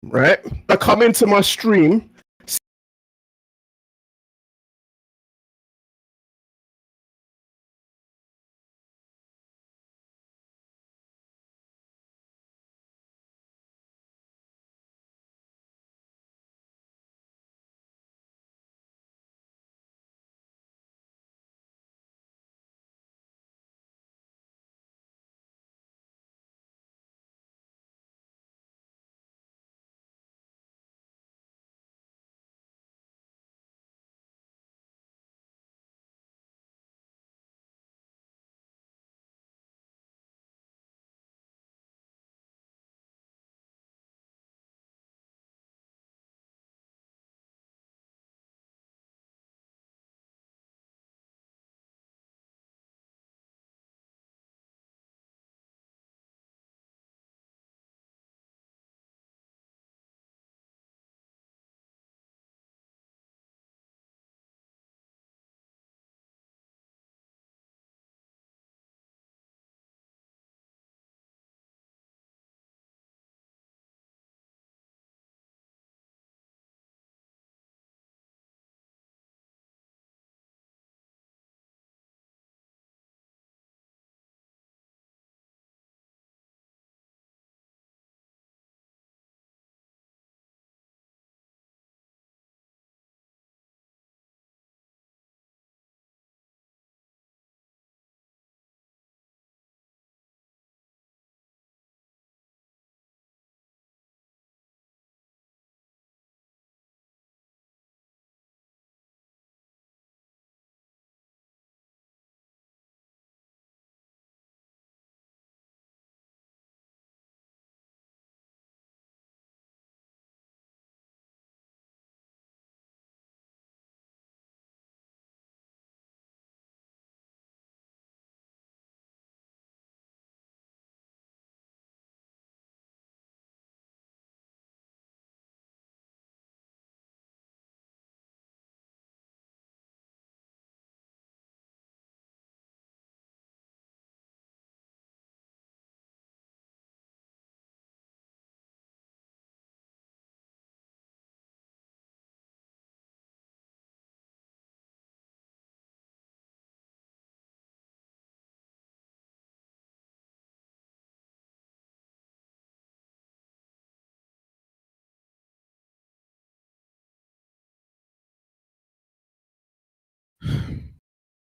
right? I come into my stream.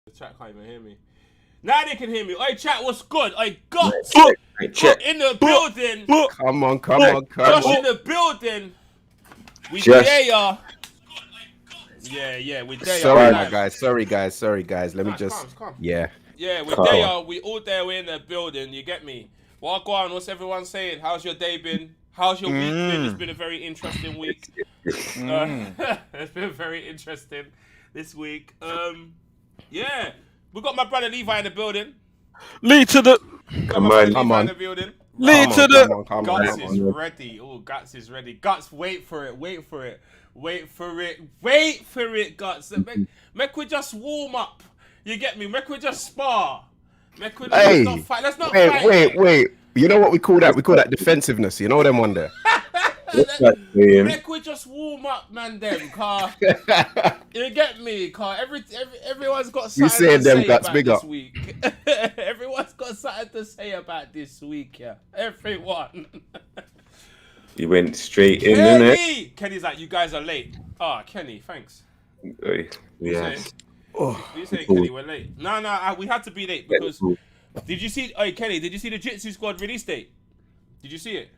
The chat can't even hear me. Now they can hear me. Oi, chat, what's good? I got Check. in the building. Come on, come on, come Josh on. in the building. We Josh. there, ya. Yeah, we there. Sorry, ya. my guys. Sorry, guys. Let me just. Calm. Yeah. Yeah, we Calm. there, ya. We all there. We're in the building. You get me? What go on? What's everyone saying? How's your day been? How's your week been? It's been a very interesting week. It's been very interesting this week. Yeah, we got my brother Levi in the building. Lead to the. Come on. Come Levi on. in the building. Lead to the. Come Guts on. is ready. Oh, Guts is ready. Guts, wait for it. Guts. Make we just warm up. You get me? Make we just spar. Make we Hey, not fight. Let's not fight. wait. You know what we call that? We call that defensiveness. You know them one there. Make we just warm up, man. Them car. You get me? Car. Everyone's got something saying to them say Guts, about big this up. week. Everyone's got something to say about this week. Yeah, everyone. You went straight in, innit? Kenny's like, you guys are late. Ah, Kenny, thanks. Yes. You saying, Kenny, we're late? No, we had to be late because. Did you see? Hey, Kenny, did you see the Jitsu Squad release date? Did you see it?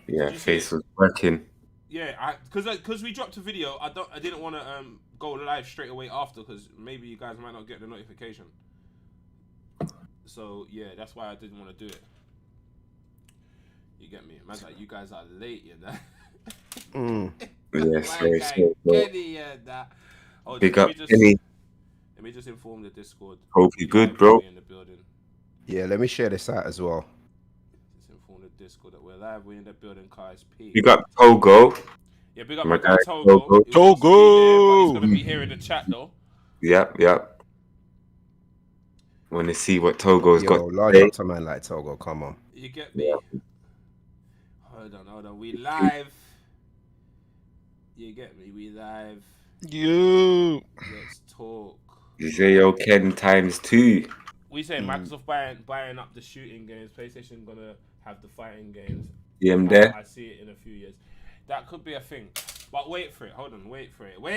Yeah, face was working. Yeah, because we dropped a video. I didn't want to go live straight away after because maybe you guys might not get the notification. So yeah, that's why I didn't want to do it. You get me? Man's like, you guys are late, you know. Yes, My guy, Kenny, yeah, that. Oh, big up, Kenny. Let me just inform the Discord. Hope you good, bro. In the building. Yeah, let me share this out as well. Just inform the Discord that we're live. We're in the building. Kai's P. You got Togo. Yeah, big up my guy Togo. Togo. He's gonna be here in the chat though. Yep. Want to see what Togo's got? Large up to man like Togo. Come on. You get me? Hold on. We live. You get me? We live. You. Let's talk. Zeo Ken times 2. We say Microsoft buying up the shooting games. PlayStation gonna have the fighting games. Yeah, I'm there. I see it in a few years. That could be a thing. But wait for it. Hold on. Wait for it. What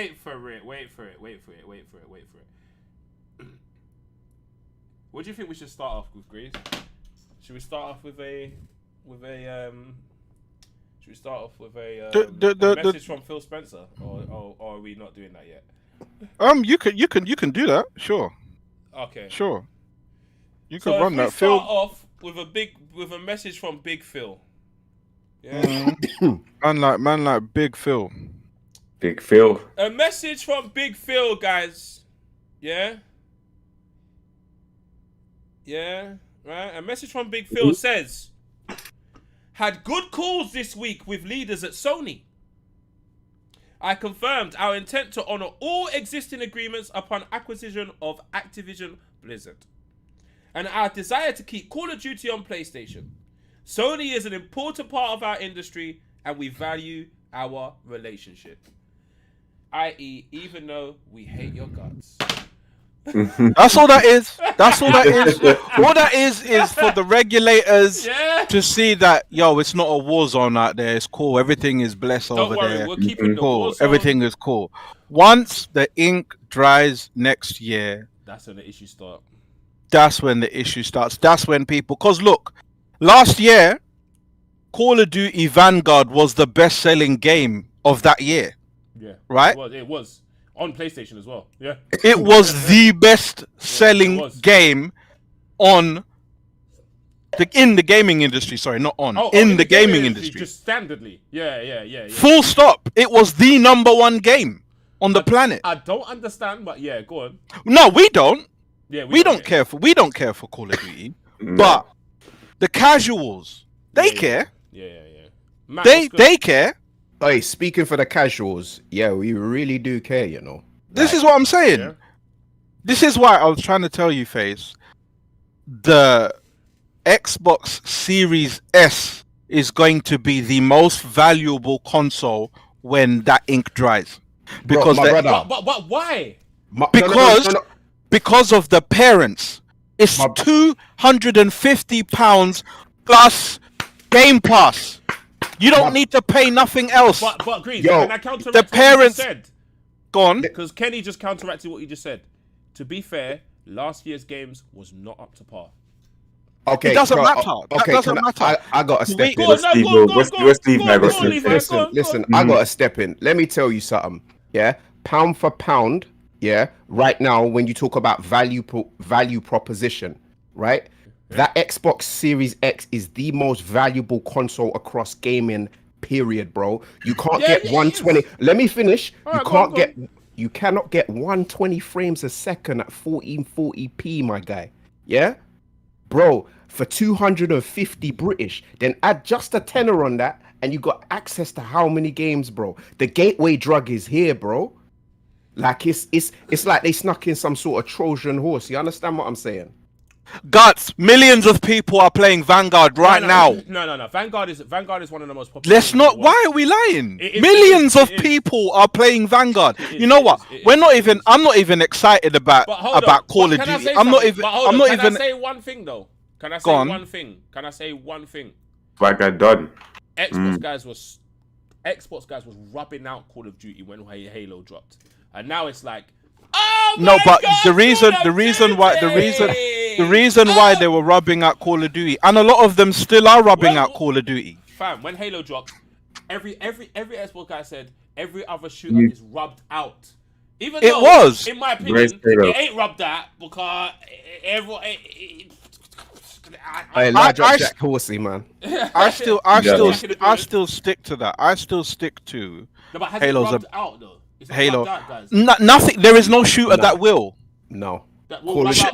do you think we should start off with, Grease? Should we start off with a message from Phil Spencer, or are we not doing that yet? You can do that. Sure. Okay. Sure. You So can run if that. we Phil. start off with a message from Big Phil. Yeah. Man like Big Phil. Big Phil. A message from Big Phil, guys. Yeah. Yeah. Right. A message from Big Phil says, "Had good calls this week with leaders at Sony. I confirmed our intent to honor all existing agreements upon acquisition of Activision Blizzard, and our desire to keep Call of Duty on PlayStation. Sony is an important part of our industry, and we value our relationship. I.e., even though we hate your guts." That's all that is. That's all that is. All that is for the regulators to see that, yo, it's not a war zone out there. It's cool. Everything is blessed over there. We're keeping the Cool. war zone. Everything is cool. Once the ink dries next year, That's when the issues start. that's when the issue starts. That's when people... Because look, last year, Call of Duty Vanguard was the best-selling game of that year. Yeah. Right? It was. On PlayStation as well. Yeah. It was the best-selling game in the gaming industry. Sorry, not on. In the gaming industry. Just standardly. Yeah. Full stop. It was the #1 game on the planet. I don't understand, but yeah, go on. No, we don't. Yeah, We don't care for Call of Duty. But the casuals, they care. Yeah. Matt, They care. Hey, speaking for the casuals, yeah, we really do care, you know. This is what I'm saying. Yeah. This is why I was trying to tell you, Face. The Xbox Series S is going to be the most valuable console when that ink dries. Because but why? Because of the parents. It's £250 plus Game Pass. You don't need to pay nothing else. But Grease, can I counteract the parents what you just said? Gone. Because Kenny just counteracted what you just said. To be fair, last year's games was not up to par. Okay, it doesn't matter. Okay, that doesn't matter. I got to step in. Go on, Listen, I got to step in. Let me tell you something. Yeah, pound for pound. Yeah, right now when you talk about value proposition, right? That Xbox Series X is the most valuable console across gaming, period, bro. You can't get 120. Let me finish. You cannot get 120 frames a second at 1440p, my guy. Yeah? Bro, for 250 British, then add just a tenner on that, and you got access to how many games, bro? The gateway drug is here, bro. Like it's like they snuck in some sort of Trojan horse. You understand what I'm saying? Guts, millions of people are playing Vanguard now. No. Vanguard is one of the most popular. Let's not. Why are we lying? Millions of people are playing Vanguard. You know what? I'm not even excited about Call of Duty. I'm not even. Can I say one thing though? Can I say one thing? Like that done. Xbox guys was rubbing out Call of Duty when Halo dropped, and now it's like. Oh no, but God, the reason why they were rubbing out Call of Duty, and a lot of them still are rubbing out Call of Duty. Fam, when Halo dropped, every Xbox guy said every other shooter is rubbed out. Even though, in my opinion, it ain't rubbed out because everyone. Jack Horsey, man. I still stick to that. I still stick to. No, but has Halo's it rubbed out though? Halo. Nothing. There is no shooter that will. No.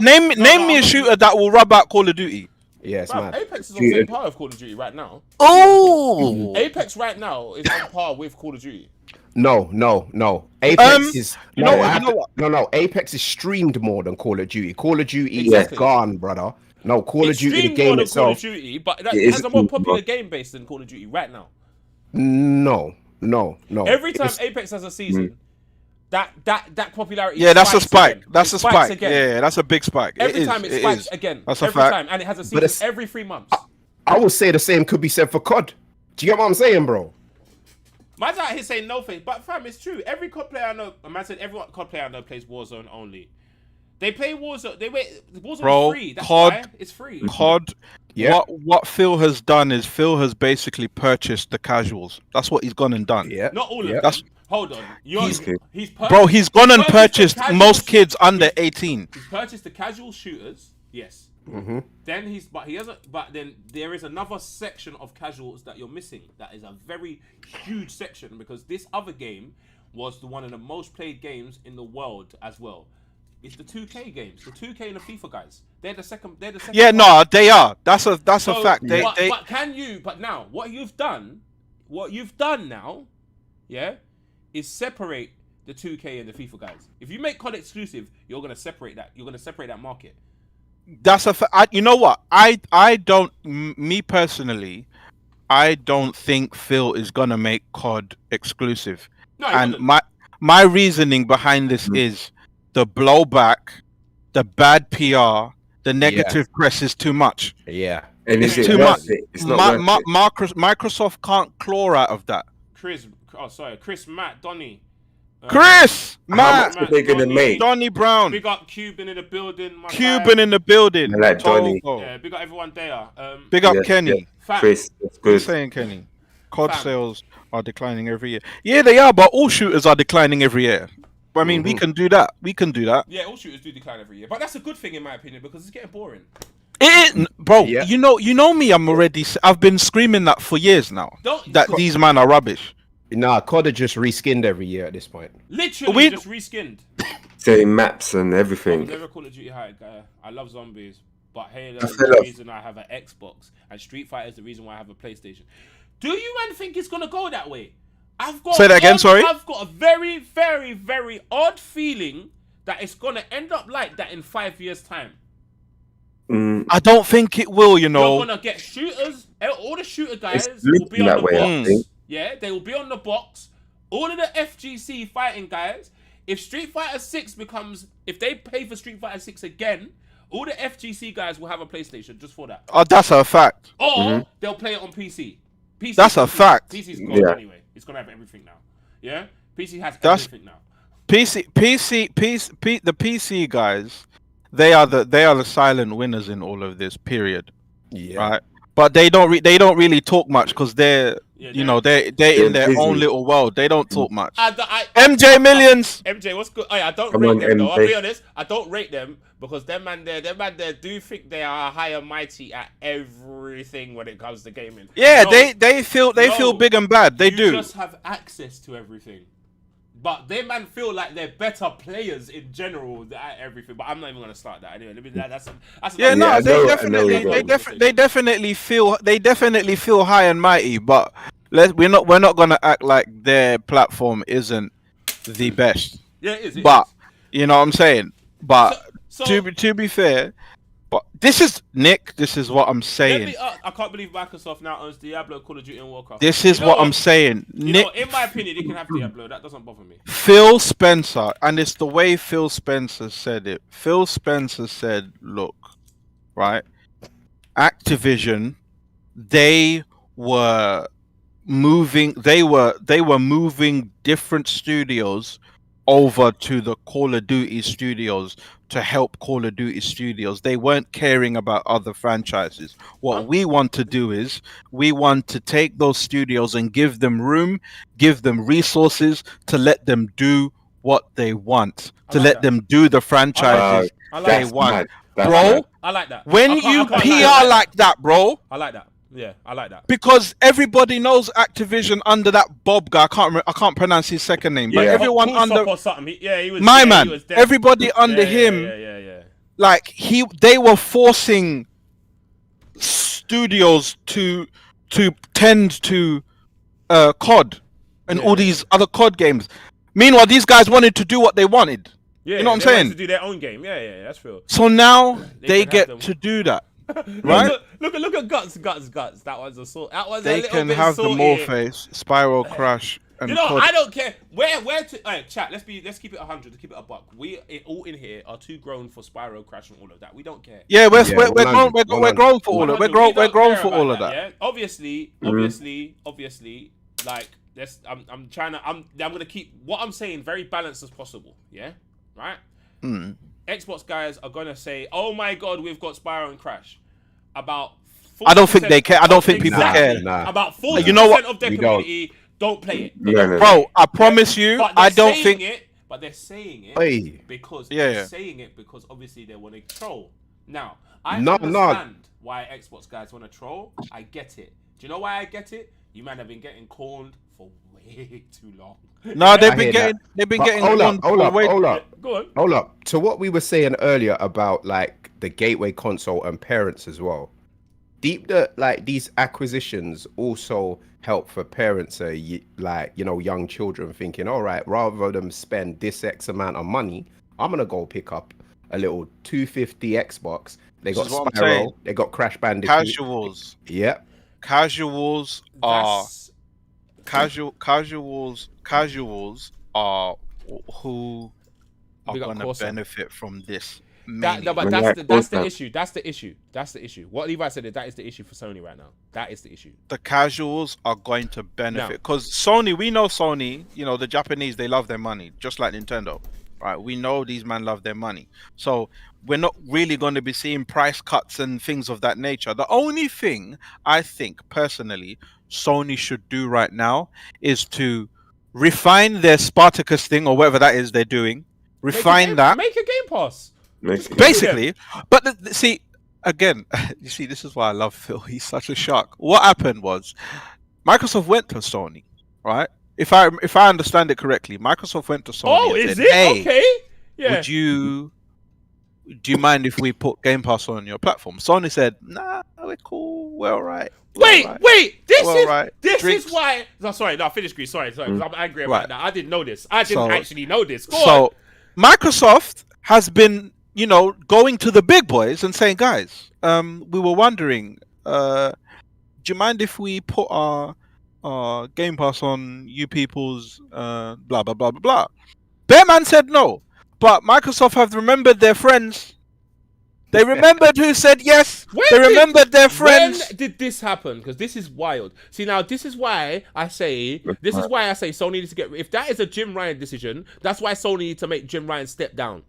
Name me a shooter that will rub out Call of Duty. Yes, man. Apex is on the same par with Call of Duty right now. Oh. Apex right now is on par with Call of Duty. No. Apex is you know what? No. Apex is streamed more than Call of Duty. Call of Duty is gone, brother. No, Call of Duty, the Extreme game more than Call of itself. Duty, but that It is has a more extreme, popular bro. game base than Call of Duty right now. No. Every time It's- Apex has a season, that popularity. Yeah, that's a spikes spike. again. That's It a spikes spike. again. Yeah, that's a big spike. Every it time is, it spikes is. again. That's a every fact. time, and it has a But season it's- every 3 months. I would say the same could be said for COD. Do you get what I'm saying, bro? Man's out here saying no face, but fam, it's true. Every COD player I know, a man said every COD player I know plays Warzone only. They play Warzone. They wait. Warzone Bro, free. That's COD why it's free. COD. Yeah. What Phil has done is Phil has basically purchased the casuals. That's what he's gone and done. Yeah. Not all of yeah. them. That's- Hold on. He's Bro, he's gone and purchased the casual most kids under 18. He's purchased the casual shooters. Yes. Mm-hmm. Then he hasn't. But then there is another section of casuals that you're missing. That is a very huge section because this other game was one of the most played games in the world as well. It's the 2K games, the 2K and the FIFA guys. They're the second. Yeah, no, they are. That's a So, fact. They, but can you? But now, what you've done now, yeah, is separate the 2K and the FIFA guys. If you make COD exclusive, you're gonna separate that. You're gonna separate that market. that's a you know what? Me personally, I don't think Phil is gonna make COD exclusive. No, he And wouldn't. my reasoning behind this is the blowback, the bad PR, the negative press is too much. Yeah. And is It's it too worth much. it? It's not worth it. Microsoft can't claw out of that. Chris, Matt, Donny. Chris, How Matt, much are they gonna make? Donny Brown, Big up Cuban in the building. My Cuban guy. in the building. I like Donny. Togo. Yeah, big up everyone there. Big up Yeah, Kenny. yeah. Fam, Chris, that's What are you good. saying, Kenny? COD Fam. sales are declining every year. Yeah, they are, but all shooters are declining every year. I mean, we can do that. We can do that. Yeah, all shooters do decline every year, but that's a good thing in my opinion because it's getting boring. Bro, Yeah. you know me. I've been screaming that for years now. That these men are rubbish. Nah, COD are just reskinned every year at this point. Literally We- just reskinned. Same maps and I'm everything. never Call of Duty hype guy. I love zombies, but Halo I is feel the like- reason I have an Xbox, and Street Fighter is the reason why I have a PlayStation. Do you man think it's gonna go that way? Say that again, sorry? I've got a very, very, very odd feeling that it's gonna end up like that in 5 years' time. I don't think it will. You know. You're gonna get shooters. All the shooter guys It's will be looking on that the way, I box. think. Yeah, they will be on the box. All of the FGC fighting guys. If Street Fighter 6 becomes, if they pay for Street Fighter 6 again, all the FGC guys will have a PlayStation just for that. Oh, that's a fact. Or they'll play it on PC. PC That's a fact. PC's gone Yeah. anyway. It's gonna have everything now. Yeah, PC has That's- everything now. The PC guys, they are the silent winners in all of this. Period. Yeah. Right. But they don't really talk much because they're Yeah, they're they're in their busy. own little world. They don't talk much. I, MJ Millions. MJ, what's good? Oh, yeah, I don't Come rate on, them though. I'll MJ. be honest. I don't rate them because them man there do think they are high and mighty at everything when it comes to gaming. Yeah, No, they feel no, big and bad. They you do. just have access to everything. But they man feel like they're better players in general at everything. But I'm not even gonna start that anyway. That's Yeah, no, Yeah, I they know- I definitely, know they definitely feel high and mighty. But we're not gonna act like their platform isn't the best. Yeah, it is. But you know what I'm saying. But So- to be fair, but this is Nick. This is what I'm saying. I can't believe Microsoft now owns Diablo, Call of Duty, and Warcraft. This is You know what I'm saying. You Nick, know, in my opinion, they can have Diablo. That doesn't bother me. Phil Spencer, and it's the way Phil Spencer said it. Phil Spencer said, "Look, right, Activision, they were moving different studios over to the Call of Duty studios to help Call of Duty studios. They weren't caring about other franchises. What we want to do is we want to take those studios and give them room, give them resources to let them do what they want, to like let that. them do the franchises I like they that. want. mad. That's Bro, mad. I like that. when I you can't PR lie. like that, bro, I like that. Yeah, I like that. because everybody knows Activision under that Bob guy. I can't pronounce his second name, but Yeah. everyone Kusop under or something. He was my yeah, man, he was dead. everybody under Yeah, him, Yeah. like they were forcing studios to tend to COD and all these other COD games. Meanwhile, these guys wanted to do what they wanted. Yeah, You know what I'm they wanted saying? to do their own game. Yeah, that's real. So now They they can have get them. to do that. Right? Look at guts. That one's a sort. That one's a They little can bit have the salty. Morpheus, Spiral Crush, and You know, Cod. I don't care where to. Alright, chat. Let's keep it 100. To keep it a buck. We all in here are too grown for Spyro Crash and all of that. We don't care. Yeah, we're 100, grown. We're grown for all of. 100, We're we don't grown care for about all of that. Yeah. Obviously. Like, I'm gonna keep what I'm saying very balanced as possible. Yeah. Right. Xbox guys are gonna say, "Oh my God, we've got Spyro and Crash." About 40%, I don't think they care. I don't think people exactly, care. Nah. About 40% You know what? of their We don't. community don't play it. No. Bro, I promise you, But they're I don't saying think. it. But they're saying it Hey. because Yeah, they're yeah. saying it because obviously they want to troll. Now, I No, understand why Xbox guys want to troll. I get it. Do you know why I get it? You man have been getting corned for way too long. No, they've I been hear getting. that. They've been But getting. hold on up, hold for up, way- hold up. Go on. Hold up. To what we were saying earlier about like the gateway console and parents as well. Like these acquisitions also help for parents, like, you know, young children thinking, all right, rather than spend this X amount of money, I'm gonna go pick up a little 250 Xbox. They This got is what I'm saying. Spyro, they got Crash Bandicoot. Casuals. Yep. Casuals are That's casuals are who are Big up going to Corsa. benefit from this. that. No, but When that's you're the at issue. That's the issue. What Levi said, that is the issue for Sony right now. That is the issue. The casuals are going to benefit because Sony, we know Sony, you know, the Japanese, they love their money, just like Nintendo, right? We know these men love their money. So we're not really going to be seeing price cuts and things of that nature. The only thing I think personally Sony should do right now is to refine their Spartacus thing or whatever that is they're doing. Refine that. Make a Game Pass. Basically, but see, again, you see, this is why I love Phil. He's such a shark. What happened was Microsoft went to Sony, right? If I understand it correctly, Microsoft went to Sony. Oh, and is said, it? Hey, Okay. Yeah. do you mind if we put Game Pass on your platform? Sony said, nah, we're cool. We're all right. Wait. This Drinks. is why. No, sorry. No, finish, Chris. Sorry. 'Cause I'm angry about Right. that. I didn't know this. I didn't So- actually know this. Go on. So Microsoft has been, you know, going to the big boys and saying, guys, we were wondering, do you mind if we put our Game Pass on you people's blah blah blah blah blah? Bearman said no, but Microsoft have remembered their friends. They remembered who said yes. They remembered their friends. When did this happen? Because this is wild. See, now this is why I say Sony needs to get. If that is a Jim Ryan decision, that's why Sony needs to make Jim Ryan step down.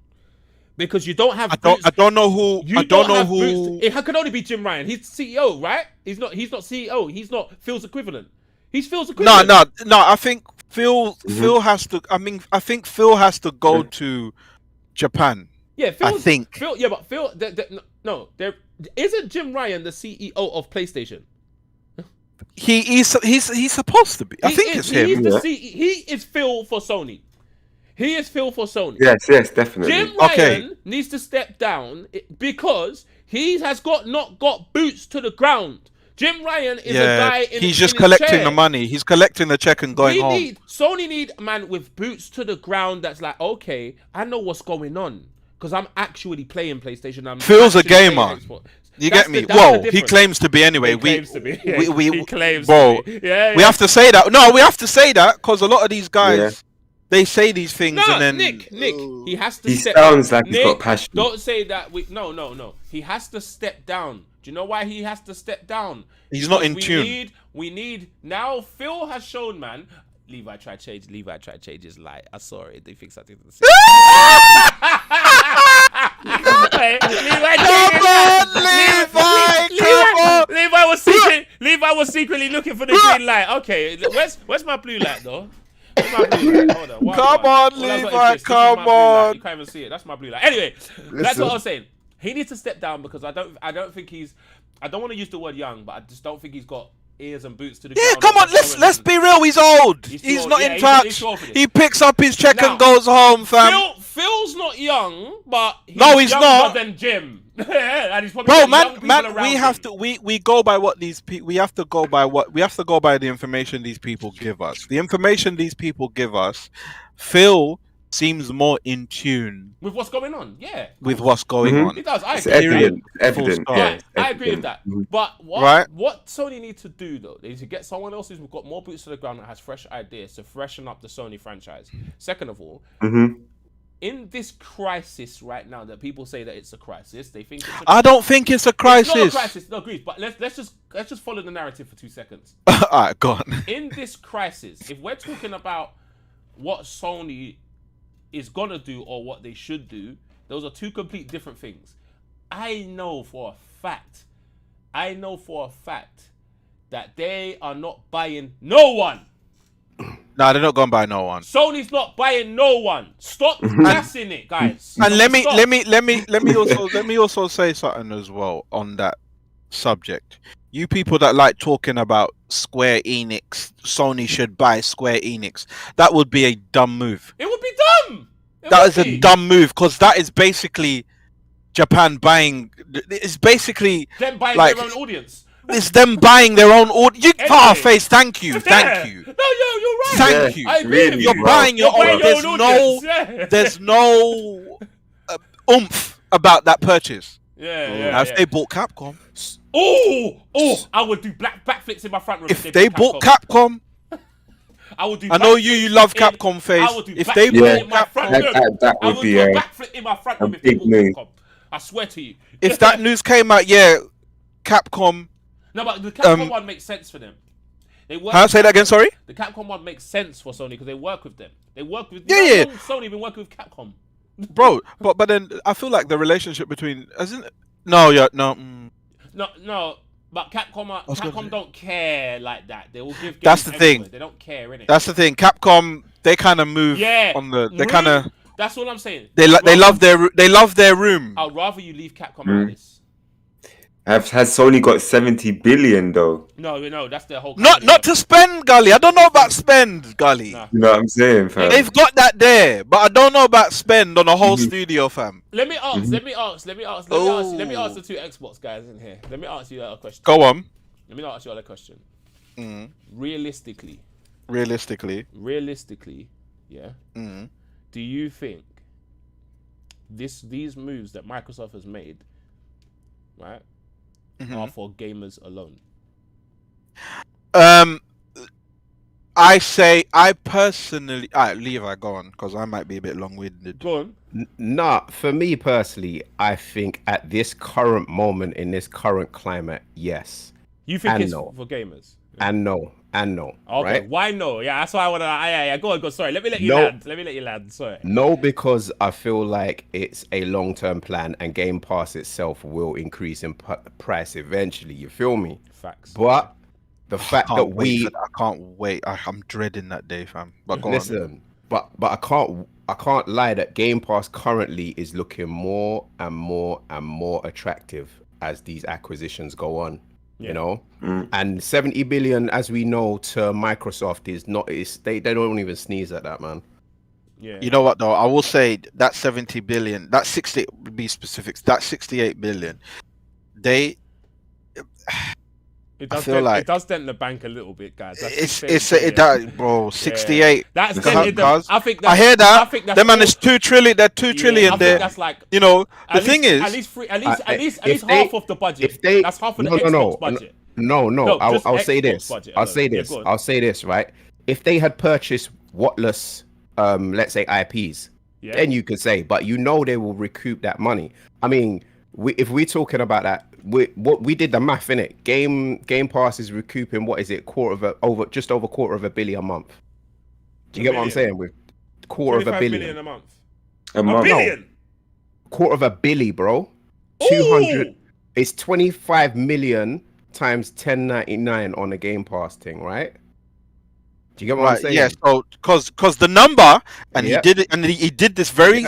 Because you don't have. I don't know who. You I don't know who. Boots. It could only be Jim Ryan. He's CEO, right? He's not CEO. He's not Phil's equivalent. He's Phil's equivalent. No. I think Phil has to. I mean, I think Phil has to go to Japan. Yeah, I think. Phil. Yeah, but Phil. No, there isn't Jim Ryan the CEO of PlayStation. He's supposed to be. I think it's him. He is Phil for Sony. He is Phil for Sony. Yes, definitely. Jim Ryan needs to step down because he has not got boots to the ground. Jim Ryan is a guy in he's just in his collecting chair. the money. He's collecting the check and going home. Sony need a man with boots to the ground that's like, okay, I know what's going on because I'm actually playing PlayStation. Phil's a actually playing gamer. Xbox. You That's get me? the- that's the Whoa, he difference. claims to be anyway. He claims to be. He claims bro, to be. Yeah, we have to say that. No, we have to say that because a lot of these guys, Yeah. they say these things No, and then Nick, he has to He step sounds down. like he's got passion. Don't say that. No. He has to step down. Do you know why he has to step down? He's not in We tune. We need now. Phil has shown, man. Levi tried to change his light. I saw it. They fixed something to the same. Levi was secretly looking for the green light. Okay, where's my blue light though? Where's my blue light? Hold on. Come on, All I've got is Levi, this. This is my come blue light. on. You can't even see it. That's my blue light. Anyway, that's what I was saying. He needs to step down because I don't think he's. I don't want to use the word young, but I just don't think he's got ears and boots to the Yeah, ground. come on, let's be real. He's old. He's too He's old. not Yeah, in he's touch. too old for this. He picks up his check Now, and goes home, fam. Phil's not young, but he's No, he's younger not. than Jim. And he's probably Bro, got young people man, around we him. have to we go by what these people. We have to go by the information these people give us. The information these people give us. Phil seems more in tune with what's going on. Yeah, with what's going Mhm. on. it does. I It's agree. evident. Full Evident. stop. Yeah, Yeah, it's I agree with evident. that. Mhm. But Right. what Sony needs to do though is to get someone else who's got more boots to the ground that has fresh ideas to freshen up the Sony franchise. Second of all, Mhm. in this crisis right now that people say that it's a crisis, they think it's a I don't think it's a It's not a crisis. crisis. No, agreed. But let's just follow the narrative for 2 seconds. Alright, go on. In this crisis, if we're talking about what Sony is gonna do or what they should do, those are two complete different things. I know for a fact that they are not buying no one. Nah, they're not going by no one. Sony's not buying no one. Stop gassing it, guys. And let me Stop. let me also say something as well on that subject. You people that like talking about Square Enix, Sony should buy Square Enix. That would be a dumb move. It would be dumb. That is a dumb move because that is basically Japan buying. It's basically Them buying like- their own audience. it's them buying their own audience. You Anyway. face. Thank you. No, you're right. Thank you. I agree Really, with You're you. buying your You're own. buying your own audience. There's no oomph about that purchase. Yeah. Now, if they bought Capcom, I would do backflips in my front room. if they bought Capcom, I would do. I know you love backflips in- Capcom face. I would do If they backflips bought in my front Capcom, room. that I would would be do a a backflip in my front room if they big bought move. Capcom. I swear to you. if that news came out, yeah, Capcom. No, but the Capcom one makes sense for them. They work. Huh? Say that again. Sorry. The Capcom one makes sense for Sony because they work with them. They work with. Yeah, How yeah. long has Sony been working with Capcom? Bro, but then I feel like the relationship between no. No. But Capcom don't care like that. They will give. That's games the thing. everywhere. They don't care, innit? That's the thing. Capcom, they kind of move Yeah. on the. They Really? kind of That's all I'm saying. they love their room. I'd rather you leave Capcom out of this. Has Sony got 70 billion though? No, that's their whole. Not to spend, Gully. I don't know about spend, Gully. Nah. You know what I'm saying, fam? They've got that there, but I don't know about spend on a whole studio, fam. Let me ask Oh. the two Xbox guys in here. Let me ask you a question. Go on. Let me ask you all a question. Mm. Realistically, Realistically. yeah. Mm. Do you think these moves that Microsoft has made, right, are for gamers alone? I personally, Levi, go on, because I might be a bit long-winded. Go on. Nah, for me personally, I think at this current moment in this current climate, yes. You think And it's no. for gamers? And no. Okay. Right? Why no? Yeah, that's why I wanna. Yeah. Go on. Sorry. Let me let you No. land. Let me let you land. Sorry. No, because I feel like it's a long-term plan and Game Pass itself will increase in price eventually. You feel me? Facts. But the fact that Can't wait we for that. I can't wait. I'm dreading that day, fam. But go on. listen, but I can't lie that Game Pass currently is looking more and more and more attractive as these acquisitions go on. Yeah. You know, and 70 billion, as we know, to Microsoft is not. They don't even sneeze at that, man. Yeah. You know what though? I will say that 70 billion, that 60, to be specific, that 68 billion, they. It I does feel dent, like it does dent the bank a little bit, guys. That's bro, 68. That's Because- dented them. I think that's, I hear that. I think that's Them man all- is 2 trillion. They're 2 trillion I think there. that's like You know, the at thing least, is, at least if they- half of the budget. if they That's half of the no, Xbox no, budget. No, just I'll say Xbox this. budget I'll alone. say Yeah, this. go on. I'll say this, right? If they had purchased Whatless, let's say IPs, Yeah. then you could say, but you know they will recoup that money. I mean, if we're talking about that, we did the math in it. Game Pass is recouping, what is it, just over $250 million a month. Do you get what I'm saying? With $250 $25 million. million a month. A month. Billion. $250 million, bro. Ooh! 200. It's 25 million times 10.99 on the Game Pass thing, right? Do you get what I'm right? saying? Yeah. So, cause the number, and Yeah. he did it, and he did this very,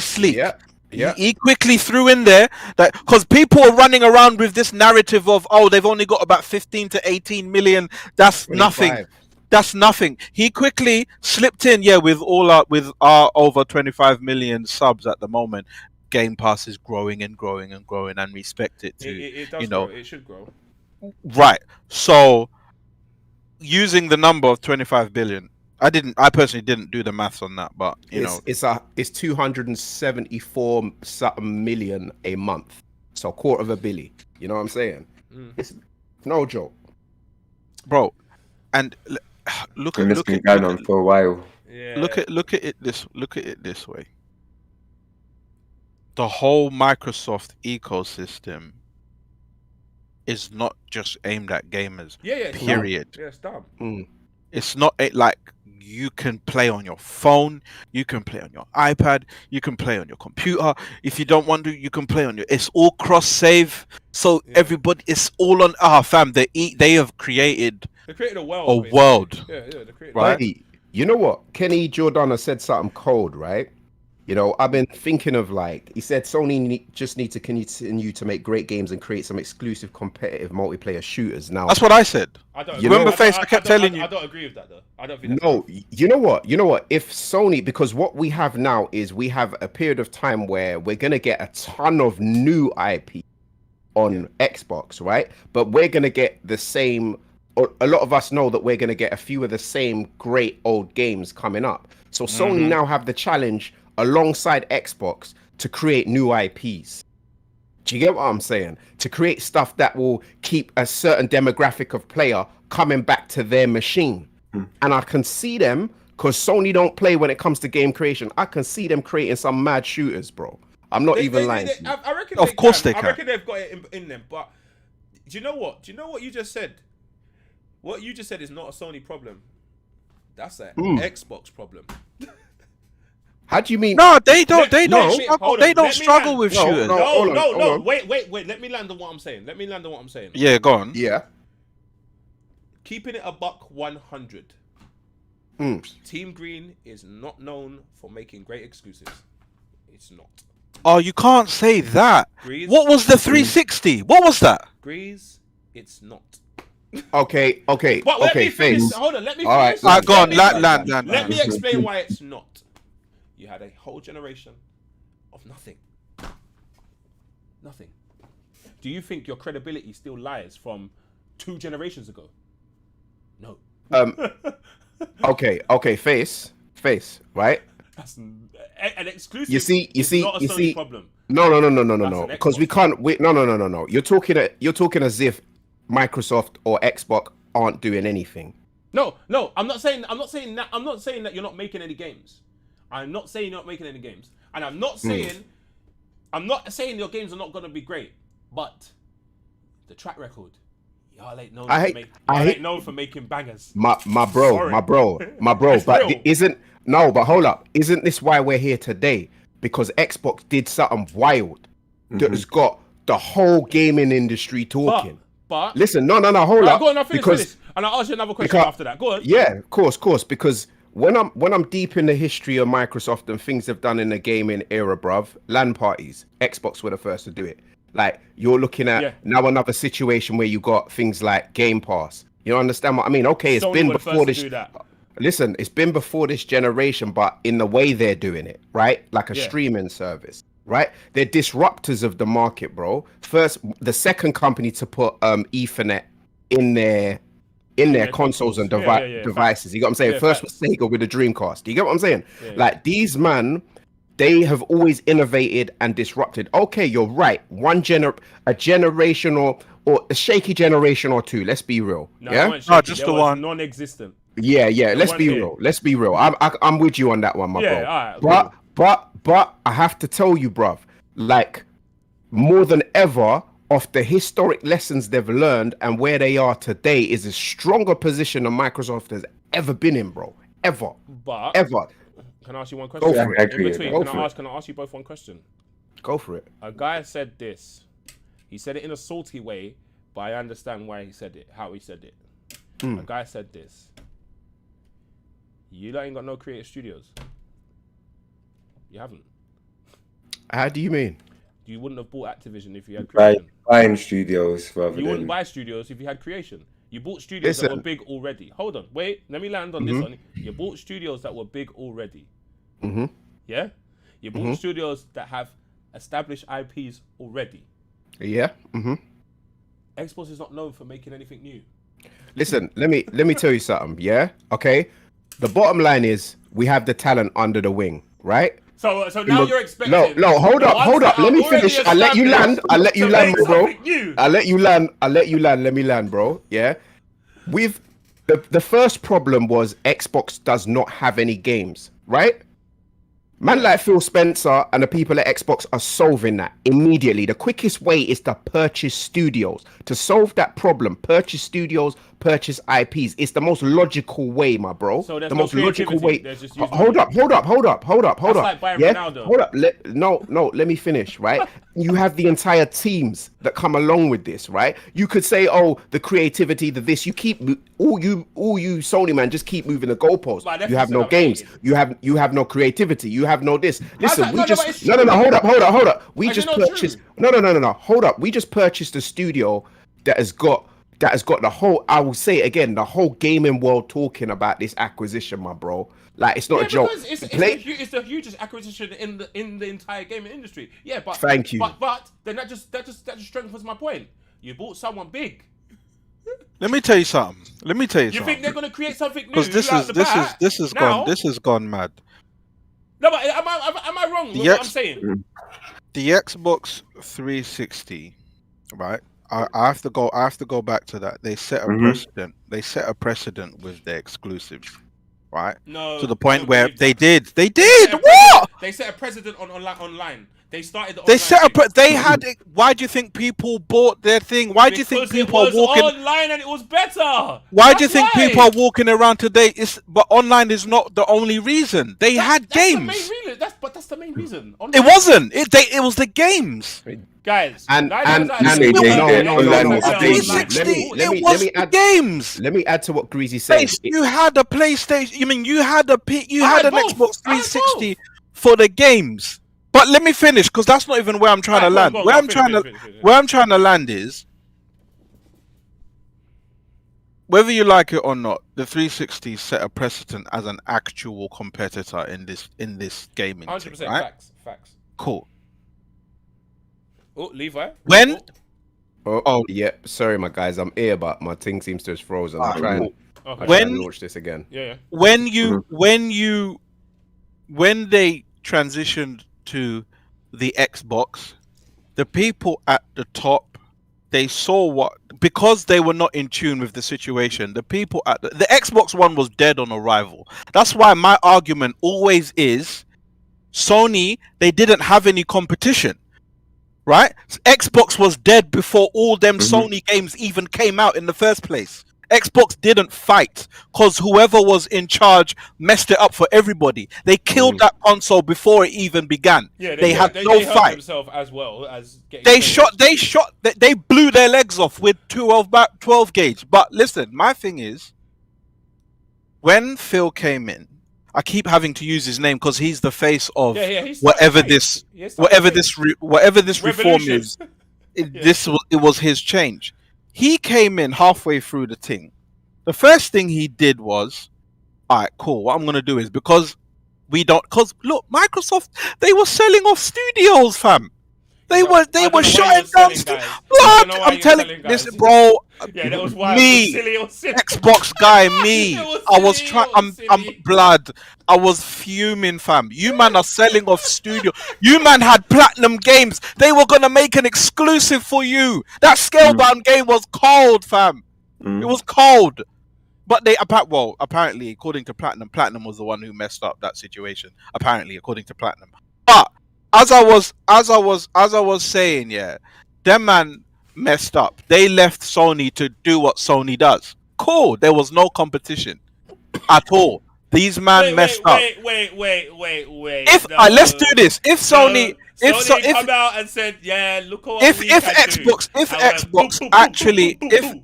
sleek. Yeah. Yeah. He quickly threw in there that because people are running around with this narrative of, oh, they've only got about 15 to 18 million. That's 25. nothing. That's nothing. He quickly slipped in, with our over 25 million subs at the moment. Game Pass is growing and growing and growing, and respect it to It does you know. grow. It should grow. Right. So using the number of 25 billion, I personally didn't do the maths on that, but you know, It's 274 something million a month, so quarter of a billy. You know what I'm saying? It's no joke. bro. And look And at it's been going on for a while. Yeah. look at it this way. The whole Microsoft ecosystem is not just aimed at gamers. Yeah, it's Period. dumb. Yeah, it's dumb. It's not like you can play on your phone, you can play on your iPad, you can play on your computer. If you don't want to, you can play on your. It's all cross save, so everybody. It's all on. Fam, they have created. They created a world. A basically. world. Yeah, they created. Right. Hey, you know what? Kenny Giordano said something cold, right? You know, I've been thinking of he said Sony just need to continue to make great games and create some exclusive competitive multiplayer shooters. Now, That's what I said. I don't. You Remember, know- Face? I kept telling you. I don't agree with that though. I don't think. That's no, you know what? If Sony, because what we have now is we have a period of time where we're going to get a ton of new IP on Xbox, right? But we're going to get the same, or a lot of us know that we're going to get a few of the same great old games coming up. So Sony now have the challenge alongside Xbox to create new IPs. Do you get what I'm saying? To create stuff that will keep a certain demographic of player coming back to their machine. And I can see them, because Sony don't play when it comes to game creation. I can see them creating some mad shooters, bro. I'm not even lying. to you. I reckon. Of course they can. I reckon they've got it in them. But do you know what? Do you know what you just said? What you just said is not a Sony problem. That's an Xbox problem. How do you mean? No, they don't. They No, don't. hold Struggle. on, They don't let me struggle land. with No, shooters. no. hold on. Wait. Let me land on what I'm saying. Yeah, go on. Yeah. Keeping it a buck 100. Team Green is not known for making great exclusives. It's not. Oh, you can't say that. Grease. What was the 360? What was that? Grease, it's not. Okay. But let me finish. Face. Hold on, let me All right. finish. Alright, go on. Let me- Land. Let me explain why it's not. You had a whole generation of nothing. Nothing. Do you think your credibility still lies from 2 generations ago? No. Okay. Face. Right? That's an exclusive. You see. is not a Sony problem. No. That's an Because we Xbox can't. No. You're talking as if Microsoft or Xbox aren't doing anything. No. I'm not saying that. I'm not saying that you're not making any games. I'm not saying you're not making any games, and I'm not saying your games are not going to be great. But the track record, y'all ain't known for making bangers. My bro. It's But real. but hold up. Isn't this why we're here today? Because Xbox did something wild that has got the whole gaming industry talking. But Listen, no, hold up. Go on, I'll finish because this, and I'll ask you another question after that. Go on. Yeah, of course. Because when I'm deep in the history of Microsoft and things they've done in the gaming era, bruv, LAN parties, Xbox were the first to do it. Like, you're looking at now another situation where you got things like Game Pass. You understand what I mean? Okay, it's Sony been were the first before to this. do that. Listen, it's been before this generation, but in the way they're doing it, right? Like a streaming service, right? They're disruptors of the market, bro. The second company to put Ethernet in their consoles and devices. You get what I'm saying? Yeah, First facts. was Sega with the Dreamcast. You get what I'm saying? Like, these man, they have always innovated and disrupted. Okay, you're right. A generation or a shaky generation or two. Let's be real. No, yeah. it weren't shaky. just They the was one. Non-existent. Yeah. Let's weren't be here. real. Let's be real. I'm with you on that one, my bro. alright, But I have to tell you, bruv, like, more than ever, of the historic lessons they've learned and where they are today is a stronger position than Microsoft has ever been in, bro. Ever. Can I ask you one question? Go for it. I agree In with between, that. can I ask you both one question? Go for it. A guy said this. He said it in a salty way, but I understand why he said it, how he said it. A guy said this. You lot ain't got no creative studios. You haven't. How do you mean? You wouldn't have bought Activision if you had creation. Buying studios rather You than wouldn't buy studios if you had creation. You bought studios that Listen. were big already. Hold on, wait. Let me land on this one. You bought studios that were big already. Yeah? You bought studios that have established IPs already. Yeah. Xbox is not known for making anything new. Listen, let me tell you something. Yeah. Okay. The bottom line is we have the talent under the wing, right? So now you're expecting. No, hold up. ones that Let are me already finish. I'll let you land. established I'll let you to land, make bro. something new. I'll let you land. Let me land, bro. Yeah. With the first problem was Xbox does not have any games, right? Man like Phil Spencer and the people at Xbox are solving that immediately. The quickest way is to purchase studios. To solve that problem, purchase studios, purchase IPs. It's the most logical way, my bro. So there's the no most logical way. creativity, there's just use Hold money. up. That's like buying Yeah, Ronaldo. hold up. No, let me finish, right? You have the entire teams that come along with this, right? You could say, oh, the creativity, the this. You keep all you Sony man just keep moving the goalposts. But You have no I'm games. hating. You have no creativity. You have no this. Listen, that? we No, just but it's no. true. Hold up. We Is just it not purchased. true? No. Hold up. We just purchased a studio that has got the whole. I will say it again. The whole gaming world talking about this acquisition, my bro. Like it's not a joke. Because it's the hugest acquisition in the entire gaming industry. Yeah, but Thank you. But then that just strengthens my point. You bought someone big. Let me tell you something. You think they're gonna create something new? Because this has gone mad. No, but am I wrong with what I'm saying? The Xbox 360, right? I have to go back to that. They set a precedent. They set a precedent with their exclusives, right? No. To the point don't where believe they that. did. They did. What? They set a precedent on online. They started the They online set thing. up. They had. Why do you think people bought their thing? Why do you think Because people are it was walking? online and it was better. Why do you That's think why. people are walking around today? But online is not the only reason. They had That's games. the main reason. That's the main reason. It Online. wasn't. It was the games. Guys. And nine and, times out and of say ten, they no, did no, no, online no, was I'll the do games. 360. Let me It was let me the add games. let me add to what Greasy's saying. Face, you had a PlayStation. You mean you had an had Xbox both. I had 360 for the games? But let me finish because that's not even where I'm trying to land. Go on, Where I'm finish. trying to land is whether you like it or not. The 360 set a precedent as an actual competitor in this gaming 100% thing, right? facts. Cool. Oh, Levi. When Oh, yeah. Sorry, my guys. I'm here, but my thing seems to have frozen. I'm trying. Okay. I try When- and launch this again. Yeah. when they transitioned to the Xbox, the people at the top, they saw because they were not in tune with the situation. The people at the Xbox One was dead on arrival. That's why my argument always is Sony, they didn't have any competition. Right? Xbox was dead before all them Sony games even came out in the first place. Xbox didn't fight because whoever was in charge messed it up for everybody. They killed that console before it even began. Yeah, they had no hurt fight. themselves as well as getting They blew their legs off with 12 gauge. But listen, my thing is, when Phil came in, I keep having to use his name because he's the face of he's whatever starting this to change. whatever this reform Revolution. is. It was his change. He came in halfway through the thing. The first thing he did was, all right, cool. What I'm gonna do is because look, Microsoft, they were selling off studios, fam. They were shutting down. Blood. I'm telling. Listen, bro. Yeah, that was why Me, it was silly. Xbox guy, me. It was I was silly, trying. it was I'm silly. blood. I was fuming, fam. You man are selling off studio. You man had platinum games. They were gonna make an exclusive for you. That Scalebound game was cold, fam. It was cold. But apparently, according to Platinum was the one who messed up that situation. Apparently, according to Platinum. But as I was saying, yeah, them man messed up. They left Sony to do what Sony does. Cool. There was no competition at all. These man messed up. Wait. Let's do this. If Sony, Sony come out and said, yeah, look at what if we can Xbox, do. if I went, Xbox boom, actually, boom, boom, boom.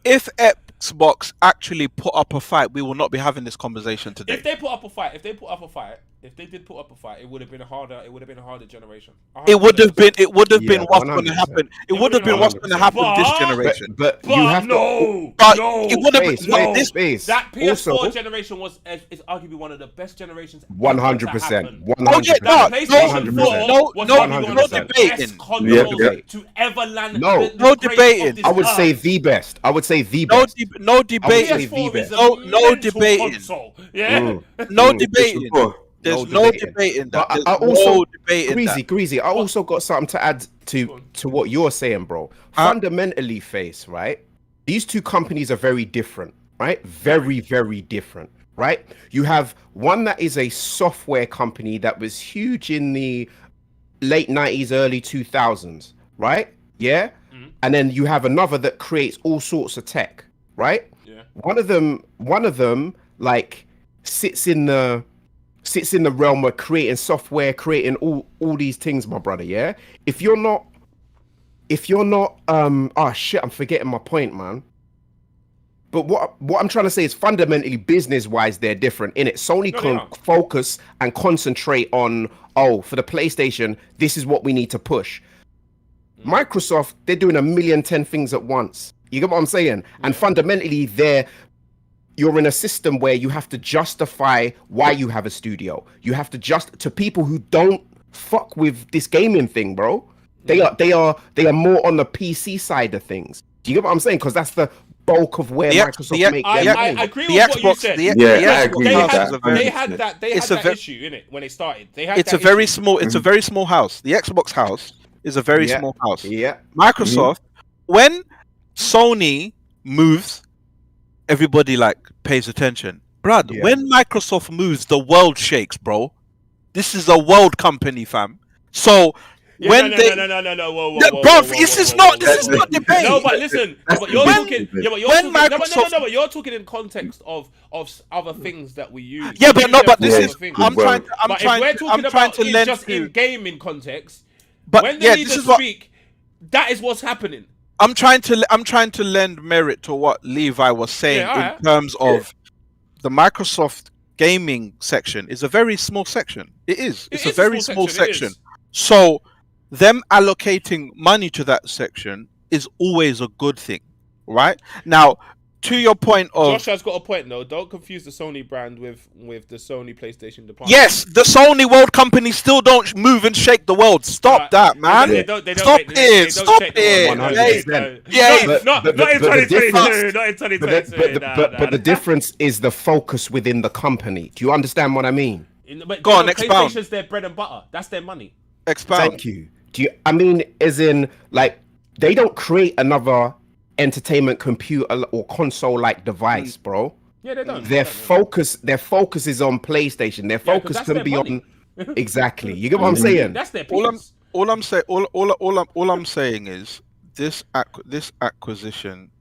if Xbox actually put up a fight, we will not be having this conversation today. If they put up a fight, If they did put up a fight, it would have been a harder. It would have been a harder generation. It would have been. It would have Yeah, been what's going to 100%. happen. It It would have been would've what's been going to happen this But- generation. But But you have to. no, But no, it would have Space, been no. space, space. That PS4 Also, generation is arguably one of the best generations. 100%. Oh yeah, That no, PlayStation 4 no, was no, probably one no of the debating. best consoles Yeah. to ever land. No. the No cradle of debating. this I would say earth. the best. I would say the No, best. no I would debating. say PS4 is a No mental debating. console. Yeah. No Mm, debating. PS4. There's No no debating. debating that. But There's I also, no debating that. Greasy, I also got something to add to what you're saying, bro. Fundamentally, Face, right? These two companies are very different, right? Very, very different, right? You have one that is a software company that was huge in the late 90s, early 2000s, right? Yeah? And then you have another that creates all sorts of tech, right? Yeah. One of them like sits in the realm of creating software, creating all these things, my brother. Yeah. If you're not, oh shit, I'm forgetting my point, man. But what I'm trying to say is fundamentally business-wise, they're different in it. Sony No, they can are. focus and concentrate on, for the PlayStation, this is what we need to push. Microsoft, they're doing 1,000,010 things at once. You get what I'm saying? And fundamentally, you're in a system where you have to justify why you have a studio. You have to to people who don't fuck with this gaming thing, bro. They are more on the PC side of things. Do you get what I'm saying? Because that's the bulk of where Microsoft make their I money. agree The with what you Xbox, said. Yeah, I Xbox agree They with House that. is a very, they had that It's a ve- issue in it when they started. They had it's that a very issue. small. It's a very small house. The Xbox house is a very Yeah. small house. Yeah. Microsoft, when Sony moves, everybody like pays attention. Bruh, Yeah. when Microsoft moves, the world shakes, bro. This is a world company, fam. So Yeah, when no, they, no, bruv, this is not debate. No, but listen, but you're When- talking. Yeah, but you're when talking. Microsoft- No, but you're talking in context of other things that we use. Yeah, but no, but this Yeah, is. it's things. I'm well- trying. I'm But trying. if we're I'm talking trying about to it lend just to. in gaming context, But when they yeah, need this to is what speak, that is what's happening. I'm trying to lend merit to what Levi was saying Yeah, alright. in terms of the Microsoft gaming section is a very small section. It is. It's a very small it section. is. So them allocating money to that section is always a good thing, right? Now, to your point of Josh has got a point though. Don't confuse the Sony brand with the Sony PlayStation department. yes, the Sony World Company still don't move and shake the world. Stop that, man. They don't Stop shake- it. they don't Stop shake the world. it. 100%. Yeah, Not but in the 2022. difference- Not in 2022. But the difference is the focus within the company. Do you understand what I mean? Go on, expound. PlayStation's their bread and butter. That's their money. Expound. Thank you. I mean, as in, like, they don't create another entertainment computer or console-like device, bro. Yeah, they don't. Their focus is on PlayStation. Their 'cause focus that's can their be money. on exactly. You get what I'm saying? That's their All I'm piece. all I'm saying is this acquisition.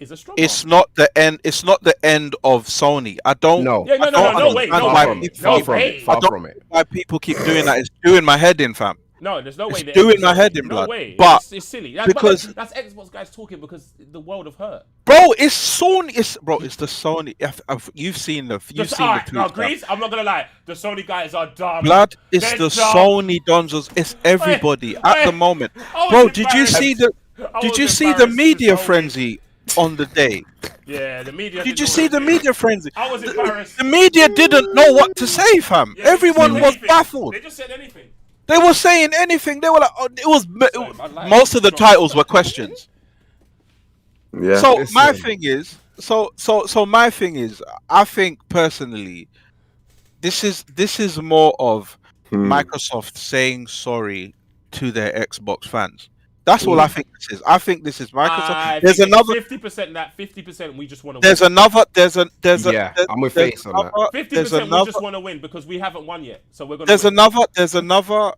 It's a strong. It's not the end. It's not the end of Sony. I don't. No. Yeah, no, I no, don't no, wait, understand no why way. people- No Far from way. it. Far I don't- from it. Why people keep doing that? It's doing my head in, fam. No, there's no way. It's they're doing Xbox- my head in no blood. way. But it's silly. because- But that's Xbox guys talking because the world of hurt. Bro, it's Sony. It's the Sony. You've seen the. You've seen the tweets. No, fam. Greece. I'm not gonna lie. The Sony guys are dumb. Blood, it's They're the dumb. Sony Donzos. It's everybody at wait. the moment. I was Bro, did you embarrassed. see the? I Did was you see the embarrassed media this whole frenzy on the day? Yeah, the media. Did didn't you know see what the to do. media frenzy? I was embarrassed. The media didn't know what to say, fam. Yeah, they Everyone just said was anything. baffled. They just said anything. They were saying anything. They were like, oh, it was. Sorry, my life Most of the is strong. titles were questions. Yeah. So Listen. my thing is, my thing is, I think personally, this is more of Microsoft saying sorry to their Xbox fans. That's all I think this is. I think this is Microsoft. There's another. 50% that 50% we just want to win. There's another. There's a. Yeah, I'm with there's Face on that. another- 50% There's we another. just want to win because we haven't won yet. So we're gonna. There's win. another. There's another.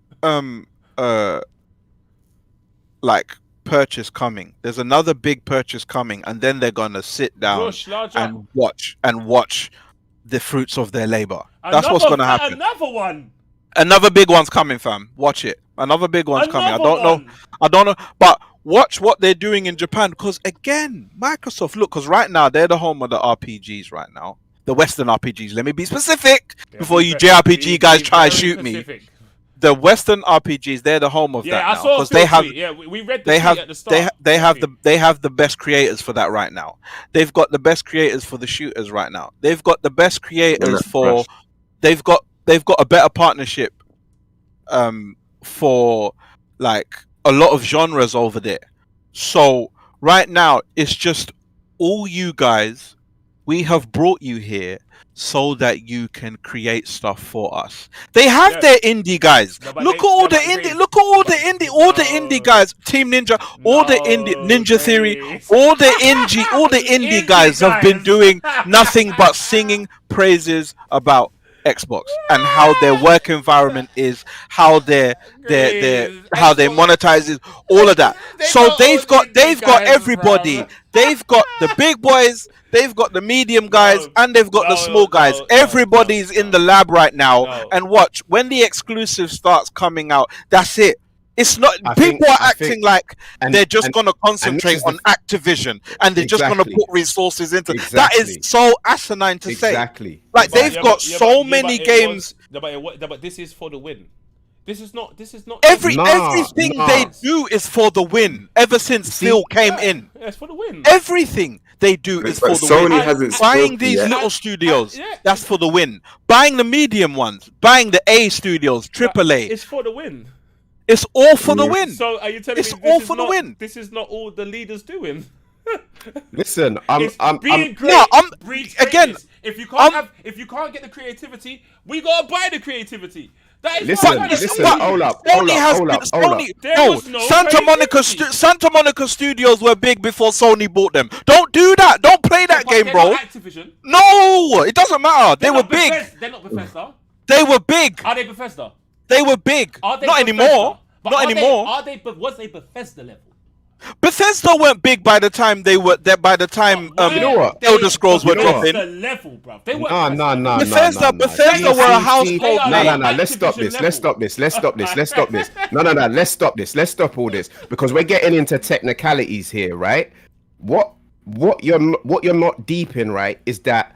Like purchase coming. There's another big purchase coming, and then they're gonna sit down Rush, large up. and watch the fruits of their labor. That's what's gonna happen. Another one. Another big one's coming, fam. Watch it. Another big one's coming. I Another don't know. one. I don't know. But watch what they're doing in Japan, because again, Microsoft. Look, because right now they're the home of the RPGs. Right now, the Western RPGs. Let me be specific Yeah, before be you ve- JRPG be- guys be try to very shoot me. specific. The Western RPGs, they're the home of Yeah, that I now saw a because they have tweet. Yeah, we read the they tweet have at the start. they have Tweet. they have the best creators for that right now. They've got the best creators for the shooters right now. They've got the best creators for they've got a better partnership for like a lot of genres over there. So right now it's just all you guys, we have brought you here so that you can create stuff for us. They have Yeah. their indie guys. No, but Look they- at all no, the but indie. they- Look at all the but- indie. All the no. indie guys. Team Ninja. All the indie Ninja Theory. Face. All the indie Indie guys have been guys. doing nothing but singing praises about Xbox and how their work environment is, how their how they monetize it, all of that. They So got they've all got indie guys, everybody. bro. They've got the big boys, they've got the medium guys, and they've got the small guys. Everybody's in the lab right now. No. And watch, when the exclusive starts coming out, that's it. It's not I people think- are I acting think- like and- they're just and- gonna and this concentrate is the- on Activision and they're just gonna Exactly. put resources into that Exactly. is so asinine to say. Exactly. Like But- they've yeah, got but- yeah, so but- yeah, many but it games. was- no, but, but this is for the win. This is not. Everything Nah. they do is for the win. Ever since See, Phil came Yeah, in, it's for the win. everything they do is But for the Sony win. hasn't Buying spoken these yet. little studios, yeah. that's for the win. Buying the medium ones, buying the A studios, AAA, It's for the win. it's all for the Yeah. win. So are you telling It's me this all is for the not, win. This is not all the leaders doing. Listen, It's being great. No, I'm- breeds again, greatness. If you can't get the creativity, we gotta buy the creativity. That is Listen, what I'm listen, telling you. hold up. Sony has been Sony. No, Santa Monica Studios were big before Sony bought them. Don't do that. Don't play that game, They're bro. not Activision. No, it doesn't matter. They They're were not big. They're not Bethesda. They were big. Are they Bethesda? They were big. Are they Not Bethesda? anymore. But Not are anymore. Are they? But was they Bethesda level? Bethesda weren't big by the time they were there. By the time You know what? Elder Scrolls were You know what? dropping. The level, bro. They were Nah. Bethesda See, were a see, household see. name. Nah. Let's stop this. Let's stop this. Let's stop this. Let's stop this. No. Let's stop this. Let's stop all this because we're getting into technicalities here, right? What you're not deep in, right, is that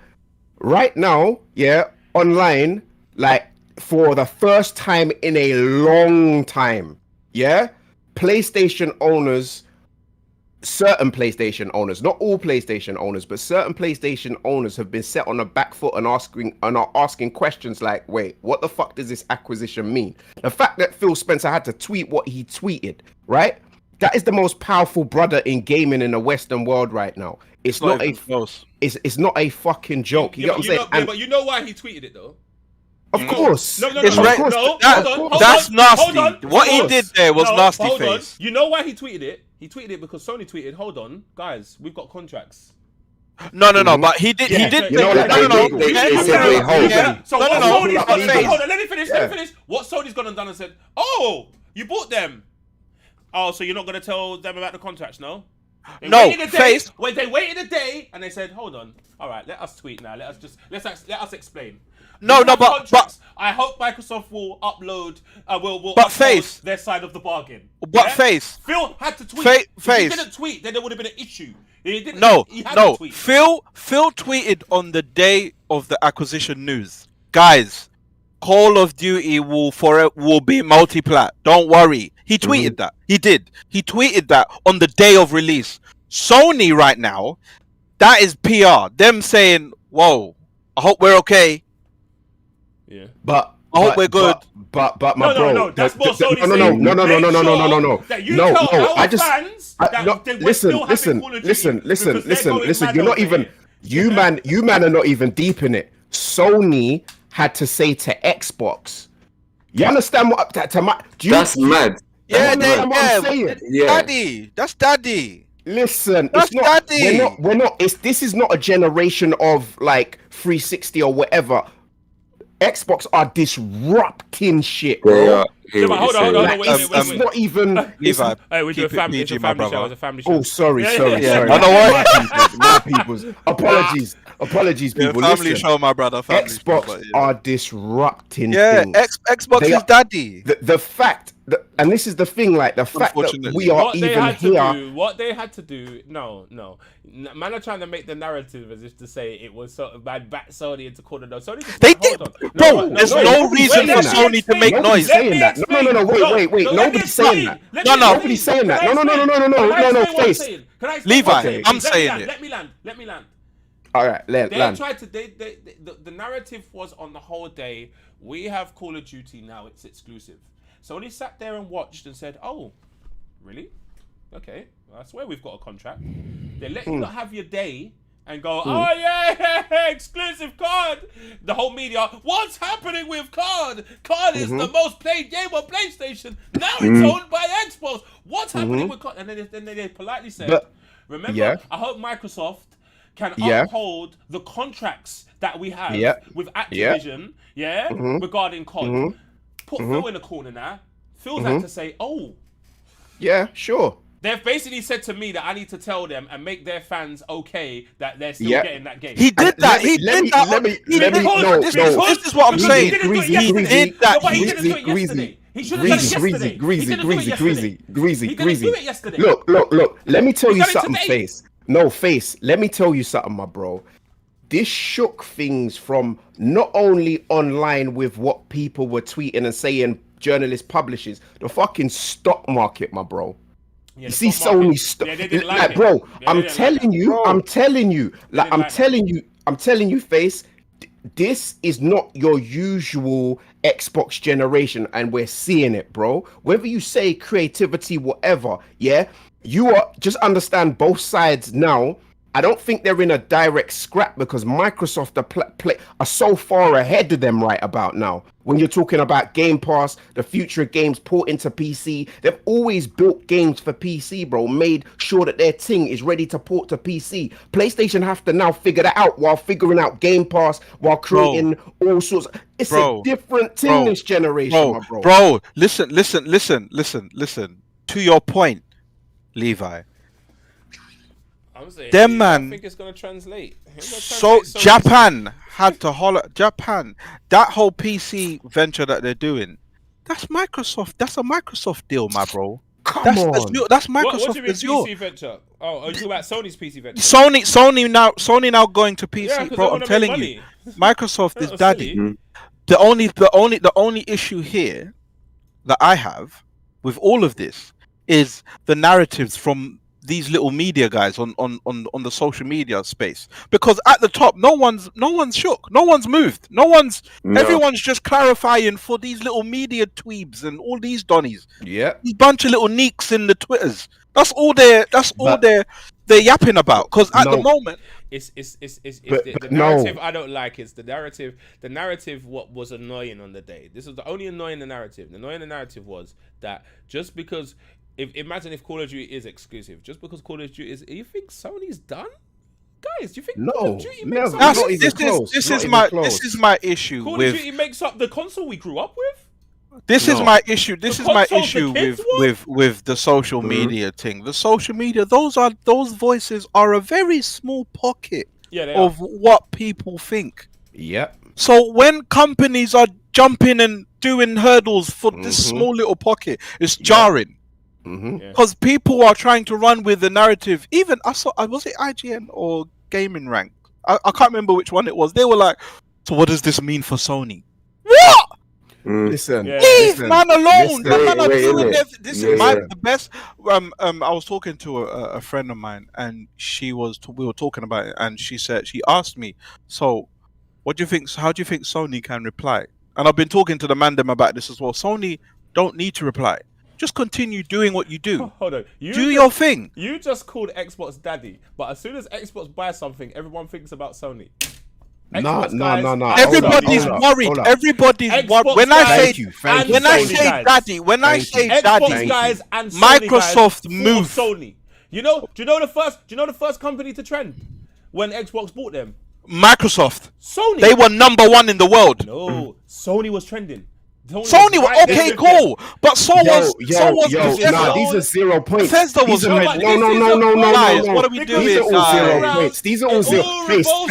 right now, yeah, online, like for the first time in a long time, yeah, PlayStation owners. Certain PlayStation owners, not all PlayStation owners, but certain PlayStation owners have been set on the back foot and are asking questions like, wait, what the fuck does this acquisition mean? The fact that Phil Spencer had to tweet what he tweeted, right? That is the most powerful brother in gaming in the Western world right now. It's not a close. it's not a fucking joke. You get what I'm saying? But you know why he tweeted it though. Of course. No, It's no, right- Of course. no. that- Hold on, that's hold on, nasty. hold on. What he Hold on. did there was nasty hold on. face. You know why he tweeted it? He tweeted it because Sony tweeted, "Hold on, guys, we've got contracts." No. But he did. Yeah, He did. you know, like, no. they Yeah, said they hold. yeah. So No, what no, Sony's no. gone and Please. hold on, let me finish. Yeah. What Sony's gone and done and said, "Oh, you bought them. Oh, so you're not gonna tell them about the contracts, no?" They No, waited a day, Face. They waited a day and they said, "Hold on, all right, let us tweet now. Let us explain." No, We have but contracts. I hope Microsoft will upload. Will But upload Face. their side of the bargain. But Face. Phil had to tweet. Face. If he didn't tweet, then there would have been an issue. He didn't. No. He had to tweet. Phil tweeted on the day of the acquisition news, guys. Call of Duty will be multi-plat. Don't worry. He tweeted that. He did. He tweeted that on the day of release. Sony right now, that is PR. Them saying, "Whoa, I hope we're okay." Yeah. But I hope we're good. But my bro. No, that's what Sony No. saying. No. Make sure that you tell our I just fans that they will still have Call of Duty listen. because they're going mad You're not over even it. you man are not even deep in it. Sony had to say to Xbox. You understand what to my? Do you, That's mad. Yeah, That's what I'm saying. Yeah. Daddy. That's daddy. Listen, That's it's not. daddy. We're not. This is not a generation of like 360 or whatever. Xbox are disrupting shit, They bro. are. hear Yeah, what but you're hold on, saying. wait. It's not even. It's, Levi, Hey, we do a keep it family. PG, It's a my family show. brother. It's a family show. oh, sorry. Yeah. I know My peoples. Apologies, Yeah, people. family Listen, show, my brother. Family show, Xbox but are disrupting yeah, things. Xbox They is are- daddy. The fact that, and this is the thing, like the fact that Unfortunately. we are What they even had here. to do, no. Man are trying to make the narrative as if to say it was sort of bad back Sony into corner. No, Sony just They hold did, on. bro. There's no nobody's reason saying for that. Sony to make Nobody's noise. saying that. No, wait. Nobody's saying that. No. Nobody's saying that. No, face. Can I explain Levi, what saying? I'm Let saying me it. Let me land. All right, They land. tried to. The narrative was on the whole day. We have Call of Duty now. It's exclusive. Sony sat there and watched and said, "Oh, really? Okay, well, I swear we've got a contract." They let you not have your day and go, "Oh yeah, exclusive COD." The whole media, what's happening with COD? COD is the most played game on PlayStation. Now it's owned by Xbox. What's happening with COD? And then they politely said, But- "Remember, yeah. I hope Microsoft can Yeah. uphold the contracts that we have Yeah. with Activision, regarding COD." Put Phil in the corner now. Phil's had to say, "Oh." Yeah, sure. They've basically said to me that I need to tell them and make their fans okay that they're still Yeah. getting that game. He did that. He Let did me- that. let me- He let did me- that. no, This no. is- This is what I'm Because saying. He didn't do it Greasy, yesterday. He did that. No, but he Greasy, didn't do it greasy, yesterday. He should have done it yesterday. He didn't do it yesterday. Greasy. He didn't do it yesterday. Look. Let me tell He you done it something, today. Face. No, Face. Let me tell you something, my bro. This shook things from not only online with what people were tweeting and saying, journalists, publishers, the fucking stock market, my bro. Yeah, You the see stock market- Sony stock, Yeah, they didn't like, it. bro. Yeah, they I'm didn't like telling that. you, Bro. I'm telling you, like, didn't I'm like telling you, Face. This is not your usual Xbox generation, and we're seeing it, bro. Whether you say creativity, whatever, yeah, you are just understand both sides now. I don't think they're in a direct scrap because Microsoft are so far ahead of them right about now. When you're talking about Game Pass, the future of games porting to PC, they've always built games for PC, bro. Made sure that their thing is ready to port to PC. PlayStation have to now figure that out while figuring out Game Pass, while creating all sorts. It's a different thing this generation, my bro. Bro, listen. To your point, Levi. I'm saying, Them I man- think it's gonna translate. So Japan had to holler. Japan, that whole PC venture that they're doing, that's Microsoft. That's a Microsoft deal, my bro. Come That's on. that's What do Microsoft you mean Azure. PC venture? Oh, are you talking about Sony's PC venture? Sony now going to PC, Yeah, 'cause bro. they I'm wanna make telling money. you, Microsoft is Oh, daddy. silly. The only issue here that I have with all of this is the narratives from these little media guys on the social media space, because at the top no one's shook, no one's moved, everyone's just clarifying for these little media tweebs and all these donnies, Yeah. these bunch of little neeks in the Twitters. That's all they're yapping about, because at the No. moment It's But the no. narrative I don't like. It's the narrative what was annoying on the day. This was the only annoying narrative. The annoying narrative was that just because imagine if Call of Duty is exclusive, just because Call of Duty is, you think Sony's done? Guys, do you think Call No, of Duty never. makes up Not the- even close. this Not is even my close. this is my issue Call of with Duty makes up the console we grew up with? this is No. my issue. This The is my consoles the issue kids with the social media thing. The social media, those voices are a very small pocket Yeah, they of what people think. Yep. So when companies are jumping and doing hurdles for this small little pocket, it's jarring. Mm-hmm. Yeah. Because people are trying to run with the narrative. Even was it IGN or Gaming Rank? I can't remember which one it was. They were like, "So what does this mean for Sony?" What? Listen, Yeah. Leave listen, man alone. listen. That man are Wait, doing innit? this Yeah. is the best. I was talking to a friend of mine, and we were talking about it, and she asked me, "So, what do you think? How do you think Sony can reply?" And I've been talking to the man them about this as well. Sony don't need to reply. Just continue doing what you do. Hold on. Do your thing. You just called Xbox daddy, but as soon as Xbox buys something, everyone thinks about Sony. No. Everybody's Hold up, worried. hold up. Everybody's Xbox worried. When I guys say Thank you, thank and you. when I Sony say guys. daddy, when I Thank say you. daddy, Xbox guys and Sony Microsoft guys move. for Sony. Do you know the first company to trend when Xbox bought them? Microsoft, Sony. they were number one in the world. No, Sony was trending. Sony were okay, cool, but so was Bethesda. Nah, these are 0 points. Bethesda was These are- red. no. Guys, what are we Because doing, These are all 0 guys? points. These are all It 0. all Face. revolves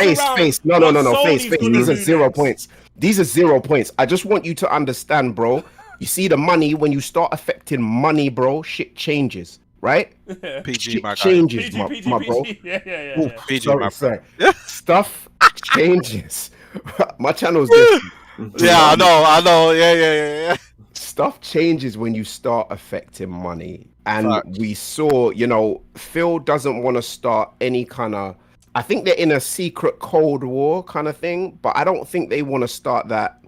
around No, what face. Sony's gonna These are do 0 next. points. These are 0 points. I just want you to understand, bro. You see the money, when you start affecting money, bro, shit changes, right? PG, Shit my guy. changes, PG, my bro. Yeah. Ooh, PG, my sorry. friend. Stuff changes. My channel's different. Yeah, I know. Yeah. Stuff changes when you start affecting money. And Facts. we saw, Phil doesn't want to start any kind of, I think they're in a secret Cold War kind of thing, but I don't think they want to start that,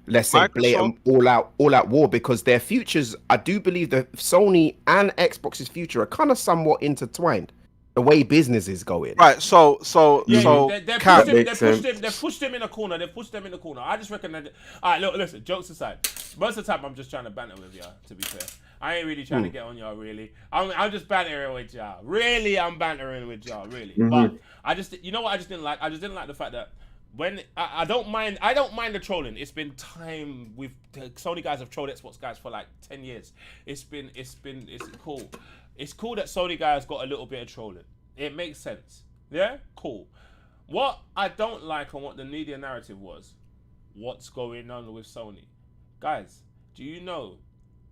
let's say, blatant all out war, because their futures, I do believe that Sony and Xbox's future are kind of somewhat intertwined. The way business is going. Right, so Cam, They've pushed him in a corner. They've pushed them in the corner. I just reckon that. All right, look, listen. Jokes aside, most of the time I'm just trying to banter with y'all. To be fair, I ain't really trying to get on y'all. Really, I'm just bantering with y'all. Really, I'm bantering with y'all. Really, but I just, you know what? I just didn't like. I just didn't like the fact that when I don't mind the trolling. It's been time with Sony guys have trolled Xbox guys for like 10 years. It's cool. It's cool that Sony guys got a little bit of trolling. It makes sense. Yeah? Cool. What I don't like and what the media narrative was, what's going on with Sony. Guys, do you know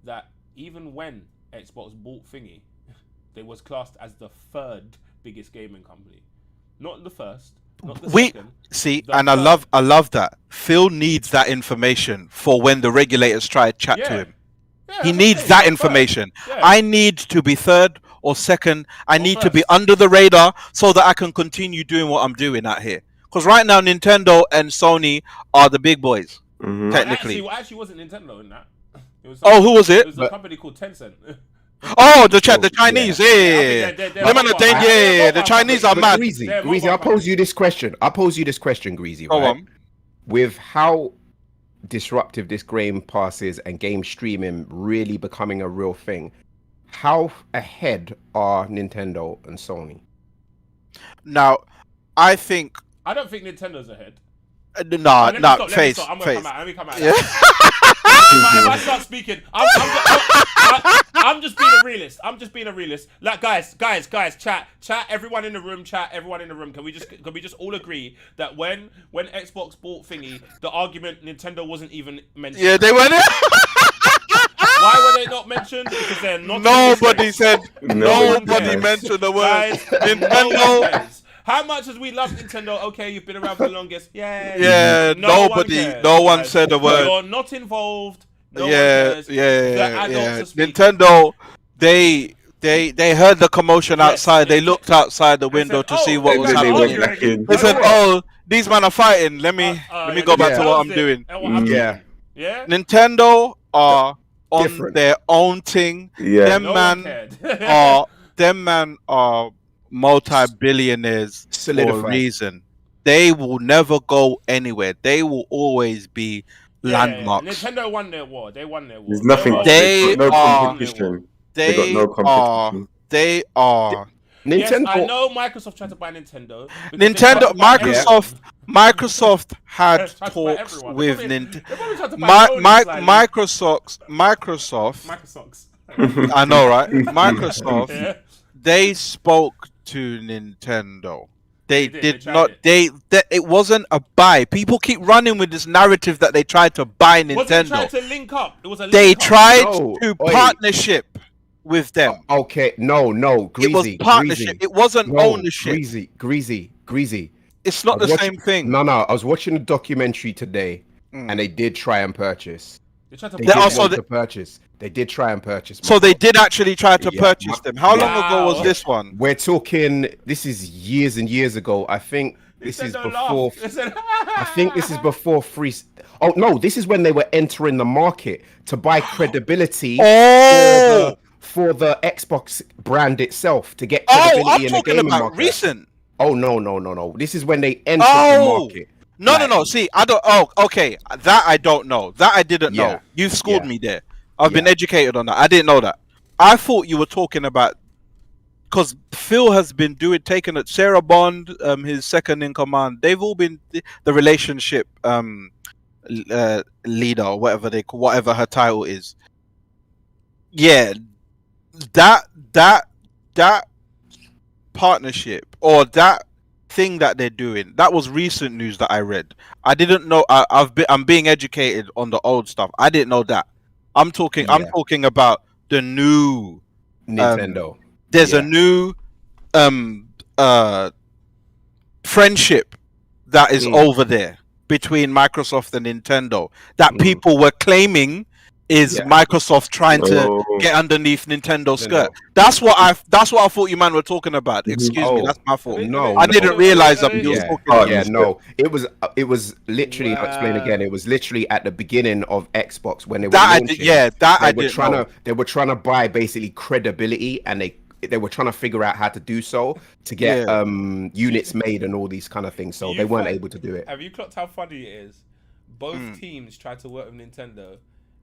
that even when Xbox bought Thingy, they was classed as the third biggest gaming company? Not the first, not the second. See, the and third. I love that. Phil needs that information for when the regulators try to chat to him. Yeah, He that's needs okay. that Third. information. Yeah. I need to be third or second. I need to be first. under the radar so that I can continue doing what I'm doing out here. Because right now, Nintendo and Sony are the big boys, technically. Actually, wasn't Nintendo in that. It was Who was it? It was a company called Tencent. Oh, the Chinese, yeah. They're Them and the Chinese are mad. Greasy, They're I'll mobile pose you this question. Greasy. Go Right? on. With how disruptive this Game Pass is and game streaming really becoming a real thing, how ahead are Nintendo and Sony? Now, I think I don't think Nintendo's ahead. Face. I'm gonna let me come out. Yeah. If I start speaking, I'm just being a realist. Like guys, chat, everyone in the room, Can we just all agree that when Xbox bought Thingy, the argument Nintendo wasn't even mentioned? Yeah, they went in. Why were they not mentioned? Because they're not. Nobody said. Nobody Nobody cares. mentioned the word Guys, Nintendo. How much as we love Nintendo? Okay, you've been around for the longest. Yeah, No one said a word. You're not involved. No one Yeah. cares. The adults are speaking. Nintendo, they heard the commotion outside. They looked outside the window to see what was Then they went happening. back in. They said, "Oh, these men are fighting. Let me go back to what I'm doing." Yeah. Nintendo are on Different. their own thing. Yeah. No one cared. Them man are multi-billionaires for a Solidified. reason. They will never go anywhere. They will always be landmarks. Nintendo won their war. They won their war. There's nothing. They they've got no are- competition. They got no competition. They are. Yes, Nintendo. I know Microsoft tried to buy Nintendo. because they tried to buy Microsoft had Tried to buy talks everyone. with They Nintendo. probably tried to buy Sony slightly. Microsoft. Microsoft. I know, right? Microsoft. Yeah. They spoke to Nintendo. They They did tried not. It wasn't a buy. People keep running with this narrative that they tried to buy Was it trying Nintendo. to link up? It was a link They up. tried No, to oi. partnership with them. Okay, no, It was Greasy. partnership. It wasn't ownership. Greasy. It's not I was the watching- same thing. No, I was watching a documentary today, and they did try and purchase. They tried to They buy did also want the- to purchase. They did try and purchase. So they did actually try to Yeah, purchase them. How long ago was Wow. this one? We're talking. This is years and years ago. I think this is Nintendo before. laughed. They said, I think this is before free. Oh no, this is when they were entering the market to buy credibility Oh, for the Xbox brand itself to get oh, credibility I'm in the talking gaming about market. recent. Oh no. This is when they entered the Oh, market. no. See, I don't. Oh, okay. That I don't know. That I didn't Yeah. know. You schooled Yeah. me there. I've been Yeah. educated on that. I didn't know that. I thought you were talking about because Phil has been taking it. Sarah Bond, his second in command. They've all been the relationship leader or whatever her title is. Yeah, that partnership or that thing that they're doing, that was recent news that I read. I didn't know. I'm being educated on the old stuff. I didn't know that. I'm talking about the new Nintendo. There's a new friendship that is over there between Microsoft and Nintendo that people were claiming is Microsoft trying to get underneath Nintendo's skirt. That's what I thought you man were talking about. Excuse me, that's my fault. I didn't realize that you was talking about. No, it was literally. I'll explain again. It was literally at the beginning of Xbox when they were launching. They were trying to buy basically credibility, and they were trying to figure out how to do so to get units made and all these kind of things. So they weren't able to do it. Have you clocked how funny it is? Both teams tried to work with Nintendo.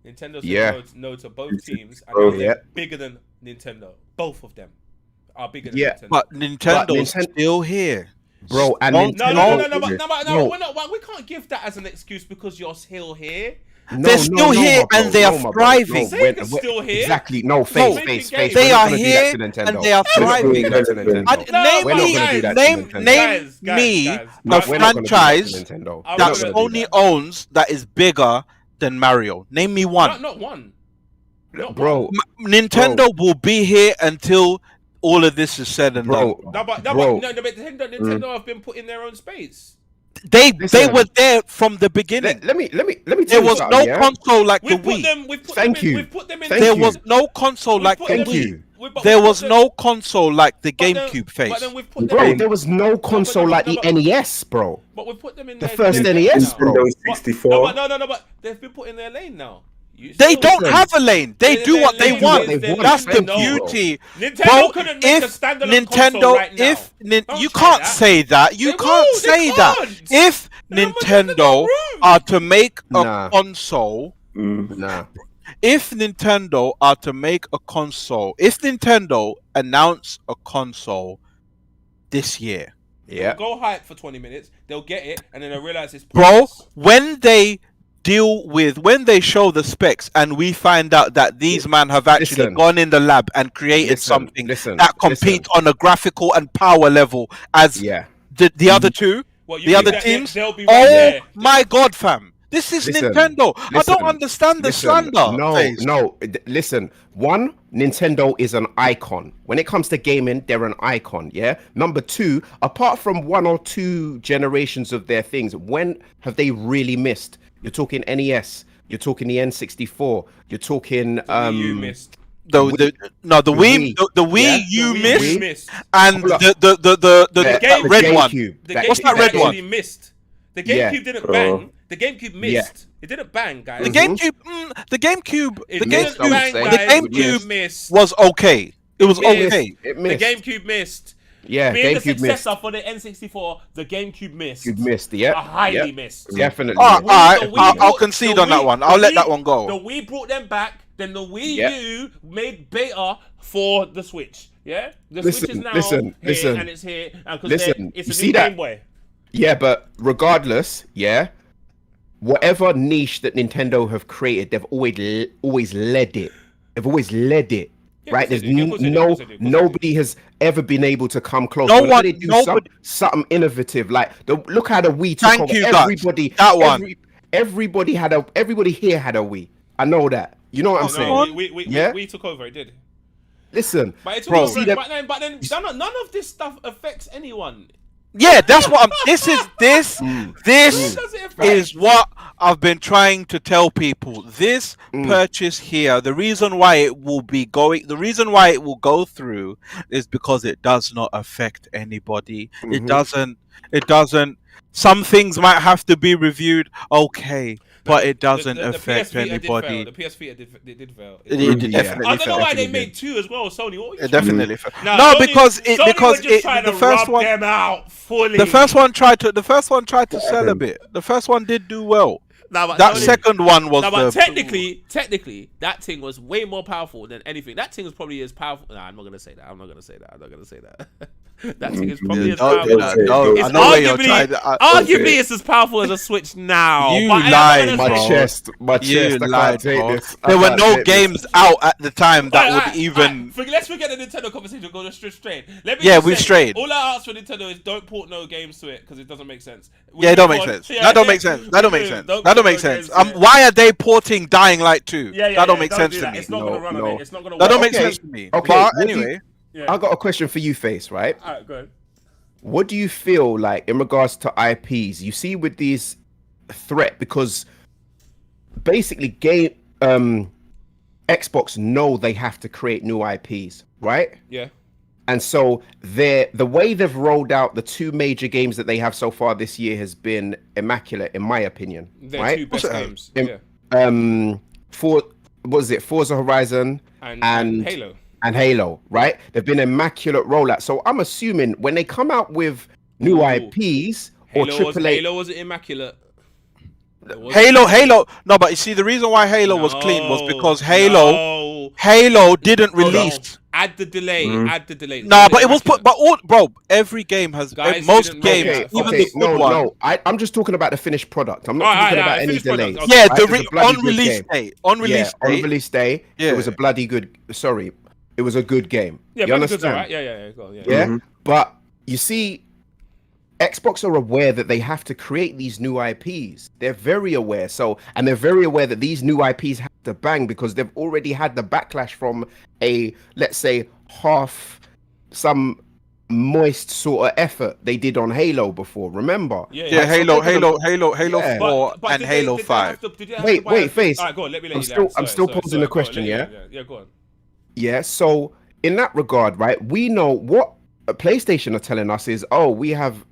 Nintendo said no to both teams, and they're bigger than Nintendo. Both of them are bigger than Nintendo. But Nintendo's still here, bro. And no, we're not. We can't give that as an excuse because you're still here. They're still here and they are thriving. We're still here. Exactly. No, face. They are here and they are thriving. Name me a franchise that Sony owns that is bigger than Mario. Name me one. Not one. Bro. Nintendo will be here until all of this is said and done. But Nintendo have been put in their own space. They were there from the beginning. Let me tell there you was something, no console like the Wii. There was no console like the Wii. There was no console like the GameCube face. Bro, there was no console like the NES, bro. But we've put them in the first NES, bro. 64. No, but they've been put in their lane now. They don't have a lane. They do what they want. That's the beauty. Nintendo couldn't make a standalone console right now. You can't say that. You can't say that. If Nintendo are to make a console, if Nintendo are to make a console, if Nintendo announce a console this year, they'll go hype for 20 minutes, they'll get it, and then they'll realize it's pointless. Bro, when they show the specs and we find out that these men have actually gone in the lab and created something that competes on a graphical and power level as the other two, the other teams. Oh my God, fam. This is Nintendo. I don't understand the slander. No. Listen, one, Nintendo is an icon. When it comes to gaming, they're an icon, yeah? Number two, apart from one or two generations of their things, when have they really missed? You're talking NES. You're talking the N64. You're talking you missed. The Wii U missed, and the red one. What's that red one? Missed. The GameCube didn't bang. The GameCube missed. It didn't bang, guys. The GameCube was okay. It was okay. The GameCube missed. Yeah, being GameCube the successor for the N64, the GameCube missed. You missed, highly missed. Definitely. I'll concede on that one. I'll let that one go. The Wii brought them back. Then the Wii U made beta for the Switch. Yeah, the Switch is now here and it's here. It's a new Game Boy. Yeah, but regardless, whatever niche that Nintendo have created, they've always led it. They've always led it. Right, there's nobody has ever been able to come close. Something innovative. Like look how the Wii took over. Everybody here had a Wii. I know that. You know what I'm saying? We took over. It did. Listen, but it took over. But then none of this stuff affects anyone. Yeah, that's what I'm. This is what I've been trying to tell people. This purchase here, the reason why it will go through is because it does not affect anybody. It doesn't. Some things might have to be reviewed. Okay. But it doesn't affect anybody. The PS Vita did fail. It definitely I don't know why they made two as well. Sony, it definitely failed. Because the first one them out fully. The first one tried to sell a bit. The first one did do well. Nah, but That no, second one was no, but the technically, that thing was way more powerful than anything. That thing was probably as powerful. Nah, I'm not gonna say that. That thing is probably as Don't powerful. do that. No, It's I know where you're trying. arguably it's as powerful as a Switch now. You but lied, My bro. chest. I You can't lied, take bro. this. I There were can't no take this. games out at the time that would even. Let's forget the Nintendo conversation. Go straight. Let me Yeah, just we say, strayed. All I ask for Nintendo is don't port no games to it because it doesn't make sense. Yeah, it don't make sense. That don't make sense. That don't make sense. That don't make sense. Why are they porting Dying Light 2? That don't make sense to me. It's not gonna run on it. It's not gonna. That don't make Okay, sense to me. okay, But what do you- anyway, I got a question for you, Face. Right? All right, go ahead. What do you feel like in regards to IPs? You see with these threat because basically Xbox know they have to create new IPs, right? Yeah. And so the way they've rolled out the two major games that they have so far this year has been immaculate, in my opinion. They're right? two best games. Im- Yeah. For what was it? Forza Horizon And Halo. and Halo, right? They've been immaculate rollout. So I'm assuming when they come out with new Ooh. IPs or AAA, Halo wasn't immaculate. Halo. No, but you see, the reason why Halo was clean was because Halo didn't release. Add the delay. Add the delay. Nah, but it was put. But all, bro, every game has Guys most didn't games, roll even okay, the good one. I'm just talking about the finished product. I'm not Alright, talking alright, about any finished product, delays. okay. Yeah, Right? the It was a bloody on good release game. day. On release On day. release day, Yeah. it was a bloody good. Sorry, it was a good game. Yeah, you Bloody Good's understand? alright. Yeah. Go on, yeah. Yeah, but you see, Xbox are aware that they have to create these new IPs. They're very aware. And they're very aware that these new IPs have to bang because they've already had the backlash from let's say, half some moist sort of effort they did on Halo before. Remember? Yeah, Halo 4 But and did Halo they 5. Wait, Face. Alright, go on. Let me. I'm still posing the question. Yeah. Go on. Yeah, so in that regard, right, we know what PlayStation are telling us is,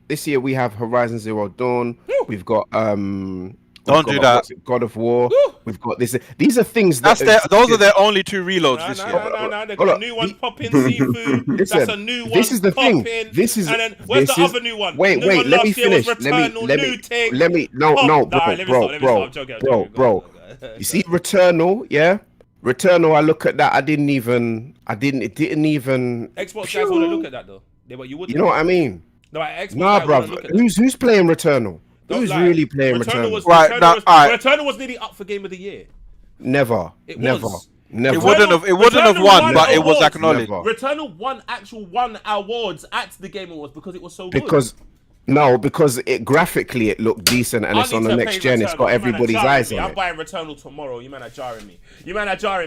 this year we have Horizon Zero Dawn, we've got Don't do that. God of War, Woo! we've got this. These are things that Those are their only two reloads this year. No. They got a new one popping seafood. Listen, That's a new one. this is the thing. Popping. This is And then where's this the is- other new one? Wait, New wait, one let me last year was finish. Returnal, new thing. Let me Oh, no, nah, let me bro, stop, let me stop. I'm joking, I'm joking. bro. Go on. You see Returnal, yeah? Returnal, I look at that, it didn't even Xbox guys want to look at that though. You wouldn't. you know what I mean? No, Xbox Nah, guys wanna bruv. look at that. Who's playing Returnal? Don't Who's lie. really playing Returnal? Right, now, alright. Returnal was nearly up for Game of the Year. Never. It Never. was. Never. It wouldn't have Returnal won, won but it was awards. acknowledged. Never. Returnal won awards at the Game Awards because it was so good. Because it graphically it looked decent and I it's on need the to next play gen. It's Returnal. got You man are everybody's jarring eyes me. on I'm it. buying Returnal tomorrow. You man are jarring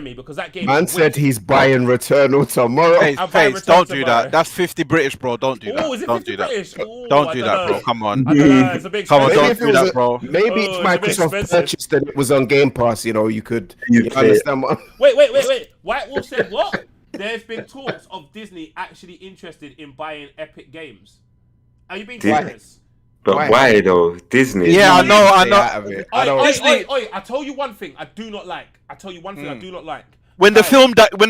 me. Because that game. Man is said wicked. he's buying Returnal tomorrow. Hey, I'm buying Face, Return don't to do tomorrow. that. That's 50 British, bro. Don't do that. Oh, is it Don't 50 do that. British? Ooh, Don't I do don't that, know. bro. Come on. I don't know. It's a big Come on, expensive. don't Maybe do if it that, was bro. Maybe Oh, if it's a bit Microsoft expensive. purchased and it was on Game Pass, you could You'd play understand what. Wait. White Wolf said what? There's been talks of Disney actually interested in buying Epic Games. Are you being serious? But why though? Disney. Yeah, I know. I Oi, don't. oi, I tell you one thing I do not like. When the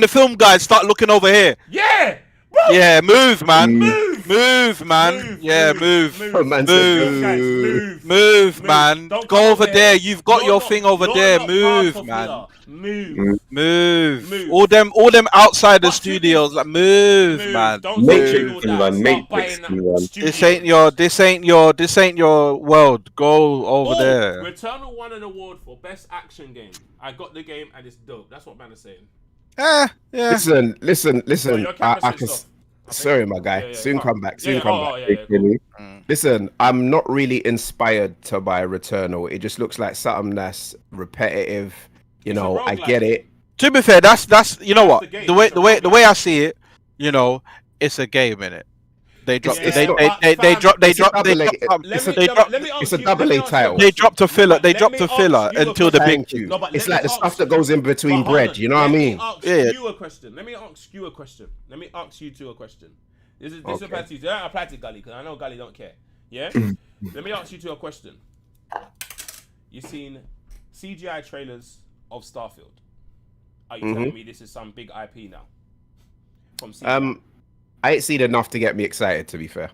film guys start looking over here, Yeah! Bro! yeah, move, man. Move, man. Yeah, move. Man said Move. move. Move, man. Don't Go come over here. there. You've got You're your not- thing over you're there. not Move, part of man. here. Move. Move. All them outsider What studios, like move, man. Don't Matrix say all that. man, Start Matrix buying that man. studio. This ain't your world. Go over Oh, there. Returnal won an award for best action game. I got the game and it's dope. That's what man is saying. Yeah. Listen. Your camera I switched can. off. I think. Sorry, my guy. Yeah, Soon yeah. come back. Yeah, Soon yeah. come Oh, back. yeah, yeah, cool. Listen, I'm not really inspired to buy Returnal. It just looks like something that's repetitive. You It's a know, I roguelike. get it. To be fair, that's you know That's what the game. the way It's a the way I roguelike. see it, it's a game in it. They dropped It's they not- dropped they it's a dropped double A- Let they dropped me ask it's a you- double let me A ask title. you a they dropped a question. filler they Let dropped me a ask filler you a until the question. big two. No, but it's let like me the ask- stuff that goes in between But hold bread. on. You know what I Let me mean? ask Yeah. you a question. Let me ask you a question. Let me ask you two a question. This Okay. applies to you. They don't apply to Gully because I know Gully don't care. Yeah. Let me ask you two a question. You've seen CGI trailers of Starfield. Are you telling me this is some big IP now? From CGI? I ain't seen enough to get me excited. To be fair.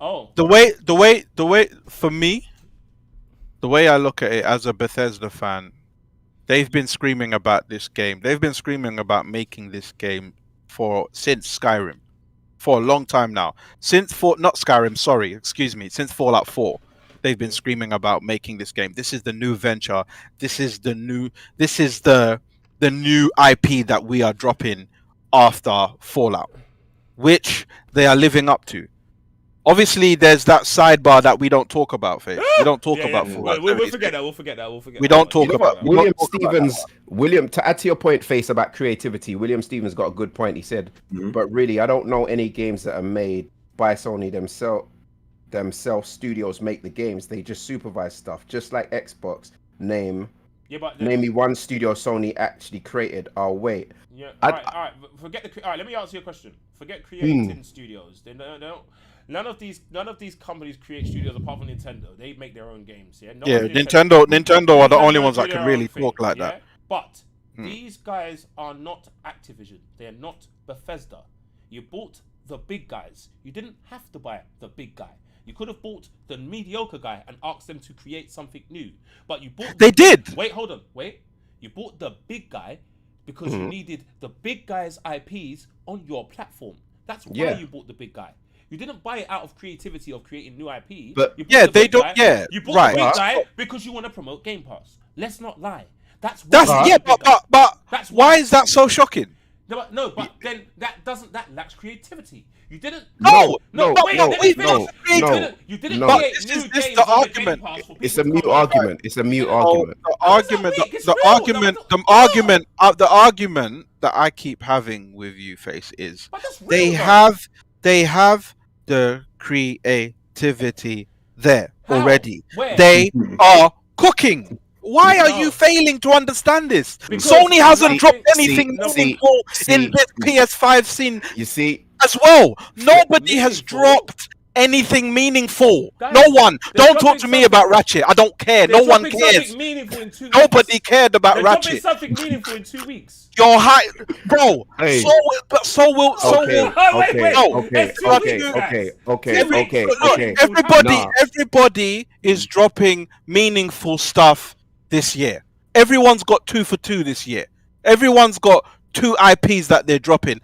Oh. The way for me, the way I look at it as a Bethesda fan, they've been screaming about this game. They've been screaming about making this game since Skyrim, for a long time now. Since Fallout 4, they've been screaming about making this game. This is the new venture. This is the new IP that we are dropping after Fallout, which they are living up to. Obviously, there's that sidebar that we don't talk about, Faith. We don't talk about Fallout. We'll forget that. We'll forget that. We don't talk You know about what? William, to add to your point, Face, about creativity, William Stevens got a good point. He said, but really, I don't know any games that are made by Sony themselves studios make the games. They just supervise stuff, just like Xbox. Name me one studio Sony actually created. I'll wait. Yeah, all right. All right, let me answer your question. Forget creating studios. They don't. None of these companies create studios apart from Nintendo. They make their own games. Yeah. Nintendo are the only ones that can really talk like that. But these guys are not Activision. They are not Bethesda. You bought the big guys. You didn't have to buy the big guy. You could have bought the mediocre guy and asked them to create something new. But you bought. They did. Wait, hold on. Wait. You bought the big guy because you needed the big guy's IPs on your platform. That's why you bought the big guy. You didn't buy it out of creativity of creating new IP. But you bought they don't. Yeah, you bought right. the big guy because you want to promote Game Pass. Let's not lie. But why is that so shocking? But then that lacks creativity. You didn't. No. You didn't create new games the on argument. Game Pass for It's a people to mute come argument. It's a mute argument. The argument that I keep having with you, Face, is they have the creativity there already. Where? They are cooking. Why are you failing to understand this? Because Sony hasn't dropped anything meaningful in this PS5 scene. You see, as well. Nobody has dropped anything meaningful. Guys, no one. Don't talk to something- me about Ratchet. I don't care. No one cares. Nobody cared about They're Ratchet. something meaningful in 2 weeks. You're high, bro. Hey. So will. Everybody is dropping meaningful stuff this year. Everyone's got 2 for 2 this year. Everyone's got 2 IPs that they're dropping.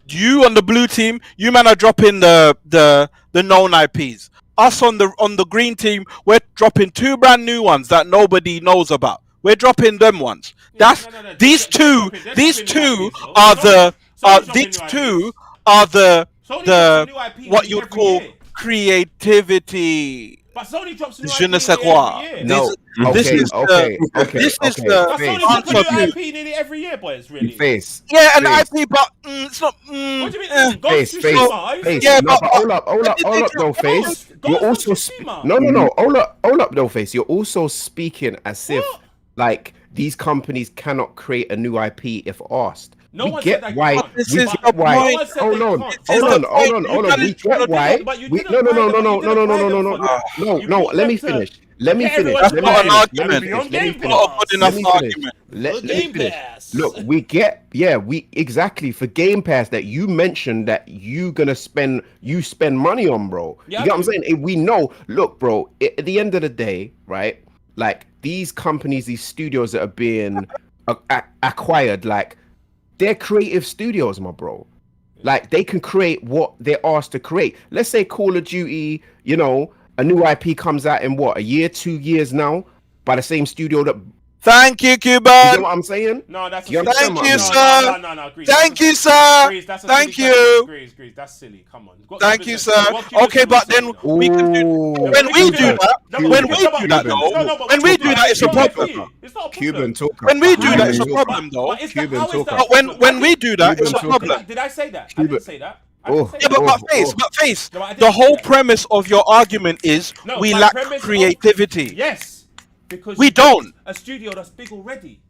You on the blue team, you man are dropping the known IPs. Us on the green team, we're dropping 2 brand new ones that nobody knows about. We're dropping them ones. These two are the what you would call creativity. But Sony drops new Je ne IP sais quoi. every year. No. This is the But Sony drops answer new to- IP nearly every year, boys. Really. Face. Yeah, an Face. IP, but it's not. What do you mean? Ghost Face. Tsushima. Face. Yeah, No, but- hold up, though, Face. Ghost You're also Tsushima. no. Hold up, though, Face. You're also speaking as if like these companies cannot create a new IP if asked. No we one get said that why. you can't. This We is get the why. point. No one said Hold they on. can't. Hold on. We get why. But you We didn't no. buy them, you didn't buy them for No. You Let bought me them to finish. Let me get finish. everyone That's to not buy an it. argument. Let me Let me finish. finish. Not a good enough Let me finish. argument. Let me Game finish. Pass. Look, we get we exactly for Game Pass that you mentioned that you spend money on, bro. Yeah, you get what I'm saying? We know. Look, bro. At the end of the day, right? Like these companies, these studios that are being acquired, like they're creative studios, my bro. Like they can create what they're asked to create. Let's say Call of Duty, a new IP comes out in what, a year, 2 years now, by the same studio that. Thank you, You Cuban. get what I'm saying? No, that's You a understand Thank you, what sir. No, Grease. Thank you, sir. Grease, that's a Thank silly you. question. Grease, that's silly. Come on. Thank you, sir. Okay, but then we can do. When we do that, when we do that, it's a problem. It's not a problem. Cuban talker. When we do that, it's a Cuban problem, though. But is that- Cuban how is talker. that- But when we do that, it's a Cuban problem. Did I say that? I Cuban- didn't say that. Oh. Yeah, but face. No, I didn't The say whole that. premise of your argument is No, we my lack premise of- creativity. Yes. Because We you don't. built a studio that's big already.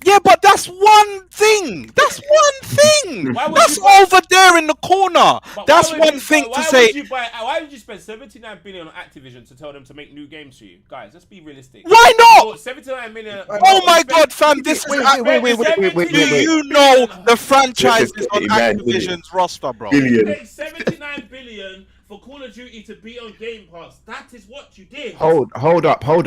Yeah, but that's one thing. That's one thing. Why would That's you buy- over there in the corner. But That's why would one you- thing why to say. Why would you spend 79 billion on Activision to tell them to make new games for you? Guys, let's be realistic. Why not? Well, 79 million. Oh my God, fam! This is. Wait. Do you know the franchises on Imagine. Activision's roster, bro? Billion. Spend 79 billion for Call of Duty to be on Game Pass. That is what you did. Hold up. So hold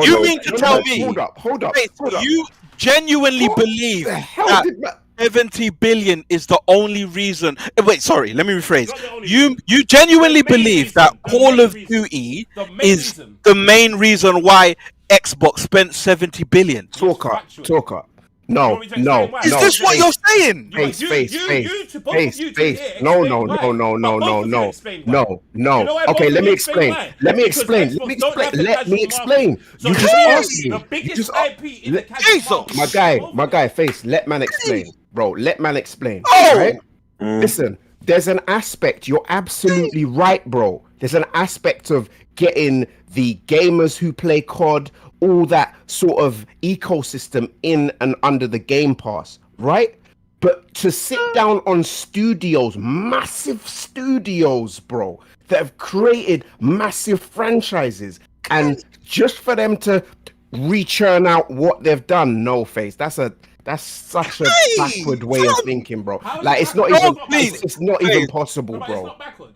you up. mean to No, tell no, me? Hold up. Wait, so you genuinely What believe the hell that did that? 70 billion is the only reason? Wait, sorry, let me rephrase. Not the only You reason. you genuinely The main believe reason, that the Call main of reason, Duty the main is reason. the main reason why Xbox spent 70 billion? Factually. Talker. You No, want me to explain why? Is this what you're saying? Both of you two here No, explain why. But both of you explain why. no. You know why Okay, both let of me you explain. why? Let me Because explain. Xbox don't have the Let me casual explain. market. So You the just biggest- asked me. The You biggest just IP in the let- casual Jesus. market. my guy, face. Let man explain, bro. Let man explain. Oh! Right? Listen, there's an aspect. You're absolutely right, bro. There's an aspect of getting the gamers who play COD, all that sort of ecosystem in and under the Game Pass, right? But to sit down on studios, massive studios, bro, that have created massive franchises, and just for them to rechurn out what they've done, no face. That's such a backward way of thinking, bro. How is Like it it's not backward? even, Please. it's not Please. even possible, No, but it's bro. not backward.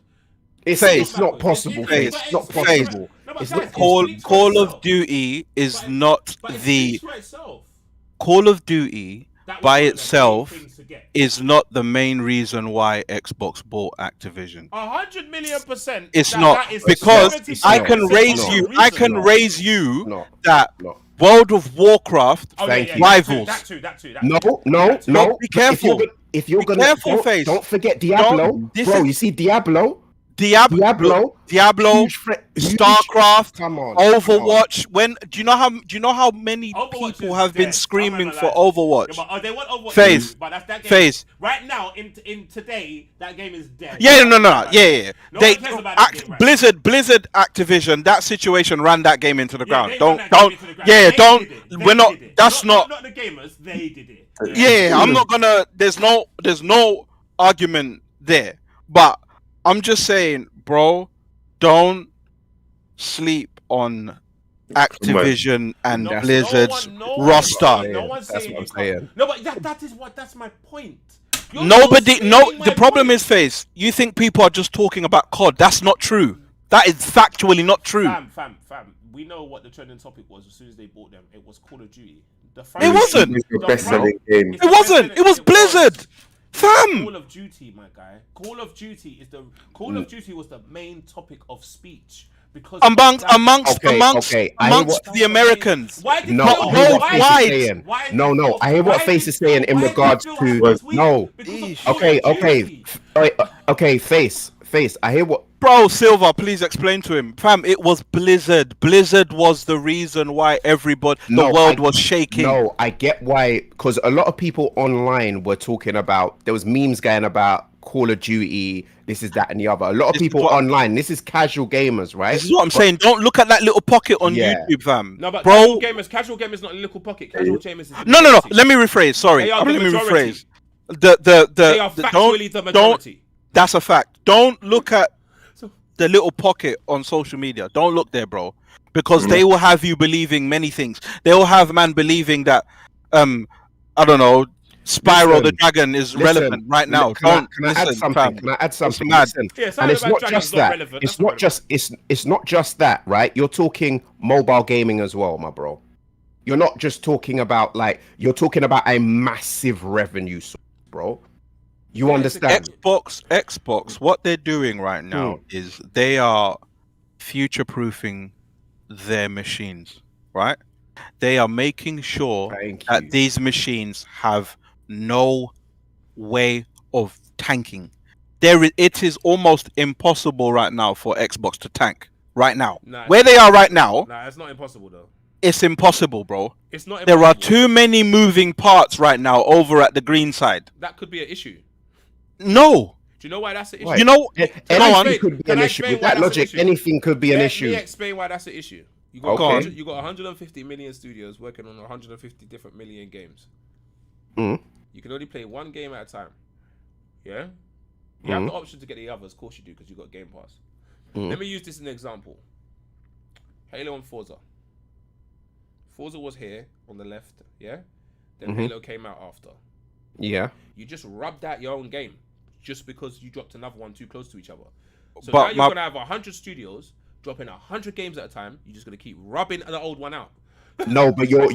It's not possible, Face. face. It's not Face. possible. No, but It's guys, not it Call speaks for Call itself. of Duty is But it- not But it the speaks for itself. Call of Duty That was by one of the main itself things to get. is not the main reason why Xbox bought Activision. 100 million%. It's that not is because 75% I can of raise the you. reason. I can raise you No. that No. World of Warcraft Oh, Thank yeah, you. yeah, rivals. That too. No, No, be careful. If you're Be gonna, careful, face. don't forget Diablo, This bro. is- You see Diablo, Diablo, huge StarCraft, Come on, Overwatch. When do you know how many Overwatch people is have been dead. screaming I'm for not gonna lie to you. Overwatch? Yeah, but, they want Overwatch. Face. Too, but that game. Face. Right now, in today, that game is dead. Yeah, no. No one Yeah. cares about that game right Blizzard, Activision. That situation ran that game into the ground. they Don't, ran that game into the ground. yeah, They don't. did it. We're They not. did it. That's not. Not the gamers. They did it. Yeah, I'm not gonna. There's no argument there. But I'm just saying, bro, don't sleep on Activision and No, Blizzard's no one- roster. No one's That's saying what you I'm can't. saying. No, but that's my point. You're Nobody. No. stating my The problem point. is, face. You think people are just talking about COD? That's not true. That is factually not true. Fam. We know what the trending topic was as soon as they bought them. It was Call of Duty. It wasn't. It's your best-selling game. It wasn't. It was Blizzard. Fam. Call of Duty, my guy. Call of Duty was the main topic of speech because Amongst Okay. I hear what- the Americans. Why did No, you I feel- hear what why- Face why- is saying. why did No, you no. feel- I hear what why Face did is saying in why did regards you feel to this week? no. Because of Call of Duty. Okay. Face. I hear what. Bro, Silver, please explain to him. Fam, it was Blizzard. Blizzard was the reason why the world was shaking. No, I get why, because a lot of people online were talking about, there was memes going about Call of Duty, this is that and the other. A lot of This is people what- online, this is casual gamers, right? This is what I'm saying. Don't look at that little pocket on Yeah. YouTube, fam. No, but bro. casual gamers not a little pocket. Casual gamers is the No. majority. Let me rephrase. Sorry. They are the Let me majority. rephrase. They are factually the majority. That's a fact. Don't look at So- the little pocket on social media. Don't look there, bro. Because they will have you believing many things. They will have man believing that I don't know, Spyro the Dragon is relevant right now. Can I add something? Fam. Can I add something? mad. Listen, Yeah, and it's Spyro the not Dragon's just not that. relevant. It's That's not not just it's not just that, right? You're talking mobile gaming as well, my bro. You're not just talking about you're talking about a massive revenue source, bro. You understand? Xbox, what they're doing right now is they are future-proofing their machines, right? They are making sure Thank that you. these machines have no way of tanking. It is almost impossible right now for Xbox to tank right now. Nah, Where they are right now, Nah, it's not impossible though. it's impossible, bro. It's not. There are impossible. too many moving parts right now over at the green side. That could be an issue. No. Do you know why that's an issue? Why? You know, go on. Anything could be Can an I issue. explain With why that that's an logic, issue? anything could be an Let issue. me explain why that's an issue. You got Okay. you got 150 million studios working on 150 different million games. Mm. You can only play one game at a time. Yeah. You have the option to get the others. Of course you do, because you got Game Pass. Let me use this as an example. Halo and Forza. Forza was here on the left, yeah. Then Halo came out after. Yeah. You just rubbed out your own game just because you dropped another one too close to each other. So But now you're my- gonna have 100 studios dropping 100 games at a time. You're just gonna keep rubbing the old one out. No, but you're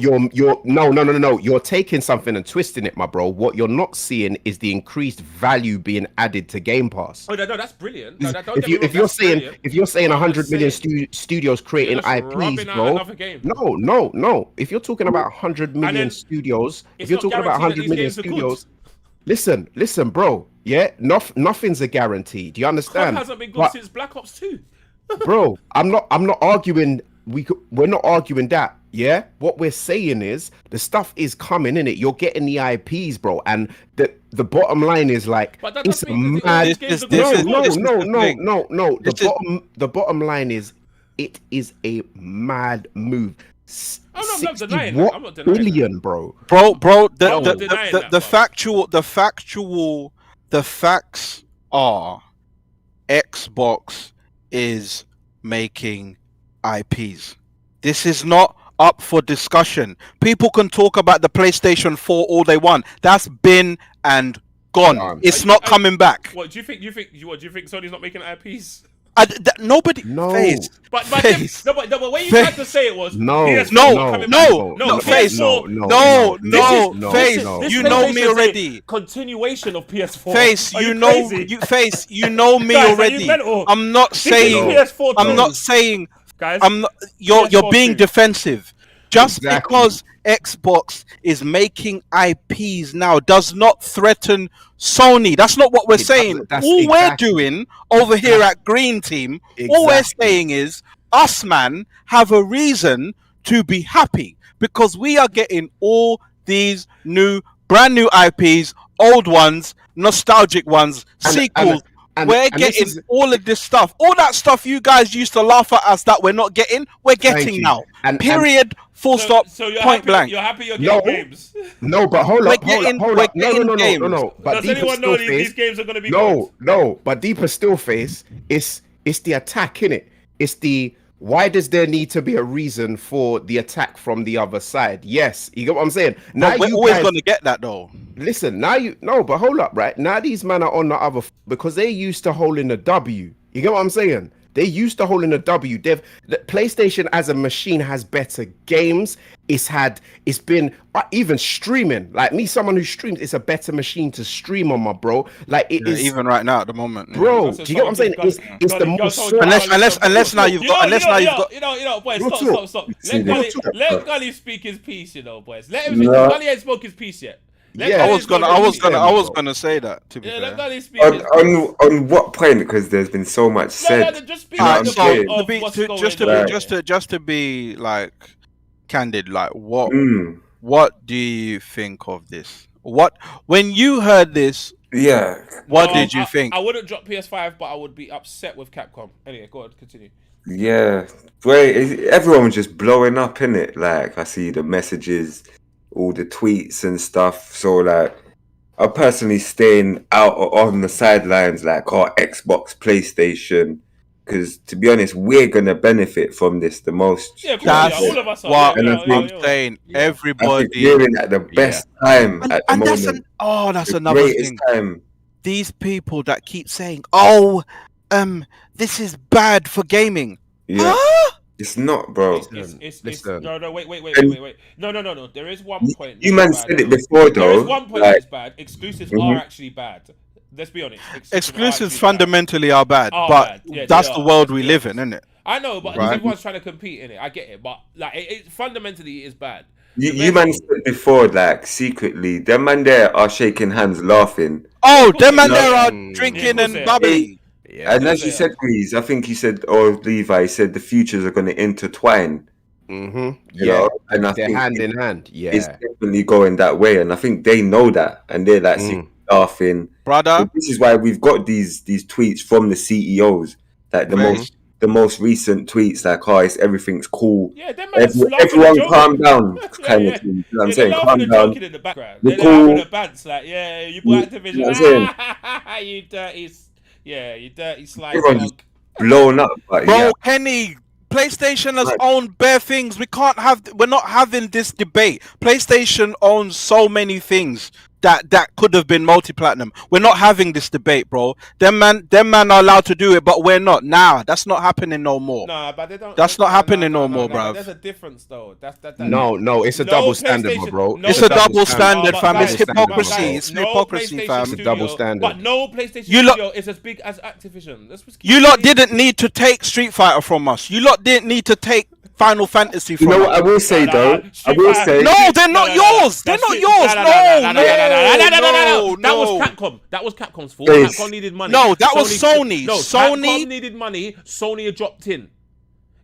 no. You're taking something and twisting it, my bro. What you're not seeing is the increased value being added to Game Pass. Oh no, that's brilliant. No, don't If get me wrong, if you're that's saying brilliant. if you're saying But I'm 100 just million saying, studios creating you're just IPs, rubbing out bro. another game. No. If you're talking about 100 million then studios, if it's you're not talking about guaranteed that 100 these million games are good. studios, listen, bro. Yeah, nothing's a guarantee. Do you COD understand? hasn't been good But- since Black Ops 2. bro, I'm not arguing. We're not arguing that. Yeah, what we're saying is the stuff is coming in it. You're getting the IPs, bro, and the bottom line is like But that it's doesn't a mean that mad. these games are this good. is- No. this is the thing. This is- The bottom line is it is a mad move. Oh, no, I'm not 60 denying that. what I'm not denying that. billion, bro. bro, I'm not denying that, the facts are Xbox is making IPs. This is not up for discussion. People can talk about the PlayStation 4 all they want. That's been and gone. It's not coming back. What do you think? Do you think Sony's not making IPs? Nobody. No. Face. But Face. the way you Face. tried to say it was No, PS4 No, not coming no, back. no, Face. no, No, Face. This You know me PlayStation is a already. continuation of PS4. Face, Are you know, crazy? Face, you know me Guys, are you already. mental? I'm not This is saying. PS4 I'm too. not saying. Guys, I'm not. You're PS4 being too. defensive. Just Exactly. because Xbox is making IPs now does not threaten Sony. That's not what we're It saying. doesn't. That's All exactly- we're doing over here at Green Team, all we're Exactly. saying is us, man, have a reason to be happy because we are getting all these brand new IPs, old ones, nostalgic ones, sequels. We're and this getting is- all of this stuff. All that stuff you guys used to laugh at us that we're not getting, we're getting you. now. And- Period. Full stop. So you're Point happy, blank. You're happy you're No. getting games. No, but hold We're up. getting No. games. But Does deeper anyone still know face. these games are going to be No, good? but deeper still face. It's the attack, innit? It's the why does there need to be a reason for the attack from the other side? Yes, you get what I'm saying. Now We're you always guys, going to get that though. listen. Now but hold up, right? Now these men are on the other because they used to hold in the W. You get what I'm saying? They used to hold in the W. The PlayStation as a machine has better games. It's been even streaming. Like me, someone who streams, it's a better machine to stream on, my bro. Like it is, Even right now at the moment, bro. That's Do you get what I'm saying? someone It's the Gully, most. Unless now you've got boys, Real stop. See, Let Gully speak his piece, boys. Let him. No. Gully ain't spoke his piece yet. Let Yeah. Gully I was speak gonna his piece. say that to be Yeah, let fair. Gully speak on, his piece. on what point? Because there's been so much said. Just speak You know on what the I'm point saying? of To be- what's to- going just to on. be just to be like candid, like what Mm, what do you think of this? What when you heard this, yeah. what did you think? I wouldn't drop PS5, but I would be upset with Capcom. Anyway, go on, continue. Yeah, everyone was just blowing up in it. Like I see the messages, all the tweets and stuff. So like, I'm personally staying out on the sidelines, like Xbox, PlayStation, because to be honest, we're gonna benefit from this the most. Yeah, of course, That's all of us are. what And I I'm think- saying. Yeah. I Everybody, think we're in at the best time at the and that's moment. that's The another greatest thing. time. These people that keep saying, "Oh, this is bad for gaming." Yeah, Huh? it's not, bro. It's Listen. no, wait. And- No. There is one point. You that's man bad. said it before, There though. is one point like, that's bad. Exclusives Mhm. are actually bad. Let's be honest. Exclusives are Exclusives actually bad. fundamentally are bad, Are but bad. Yeah, that's they the are. world we Let's be live in, honest. isn't it? I know, but Right. everyone's trying to compete in it. I get it, but like it fundamentally is bad. you man said before, like secretly, them man there are shaking hands, laughing. Oh, them course man they there are. are Yeah, drinking of course and they are. bubbling. Yeah. And as they you are. said, Grease, I think he said, or Levi said, the futures are going to intertwine. Mm-hmm. You Yeah. know? And I They're think hand in hand. it's Yeah. definitely going that way. And I think they know that, and they're like secretly laughing. Brother, So this is why we've got these tweets from the CEOs, like the most recent tweets, like, "Oh, everything's cool. Yeah, them man laughing and Everyone, joking. calm down," kind Yeah. of thing. You know what I'm Yeah, saying? they're Calm laughing and down. joking in the background. We're They're having cool. a bants like, yeah, you You bought know Activision. what I'm saying? You dirty, you dirty slime Everyone's dog. Blown up, but bro, yeah, Kenny, PlayStation has Right. owned bare things. We're not having this debate. PlayStation owns so many things. that could have been multi-platinum. We're not having this debate, bro. Them man are allowed to do it, but we're not. Nah, that's not happening no more. Nah, but they don't. That's not happening no more, But bruv. there's a difference, though. That. No, it's a No double standard, PlayStation- bro. no- It's a double standard, but fam. It's guys, hypocrisy. guys, It's no hypocrisy, PlayStation fam. It's a double studio, standard. But no PlayStation You lot- studio is as big as Activision. You lot didn't need to take Street Fighter from us. You lot didn't need to take Final Fantasy You from know us. what I will say though? I will say No, they're not yours. They're not yours. No. That was Capcom. That was Capcom's fault. Yes. Capcom needed money. No, that was Sony. No, Sony- Capcom needed money. Sony had dropped in.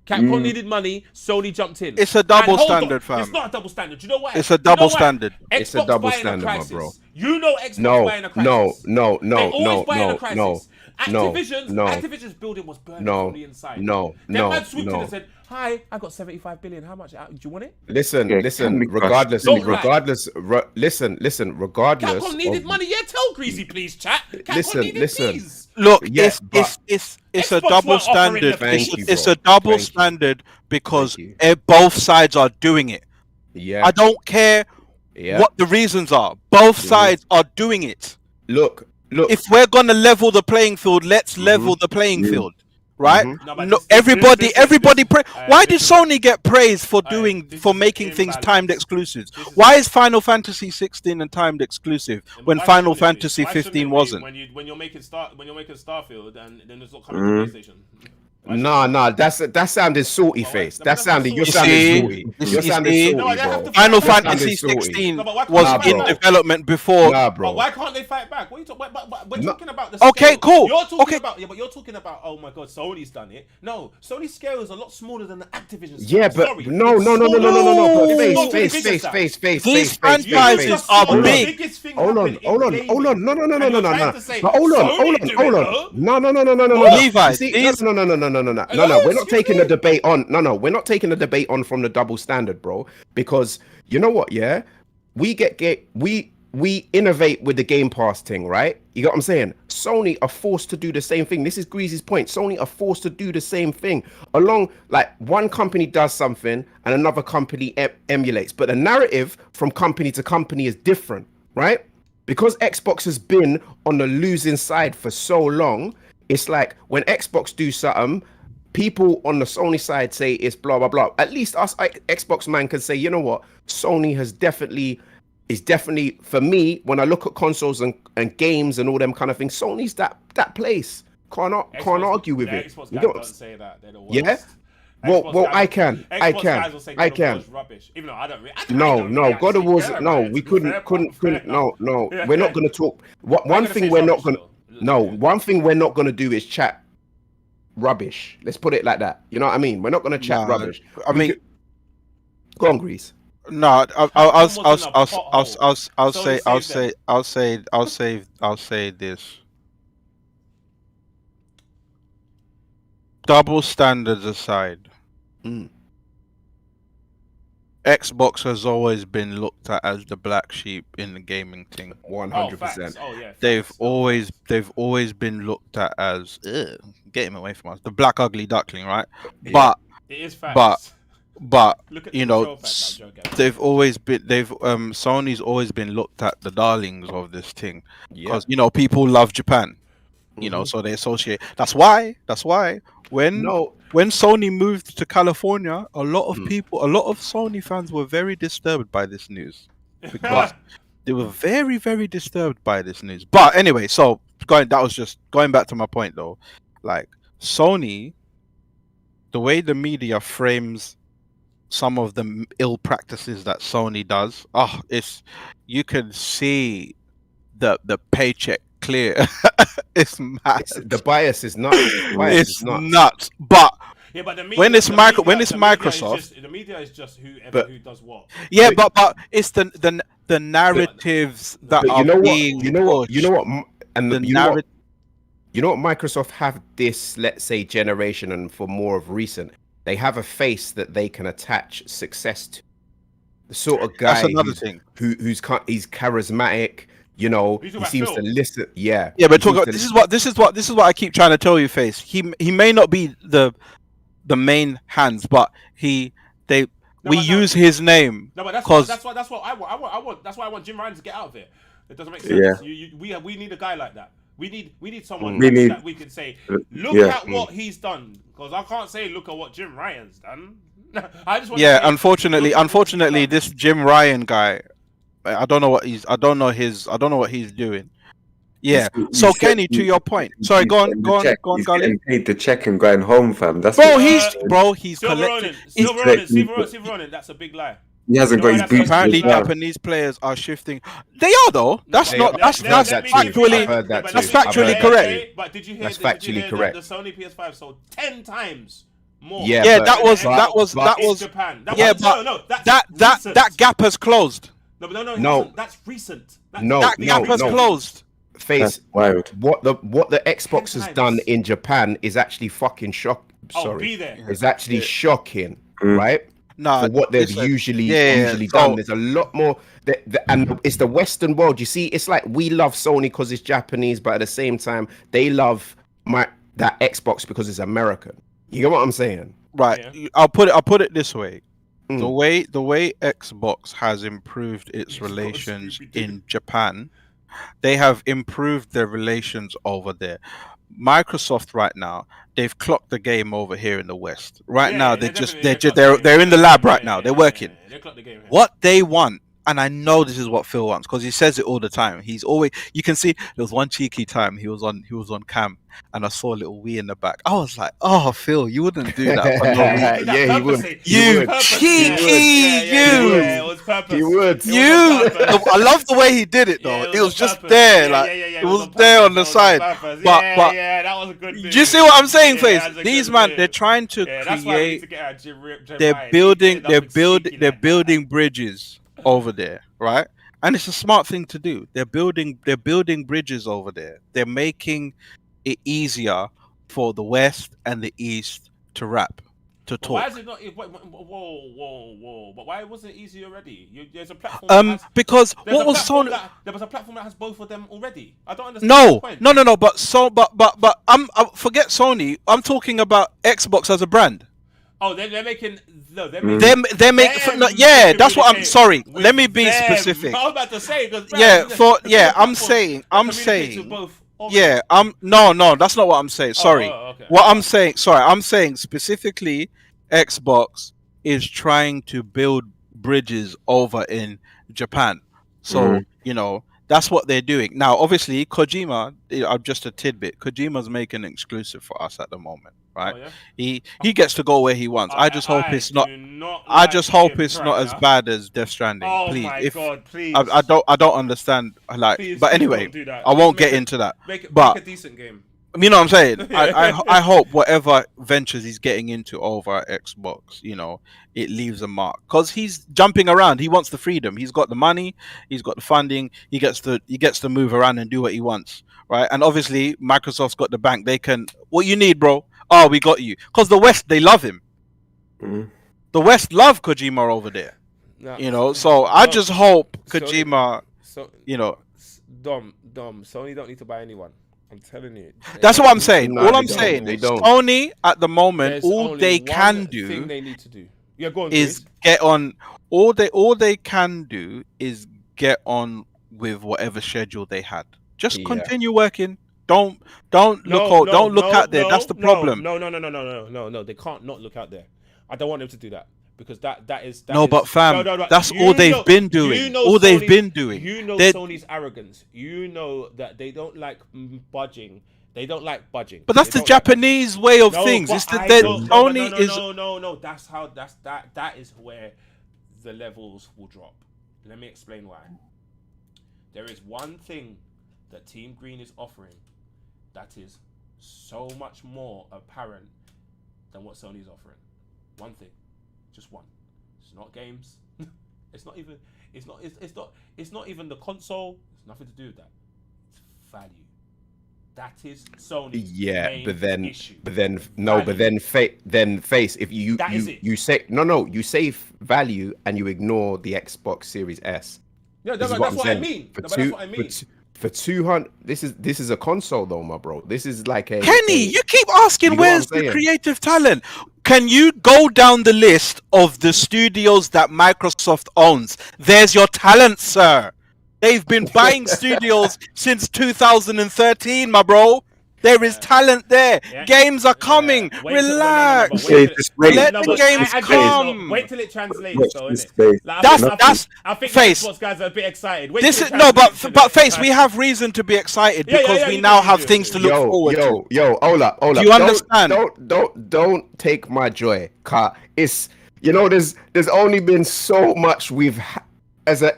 Capcom needed money. Sony jumped in. It's a double And hold on, standard, fam. It's not a double standard. You know why? It's a You know double why? standard. It's a Xbox double buying a standard, my crisis. bro. You know Xbox No, buying a crisis. no, They always buy in a crisis. no. Activision's building was burning No, from the inside. no, Them no, man swooped in no. and said, "Hi, I got 75 billion. How much? Do you want it?" Listen, Yeah, listen. Candy Crush. Regardless, Don't lie. listen. Regardless. Capcom needed of- money. Yeah, tell Greasy, please, chat. Capcom Listen, needed listen. please. Look, Yeah, but- it's a Xbox double weren't offering standard. the Thank you, It's bro. a double Thank you. standard because Thank you. both sides are doing it. Yeah. I don't care Yeah. what the reasons are. Both sides are doing it. Look. If we're gonna level the playing field, let's level the playing field, right? Mhm. No, but No, this- everybody, this- everybody. Why did this is- Sony get praise for this making is things imbalance. timed exclusives? This is- Why is Final Fantasy 16 and timed exclusive when Why Final shouldn't it be? Fantasy Why shouldn't 15 it be wasn't? when you're making Starfield and then it's not coming to PlayStation. Nah. That sounded salty, Well, face. but That that's sounded. not You're salty. sounding You salty. see? You're You sounding see? No, they have salty, to bro. Final That sounded Fantasy salty. 16 No, but why can't was they in fight back? development before. Nah, But bro. why can't they fight back? What are you talking? But we're No. talking about the scale. Okay, cool. You're talking Okay. about but you're talking about oh my god, Sony's done it. No, Sony's scale is a lot smaller than the Activision scale. Yeah, but Sorry. no. It's smaller. But It's not the face. biggest side. These You franchises just are saw the big. biggest thing Hold on. happen in gaming. No. And you're trying to say, But hold on. Sony do it, though? No. Levi, You see, these- no. We're not taking the debate on. No. We're not taking the debate on from the double standard, bro. Because you know what? Yeah, we we innovate with the Game Pass thing, right? You got what I'm saying? Sony are forced to do the same thing. This is Greasy's point. Sony are forced to do the same thing. Along, like, one company does something and another company emulates. But the narrative from company to company is different, right? Because Xbox has been on the losing side for so long, it's like when Xbox do something, people on the Sony side say it's blah, blah, blah. At least us Xbox man can say, you know what? Sony is definitely, for me, when I look at consoles and games and all them kind of things, Sony's that place. Can't argue with it. Xbox You guys know what- don't say that. They're the worst. Yeah? Xbox Well, guys- I can. Xbox guys will say I God of War can. is rubbish. Even though I don't really. No, God of War's, care no, about it, we to be fair, couldn't, but fair no, enough. Yeah. we're not going to talk. One gonna thing say we're not rubbish, going to, though. no, Yeah. one thing we're not going to do is chat rubbish. Let's put it like that. You know what I mean? We're not going to chat Nah, rubbish. I mean, Go on, Grease. no, I'll say this. Double standards aside, Xbox has always been looked at as the black sheep in the gaming thing. 100%. Oh yeah. They've facts. always been looked at as get him away from us, the black ugly duckling, right? Yeah. But It is facts. but Look at you the know, control facts, I'm joking. they've always been Sony's always been looked at the darlings of this thing Yeah. because you know people love Japan, you know, so they associate. That's why when Sony moved to California, a lot of Sony fans were very disturbed by this news because they were very, very disturbed by this news. But anyway, so going back to my point though, like Sony, the way the media frames some of the ill practices that Sony does, you can see the paycheck clear. It's mad. The bias is nuts. It's nuts. But Yeah, but the media, when it's the Micro- media- when it's the media is Microsoft- just- the media is just But- who does what. yeah, but it's the narratives that But are you know what? being You know what? You know pushed. what? And The you know what? narrative. You know what Microsoft have this, let's say, generation and for more of recent, they have a face that they can attach success to. The sort of guy That's another thing. he's charismatic, you know, You talking he about seems Phil? to listen. Yeah. Yeah, but he seems to this is what I keep trying to tell you, Face. He may not be the main hands, but we use his name. No, but that's 'Cause- what I want. That's why I want Jim Ryan to get out of it. It doesn't make sense. Yeah. We need a guy like that. We need someone We need- that we can say, look Yeah. at what he's done. Because I can't say, look at what Jim Ryan's done. I just want Yeah, to say, unfortunately, look at what he's done. this Jim Ryan guy, I don't know what he's doing. Yeah. So He's Kenny, getting- to your point. Sorry, he's go on, getting go the on, check. go on, He's Gully. getting paid the check and going home, fam. That's Bro, what- he's Silver collecting. Ronin, he's- Silver Ronin, that's a big lie. He hasn't got his That's boots. Apparently, as well. Japanese players are shifting. They are though. That's They not. are. That's I've heard that too. I've factually. heard that That's too. I've factually heard correct. that too. But did you hear? That's did you factually hear correct. That the Sony PS5 sold 10 times more? Yeah, Yeah, but- that was but- that was but- that in was. Japan. Yeah, was, but no, that's that recent. gap has closed. No, but no, it No. hasn't. That's recent. No, That gap has no. closed. Face That's wild. what the Xbox 10 has done times. in Japan is actually fucking shock. Oh, Sorry, be there. it's actually shocking, Mm. right? Nah, For what they've listen, usually yeah, so- done. There's a lot more, and it's the Western world. You see, it's like we love Sony because it's Japanese, but at the same time, they love that Xbox because it's American. You get what I'm saying? Right. Yeah. I'll put it this way. Mm. The way Xbox has improved its relations in Japan, they have improved their relations over there. Microsoft right now, they've clocked the game over here in the West. Right now, they're in the lab right now. They're working. They clocked the game. What they want, and I know this is what Phil wants because he says it all the time. He's always, you can see there was one cheeky time he was on cam and I saw a little wee in the back. I was like, oh Phil, you wouldn't do that for no reason. Yeah, he would. You cheeky, you. Yeah, it was purpose. He would. It was You, on purpose. I love the way he did it though. Yeah, it was just purpose. there, Yeah, like yeah, yeah, it was on there purpose. on the It was side. purpose. But Yeah, that was a good. do you see what I'm saying, Yeah, Face? that's a These good man, move. they're trying to Yeah, that's why we need create. to get our Jim They're Ryan. building. He ended up with cheeky They're like that. building bridges over there, right? And it's a smart thing to do. They're building bridges over there. They're making it easier for the West and the East to rap, to But why talk. is it not? Whoa! But why wasn't it easy already? There's a platform. That has, Because there's what a was platform Sony? there was a platform that has both of them already. I don't understand. No, the point. no. But I forget Sony. I'm talking about Xbox as a brand. Oh, they're making. No, they're Mm. making. They're making. them Yeah, that's what I'm. communicate Sorry, with let me be them. specific. I was about to say. 'Cause, Yeah, bruh, for there's yeah, a I'm platform saying. that communicates with both. Yeah, no, that's not what I'm saying. Sorry. Okay. What I'm saying, sorry, I'm saying specifically Xbox is trying to build bridges over in Japan. So, you know, that's what they're doing. Now, obviously, Kojima, just a tidbit, Kojima's making an exclusive for us at the moment, right? Oh, yeah? He gets to go where he wants. I just hope it's not I like just hope him it's not right as now. bad as Death Stranding. Oh Please. my If god, please. I don't understand like Please, but please anyway, don't do that. I won't Make get it- into that. Make but- a decent game. You know what I'm saying? I hope whatever ventures he's getting into over at Xbox, you know, it leaves a mark because he's jumping around. He wants the freedom. He's got the money. He's got the funding. He gets to move around and do what he wants, right? And obviously, Microsoft's got the bank. They can. What you need, bro? Oh, we got you. Because the West, they love him. Mm. The West love Kojima over there. Nah, You know, so I just hope So- Kojima. So, You know, Dom, Sony don't need to buy anyone. I'm telling you. that's what I'm saying. No, All they I'm don't. saying, They don't. Sony at the moment, There's all only they one can thing do they need to do. Yeah, go on. is Chris. get on. All they can do is get on with whatever schedule they had. Just Yeah. continue working. Don't look out there. That's the problem. No. They can't not look out there. I don't want them to do that because that is. No, but fam, that's You all they've know- been doing. you know All they've Sony- been doing. You know They're- Sony's arrogance. You know that they don't like budging. They don't like budging. But that's They the don't like budging. Japanese way of No, things. but It's the I that don't- Sony no, is. No. That is where the levels will drop. Let me explain why. There is one thing that Team Green is offering that is so much more apparent than what Sony's offering. One thing, just one. It's not games. It's not even. It's not even the console. It's nothing to do with that. It's value. That is Sony's Yeah, main issue. then face if you That is it. you say you say value and you ignore the Xbox Series S. Yeah, This that's is what I'm I saying. mean. For No, but two- that's what I mean. For 200, this is a console though, my bro. This is like a Kenny, you keep asking You know what where's I'm the saying? creative talent. Can you go down the list of the studios that Microsoft owns? There's your talent, sir. They've been buying studios since 2013, my bro. There is talent there. Yeah. Games are coming. Wait till- Relax. wait till- Just wait. Let no, the but- games and come. Wait till it translates, Watch though, this innit? space. Like, I think Face. the Xbox guys are a bit excited. Wait This till is it no, translates to but the- Face, we have reason to be excited Yeah, because yeah, we you now do, have you things do. to look forward to. Hold up. Do you understand? Don't take my joy, car. It's there's only been so much as a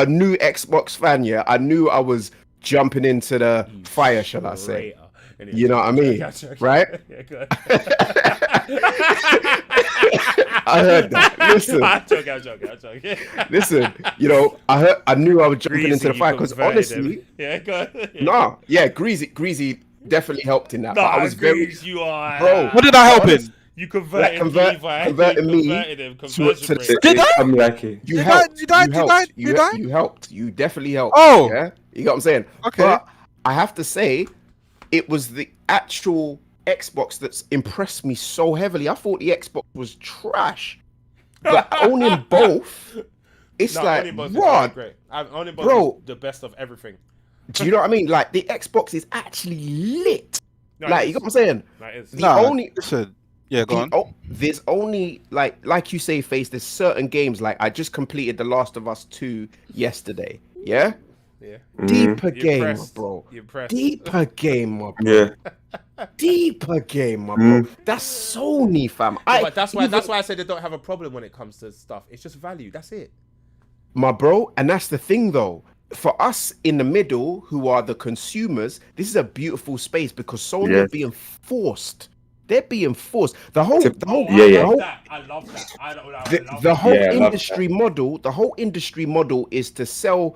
new Xbox fan. Yeah, I knew I was jumping into the fire, shall I say? Traitor. Anyway, You know what I mean, joking. right? Yeah, good. I heard that. Listen, I'm joking. listen. I knew I was jumping into the fire because honestly, Yeah, good. Yeah. nah, yeah, Greasy definitely helped in that. But I was very, Grease, you are. bro. What did I help in? You converted converting me him. to Conversion the- rate. Did I? I'm like it. You Did helped. I? You Did helped. I? You Did I? You helped. You definitely helped. Oh. Yeah. You know what I'm saying? Okay. But I have to say, it was the actual Xbox that's impressed me so heavily. I thought the Xbox was trash. But owning both, it's No, like, Only Both is what? great. Only Both Bro. is the best of everything. Do you know what I mean? Like, the Xbox is actually lit. No, Like, it you know is. what I'm saying? No, it is. The Nah, only... listen. Yeah, go on. There's only like you say, Face. There's certain games like I just completed The Last of Us 2 yesterday. Yeah, Yeah. deeper You're game, impressed. bro. You're impressed. Deeper game, my bro. Yeah. Deeper game, my bro. That's Sony, fam. But that's why I said they don't have a problem when it comes to stuff. It's just value. That's it. my bro. And that's the thing, though. For us in the middle, who are the consumers, this is a beautiful space because Sony Yeah. are being forced. They're being forced. The whole, Yeah, the whole, I love that. I love the whole Yeah, I love industry model, is to sell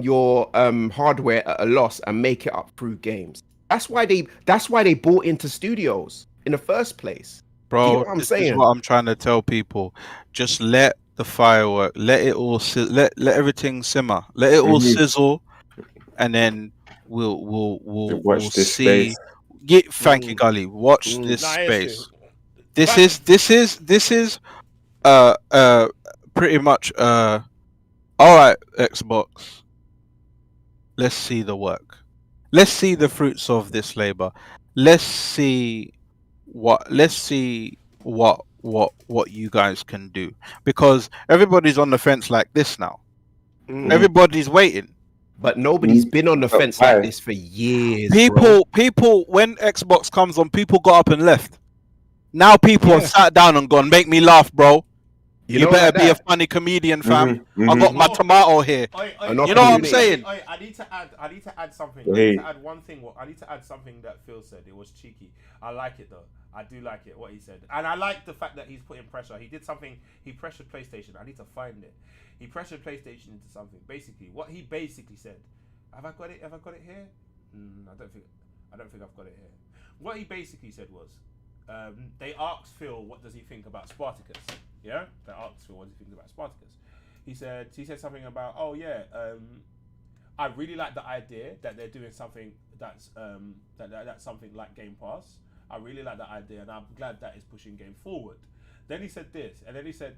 your hardware at a loss and make it up through games. That's why they bought into studios in the first place. Bro, You know what I'm this is saying? what I'm trying to tell people. Just let the firework, let it all, let everything simmer, let it all Mhm. sizzle, and then we'll Watch this see. space. Yeah, thank you, Gully. Watch this Nah, it is space. true. This is pretty much all right, Xbox. Let's see the work. Let's see the fruits of this labor. Let's see what you guys can do, because everybody's on the fence like this now. Mm. Everybody's waiting. But nobody's been on the But fence why? like this for years. bro. People when Xbox comes on, people got up and left. Now people have Yeah. sat down and gone, make me laugh, bro. You know better like be a that? funny comedian, fam. Mhm, I mhm. got my tomato here. And not You know what I'm community. saying? I need to add something. Hey. I need to add one thing. I need to add something that Phil said. It was cheeky. I like it though. I do like it what he said, and I like the fact that he's putting pressure. He did something. He pressured PlayStation. I need to find it. He pressured PlayStation into something. Basically, what he basically said. Have I got it? Have I got it here? I don't think I've got it here. What he basically said was, they asked Phil, what does he think about Spartacus? Yeah, they asked Phil, what does he think about Spartacus? He said something about, oh yeah, I really like the idea that they're doing something that's that's something like Game Pass. I really like that idea, and I'm glad that is pushing game forward. Then he said this, and then he said,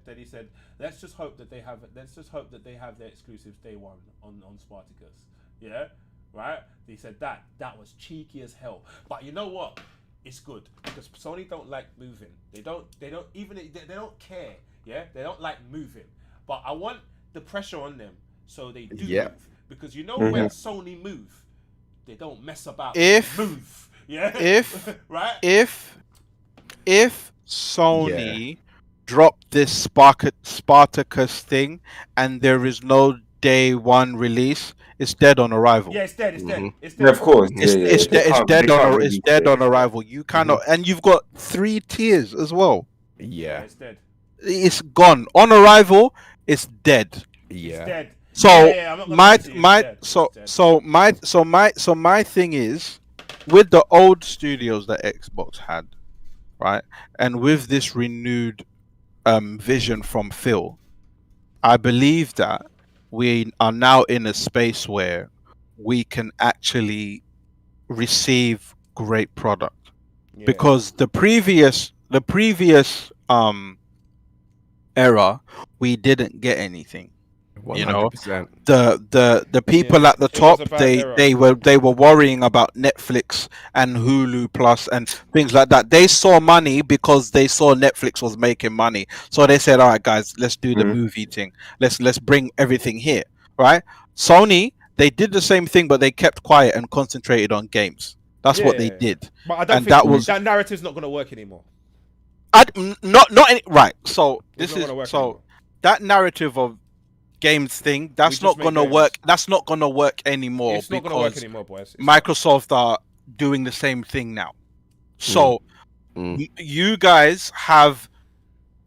let's just hope that they have their exclusives day one on Spartacus. Yeah, right. He said that was cheeky as hell, but you know what? It's good because Sony don't like moving. They don't care. Yeah, they don't like moving. But I want the pressure on them so they do Yeah. move, because you know when Sony move, they don't mess about. If- move, yeah, if- right, If Sony dropped this Spartacus thing and there is no day one release, it's dead on arrival. yeah, it's dead. It's dead. It's dead. Yeah, of course. It's, yeah, yeah. it's, They de- it's can't- dead they can't on release it's dead it. on arrival. You cannot, and you've got 3 tiers as well. Yeah, Yeah, it's dead. It's gone on arrival. It's dead. It's yeah. dead. So I'm not gonna lie to you, it's dead. my thing is, with the old studios that Xbox had, right, and with this renewed vision from Phil, I believe that we are now in a space where we can actually receive great product. Yeah. Because the previous era, we didn't get anything. You know, 100%. the people at the it was top, a bad era. they were worrying about Netflix and Hulu Plus and things like that. They saw money because they saw Netflix was making money, so they said, "All right, guys, let's do the movie thing. Let's bring everything here." Right? Sony, they did the same thing, but they kept quiet and concentrated on games. That's what they did. But I don't And think that was that narrative's not going to work anymore. not any right. So It's this not is gonna work so anymore. that narrative of games thing, that's just not make gonna games. work. That's not gonna work anymore It's not going to work because anymore, boys. It's Microsoft are doing the same thing now. So you guys have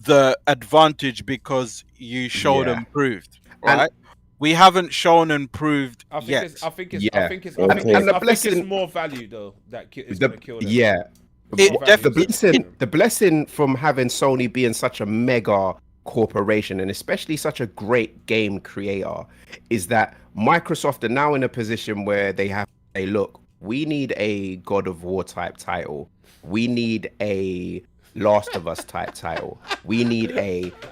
the advantage because you showed Yeah. and proved, And- right? We haven't shown and proved I think yet. it's. I think it's. Yeah. I think it's. And I think the it's, I think it's blessing- more value though that is going to kill them. Yeah. It More def- value is gonna kill them. The blessing from having Sony being such a mega corporation and especially such a great game creator is that Microsoft are now in a position where they have to say, look, we need a God of War type title. We need a Last of Us type title. We need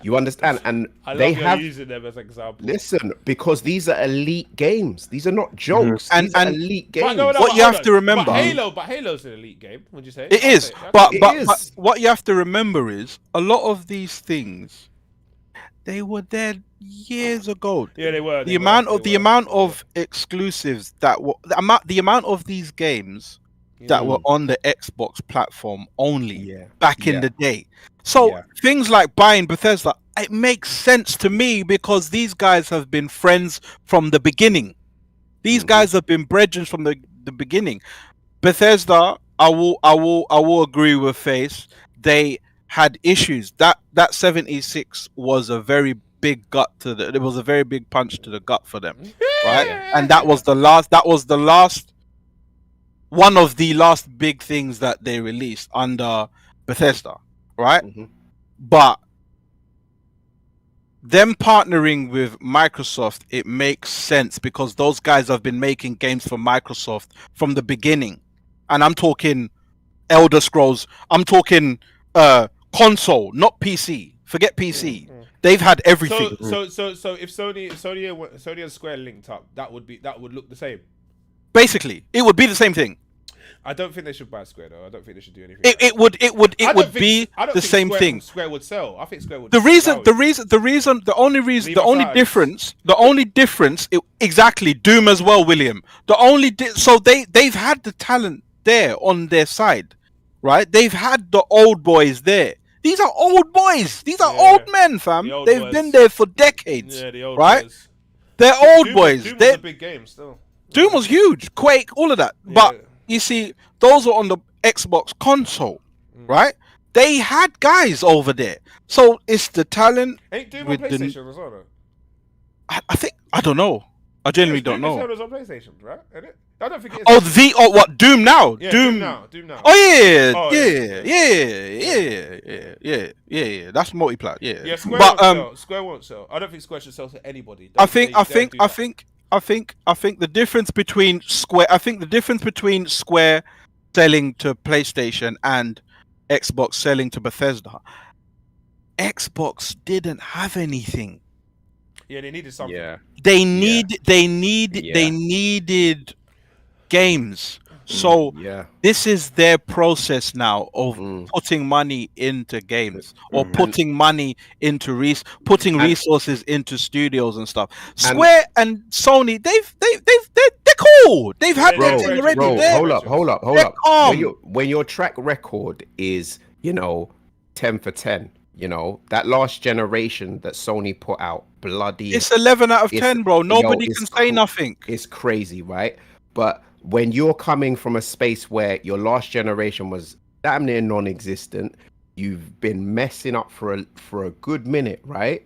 you understand? And I they love you have, using them as examples. listen, because these are elite games. These are not jokes. And- These are and- elite But games. no, What but you hold have on. to remember- But Halo's an elite game. Would you say? It I'll is, say- but, It but is. but what you have to remember is a lot of these things, they were there years ago. yeah, they were. The amount of exclusives that were the amount of these games that were on the Xbox platform only Yeah. back in Yeah. the day. So Yeah. things like buying Bethesda, it makes sense to me because these guys have been friends from the beginning. These guys have been brethren from the beginning. Bethesda, I will agree with Face. They had issues. That 76 was a very big it was a very big punch to the gut for them, right? And that was the last one of the last big things that they released under Bethesda, right? Mhm. But them partnering with Microsoft, it makes sense because those guys have been making games for Microsoft from the beginning. And I'm talking Elder Scrolls, I'm talking console, not PC. Forget PC. They've had everything. So if Sony and Square linked up, that would look the same. Basically, it would be the same thing. I don't think they should buy Square though. I don't think they should do anything. It would be the same thing. Square would sell. I think Square would. The only Leave us out. difference, exactly, Doom as well, William. So they've had the talent there on their side, right? They've had the old boys there. These are old boys. These are old men, fam. The old They've boys. been there for decades, Yeah, the old right? boys. They're old boys. Doom was a big game still. Doom was huge, Quake, all of that. But you see, those are on the Xbox console, right? They had guys over there. So it's the talent. Ain't Doom on with the- PlayStation as well though? I think, I don't know. I genuinely don't Doom know. is on PlayStation, right? Isn't it? I don't think it is. Oh, what? Doom now? yeah, Doom. Doom now. Oh yeah, Oh, yeah. That's multiplat. Yeah. Yeah, Square But won't sell. Square won't sell. I don't think Square should sell to anybody. I Don't- think they don't do that. the difference between Square selling to PlayStation and Xbox selling to Bethesda, Xbox didn't have anything. Yeah, they needed something. Yeah. They Yeah. needed games. So Yeah. this is their process now of Mm. putting money into games or putting money into resources into studios and stuff. Square and Sony, they're cool. They've had Bro, their thing already. Bro, They're- hold up. they're calm. When your track record is, 10 for 10, that last generation that Sony put out, bloody, It's 11 out of It's- 10, bro. Nobody it's can say cool. nothing. it's crazy, right? But when you're coming from a space where your last generation was damn near non-existent, you've been messing up for a good minute, right?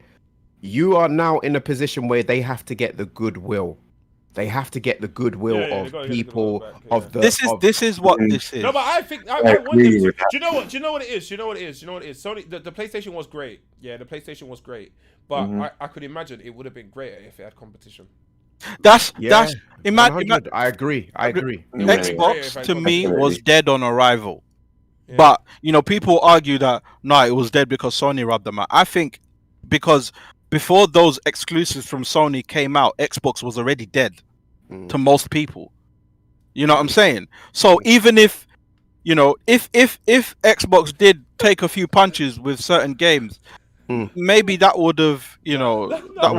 You are now in a position where they have to get the goodwill. They have to get the goodwill Yeah, they of gotta get the people goodwill back, of the. This is what this is. No, but I think I I want them agree to. with Do you know what? Do you know what it is? Sony, the PlayStation was great. Yeah, the PlayStation was great. But I could imagine it would have been greater if it had competition. That's Yeah, imagine 100. I agree. Xbox to me Definitely. was dead on arrival. Yeah. But people argue that no, it was dead because Sony rubbed them out. I think because before those exclusives from Sony came out, Xbox was already dead to most people. You know what I'm saying? So even if, you know, if Xbox did take a few punches with certain games, maybe that would have, you know, that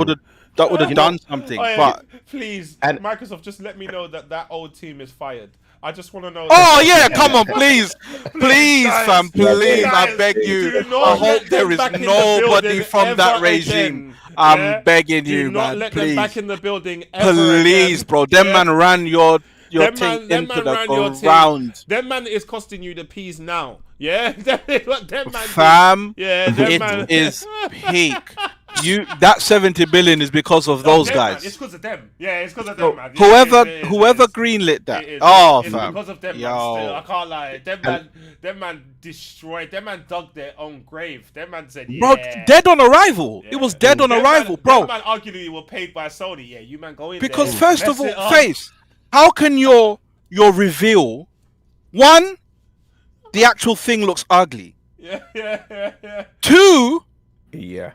would have done something. Oh, yeah, But please, And- Microsoft, just let me know that old team is fired. I just want to know. oh yeah, come on, please, guys, fam, please, I guys, beg do you. not I let hope them there is back in the nobody building from that ever regime. again, I'm yeah? begging Do you, not man, let them please, back in the building ever please, again. bro. Them yeah? man ran your Them thing man into ran your the team. ground, Them man is costing you the peas now. Yeah, that is what them man. fam. did. Yeah, them man. It is peak. That 70 billion is because of those them, man. guys. It's because of them. Yeah, it's because of them, man. Whoever It is, greenlit that. it is, Oh, it's fam. because of them, man. Yo. Still, I can't lie. Them man destroyed. Them man dug their own grave. Them man said, yeah. Bro, dead on arrival. It was dead on Them arrival, man, bro. Them man arguably were paid by Sony. Yeah, you man go in Because there, first mess of all, it up. Face, how can your reveal, one, the actual thing looks ugly. Yeah. Two, Yeah.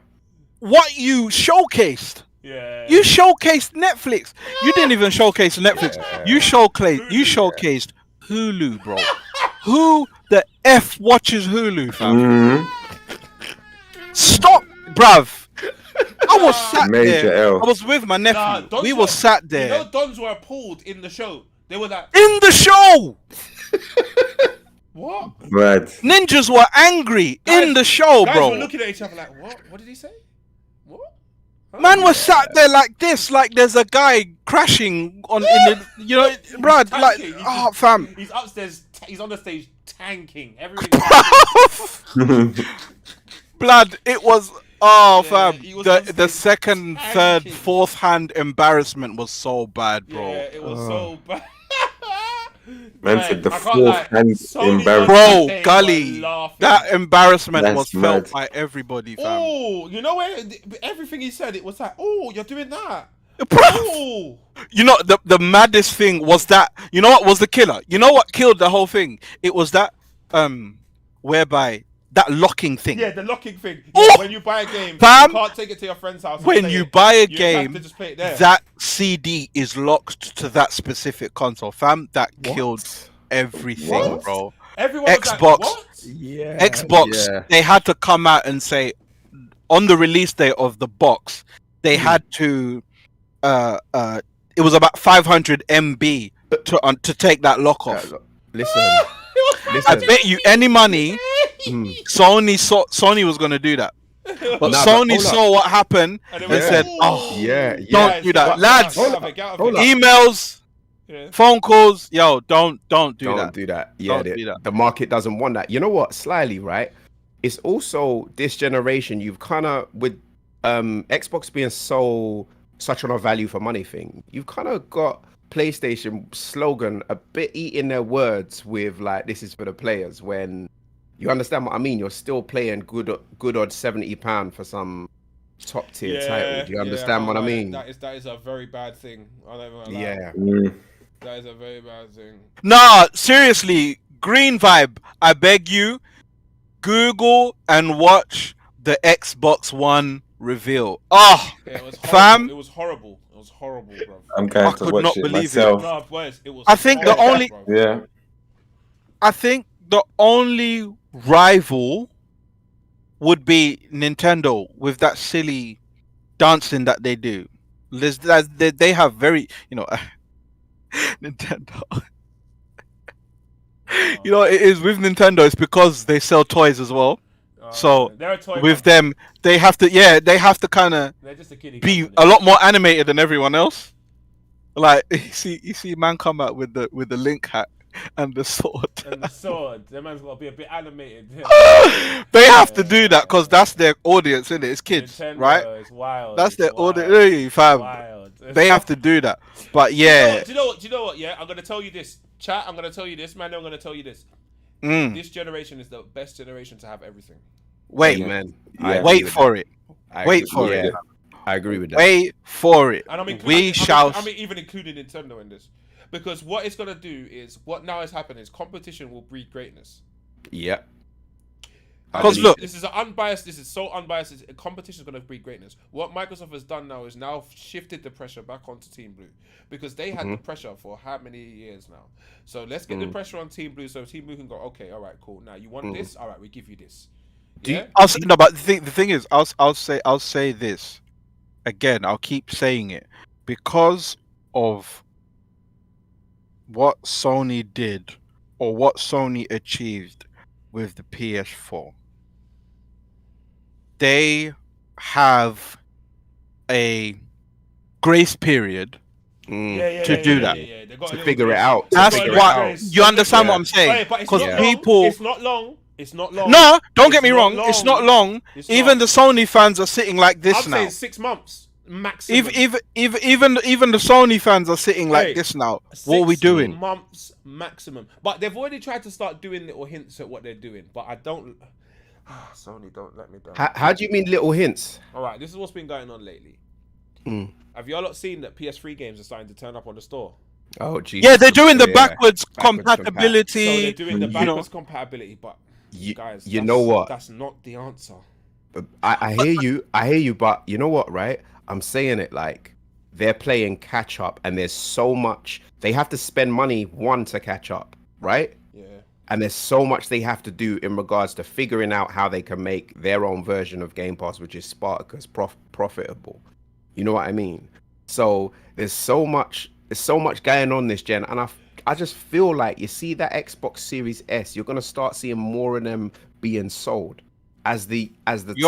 what you showcased. Yeah. You showcased Netflix. You didn't even showcase Netflix. You showcased Hulu, bro. Who the F watches Hulu, fam? Stop, bruv. I was sat Major there. L. I was with my nephew. Dons We were sat there. You know, Dons were appalled in the show. They were like, In the show! what? Right. Ninjas were angry in the show, Guys bro. were looking at each other like, what? What did he say? What? Huh? Man was sat there like this, like there's a guy crashing on in the, you know, bro, like, tanking. oh, fam. He's upstairs. He's on the stage tanking. Everything. Blood, it was, oh, Yeah, fam. he was on The stage second, third, tanking. fourth hand embarrassment was so bad, bro. Yeah, it was so bad. Man said the I can't lie, fourth hand Sony embarrassment. Bro, They were Gully, laughing. that embarrassment That's was felt mad. by everybody, fam. Oh, you know where everything he said, it was like, oh, you're doing that. Bro. Oh, You know, the maddest thing was that, you know what was the killer? You know what killed the whole thing? It was that, whereby, that locking thing. yeah, the locking thing. Oh! Yeah, when you buy a game, Fam, you can't take it to your friend's house. and When play you it. buy a You have game, to just play it there. that CD is locked to that specific console, fam. That killed everything, What? bro. Everyone was Xbox. like, what? Yeah. Xbox, Yeah. they had to come out and say, on the release date of the box, they had to, it was about 500 MB to take that lock off. Listen. I Listen. bet you any money, Sony was gonna do that, but Nah, but Sony hold saw what happened And and it was said, like, "Oh, Yeah. Don't Yeah. do that. get Lads, out of it, get out of hold it. up. emails, Yeah. phone calls, yo, don't do Don't that." do that. Yeah, Don't do that. the market doesn't want that. You know what? Slyly, right? It's also this generation. You've kind of with Xbox being such on a value for money thing. You've kind of got PlayStation slogan a bit eating their words with like this is for the players. When you understand what I mean, you're still playing good odd £70 for some top tier title. Do you understand what I mean? That is a very bad thing. I don't know. Yeah. That is a very bad thing. Nah, seriously, Green Vibe, I beg you, Google and watch the Xbox One reveal. Oh, Yeah, it was horrible. Fam. It was horrible. It was horrible, bro. I'm going I to could watch not it believe it. myself. No, boys, it was. I think the horrible, only- bro. Yeah. I think the only rival would be Nintendo with that silly dancing that they do. They have very, you know, Nintendo. You know, it is with Nintendo. It's because they sell toys as well. So, they're a toy With company. them, they have to kind of They're just a kiddie be company. a lot more animated than everyone else. Like you see, man come out with the Link hat and the sword. And the sword, that man's got to be a bit animated. They have to do that because that's their audience, isn't it? It's kids, Nintendo right? is wild. That's It's their wild. audience, hey, fam. Wild. They have to do that. But yeah, Do you know what? Yeah, I'm gonna tell you this, chat. I'm gonna tell you this, man. I'm gonna tell you this. mm, This generation is the best generation to have everything. wait, man. wait for it. Wait for it. I agree with that. Wait for it. And We shall. I'm even including Nintendo in this, because what it's gonna do is what now has happened is competition will breed greatness. Yeah. Because look, this is an unbiased. This is so unbiased. Competition is going to breed greatness. What Microsoft has done now is now shifted the pressure back onto Team Blue because they had the pressure for how many years now. So let's get the pressure on Team Blue so Team Blue can go. Okay, all right, cool. Now you want this? All right, we give you this. Yeah. no, but the thing is, I'll say this again. I'll keep saying it because of what Sony did or what Sony achieved with the PS4. They have a grace period to do that. To figure it out. That's figure it what out. you understand what I'm Hey, saying. but it's Because not people, long. It's not long. It's not long. no, don't get It's me not wrong. long. It's not long. It's Even not. the Sony fans are sitting like this I'm now. saying 6 months maximum. Even the Sony fans are sitting like Hey, this now. What are we 6 doing? months maximum. But they've already tried to start doing little hints at what they're doing. But I don't. Sony, don't let me down. How do you mean little hints? All right, this is what's been going on lately. Have y'all not seen that PS3 games are starting to turn up on the store? Oh, Jesus. Yeah, they're doing the Yeah. backwards So compatibility. they're doing the you know. backwards compatibility, but guys, you know what? That's not the answer. I hear you, but you know what, right? I'm saying it like they're playing catch up, and there's so much they have to spend money to catch up, right? Yeah. And there's so much they have to do in regards to figuring out how they can make their own version of Game Pass, which is Spartacus, profitable. You know what I mean? So there's so much going on this gen, and I just feel like you see that Xbox Series S, you're gonna start seeing more of them being sold as the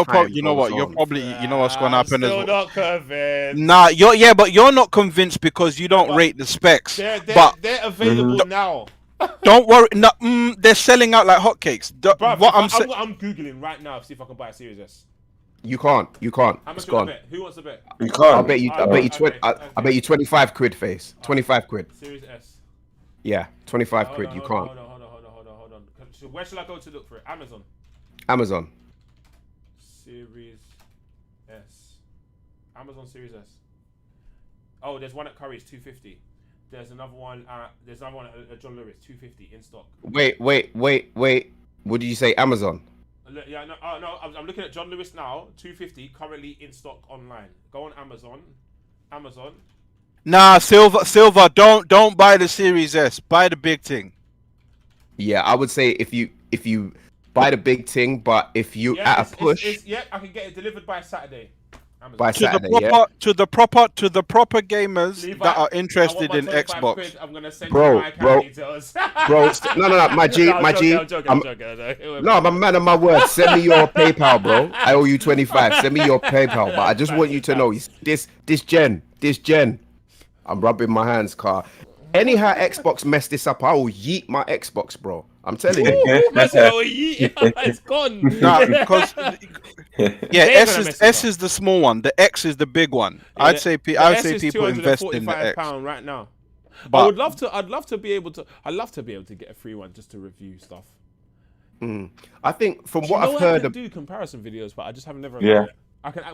time you know goes what? You're on. probably you know what's gonna happen as Still well. not convinced. Nah, but you're not convinced because you don't rate the specs. But They're available now. don't worry, no, they're selling out like hotcakes. Bruv, What I'm saying, I'm googling right now to see if I can buy a Series S. You can't. How It's much you gone. bet? Who wants to bet? You can't. I bet you. Okay. I bet you 25 quid, face. 25 quid. Series S. Yeah, 25 Hold quid. on, You hold can't. on, hold on. So where should I go to look for it? Amazon. Amazon. Series S. Amazon Series S. Oh, there's one at Curry's, 250. There's another one at John Lewis, 250 in stock. Wait. What did you say? Amazon. Yeah, no, I'm looking at John Lewis now, 250 currently in stock online. Go on Amazon. nah, Silver, don't buy the Series S. Buy the big thing. Yeah, I would say if you buy the big thing, but if you at a push I can get it delivered by Saturday. Amazon. by To Saturday, the proper gamers Levi, that are I interested want in my 25 Xbox. quid. I'm gonna send Bro, you my account details. bro. No, my G, No, my G. I'm joking. No, I'm a man of my word. Send me your PayPal, bro. I owe you 25. Send me your PayPal, but I just want you to know this gen. I'm rubbing my hands, car. Anyhow, Xbox messed this up. I will yeet my Xbox, bro. I'm telling you. It's gone. Nah, because They're gonna mess it S up. is the small one. The X is the big one. I'd say people invest in the X. £245 right now. But I'd love to be able to get a free one just to review stuff. I think from You what know I've I heard can of, do comparison videos, but I just have never. Yeah.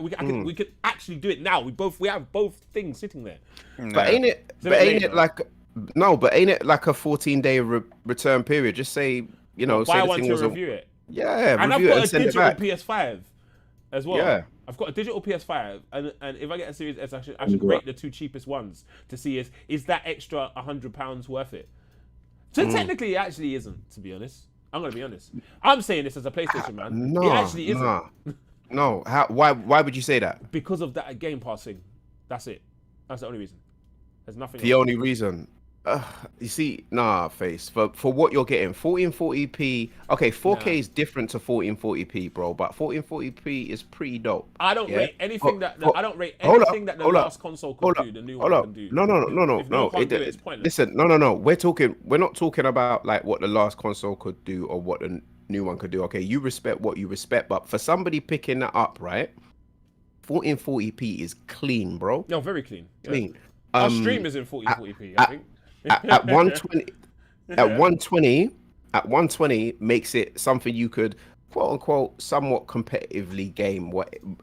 We could actually do it now. We have both things sitting there. but ain't it? It's a But bit ain't late, it though. like? No, but ain't it like a 14-day return period? Just say, say Buy the one thing to was review it. Yeah, And I've review it got and a send it digital back. PS5 as well. Yeah. I've got a digital PS5, and if I get a Series S, I should rate the two cheapest ones to see is that extra £100 worth it. So technically, it actually isn't. To be honest, I'm gonna be honest. I'm saying this as a PlayStation man. No, it actually isn't No. Why would you say that? because of that Game Pass thing. That's it. That's the only reason. There's nothing. The else. only reason. You see, face for what you're getting, 1440p. Okay, 4K is different to 1440p, bro. But 1440p is pretty dope. I don't rate anything that the hold up, last console could do. The new one can do. No. If no one can't do it, it's pointless. Listen, no. We're not talking about like what the last console could do or what the new one could do. Okay, you respect what you respect, but for somebody picking that up, right? 1440p is clean, bro. No, very clean. Yeah. Clean. Our stream is in 4040p, I think. At 120, at 120 makes it something you could quote unquote somewhat competitively game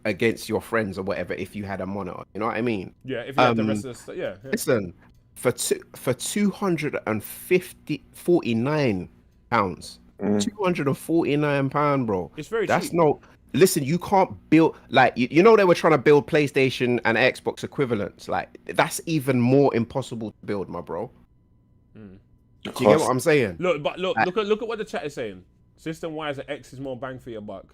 against your friends or whatever if you had a monitor. You know what I mean? Yeah, if you had the rest of the stuff, yeah. Listen, for £249, £249, bro. It's very That's cheap. no. Listen, you can't build like you know they were trying to build PlayStation and Xbox equivalents. Like that's even more impossible to build, my bro. Do you get what I'm saying? Look, but look at what the chat is saying. System wise, the X is more bang for your buck.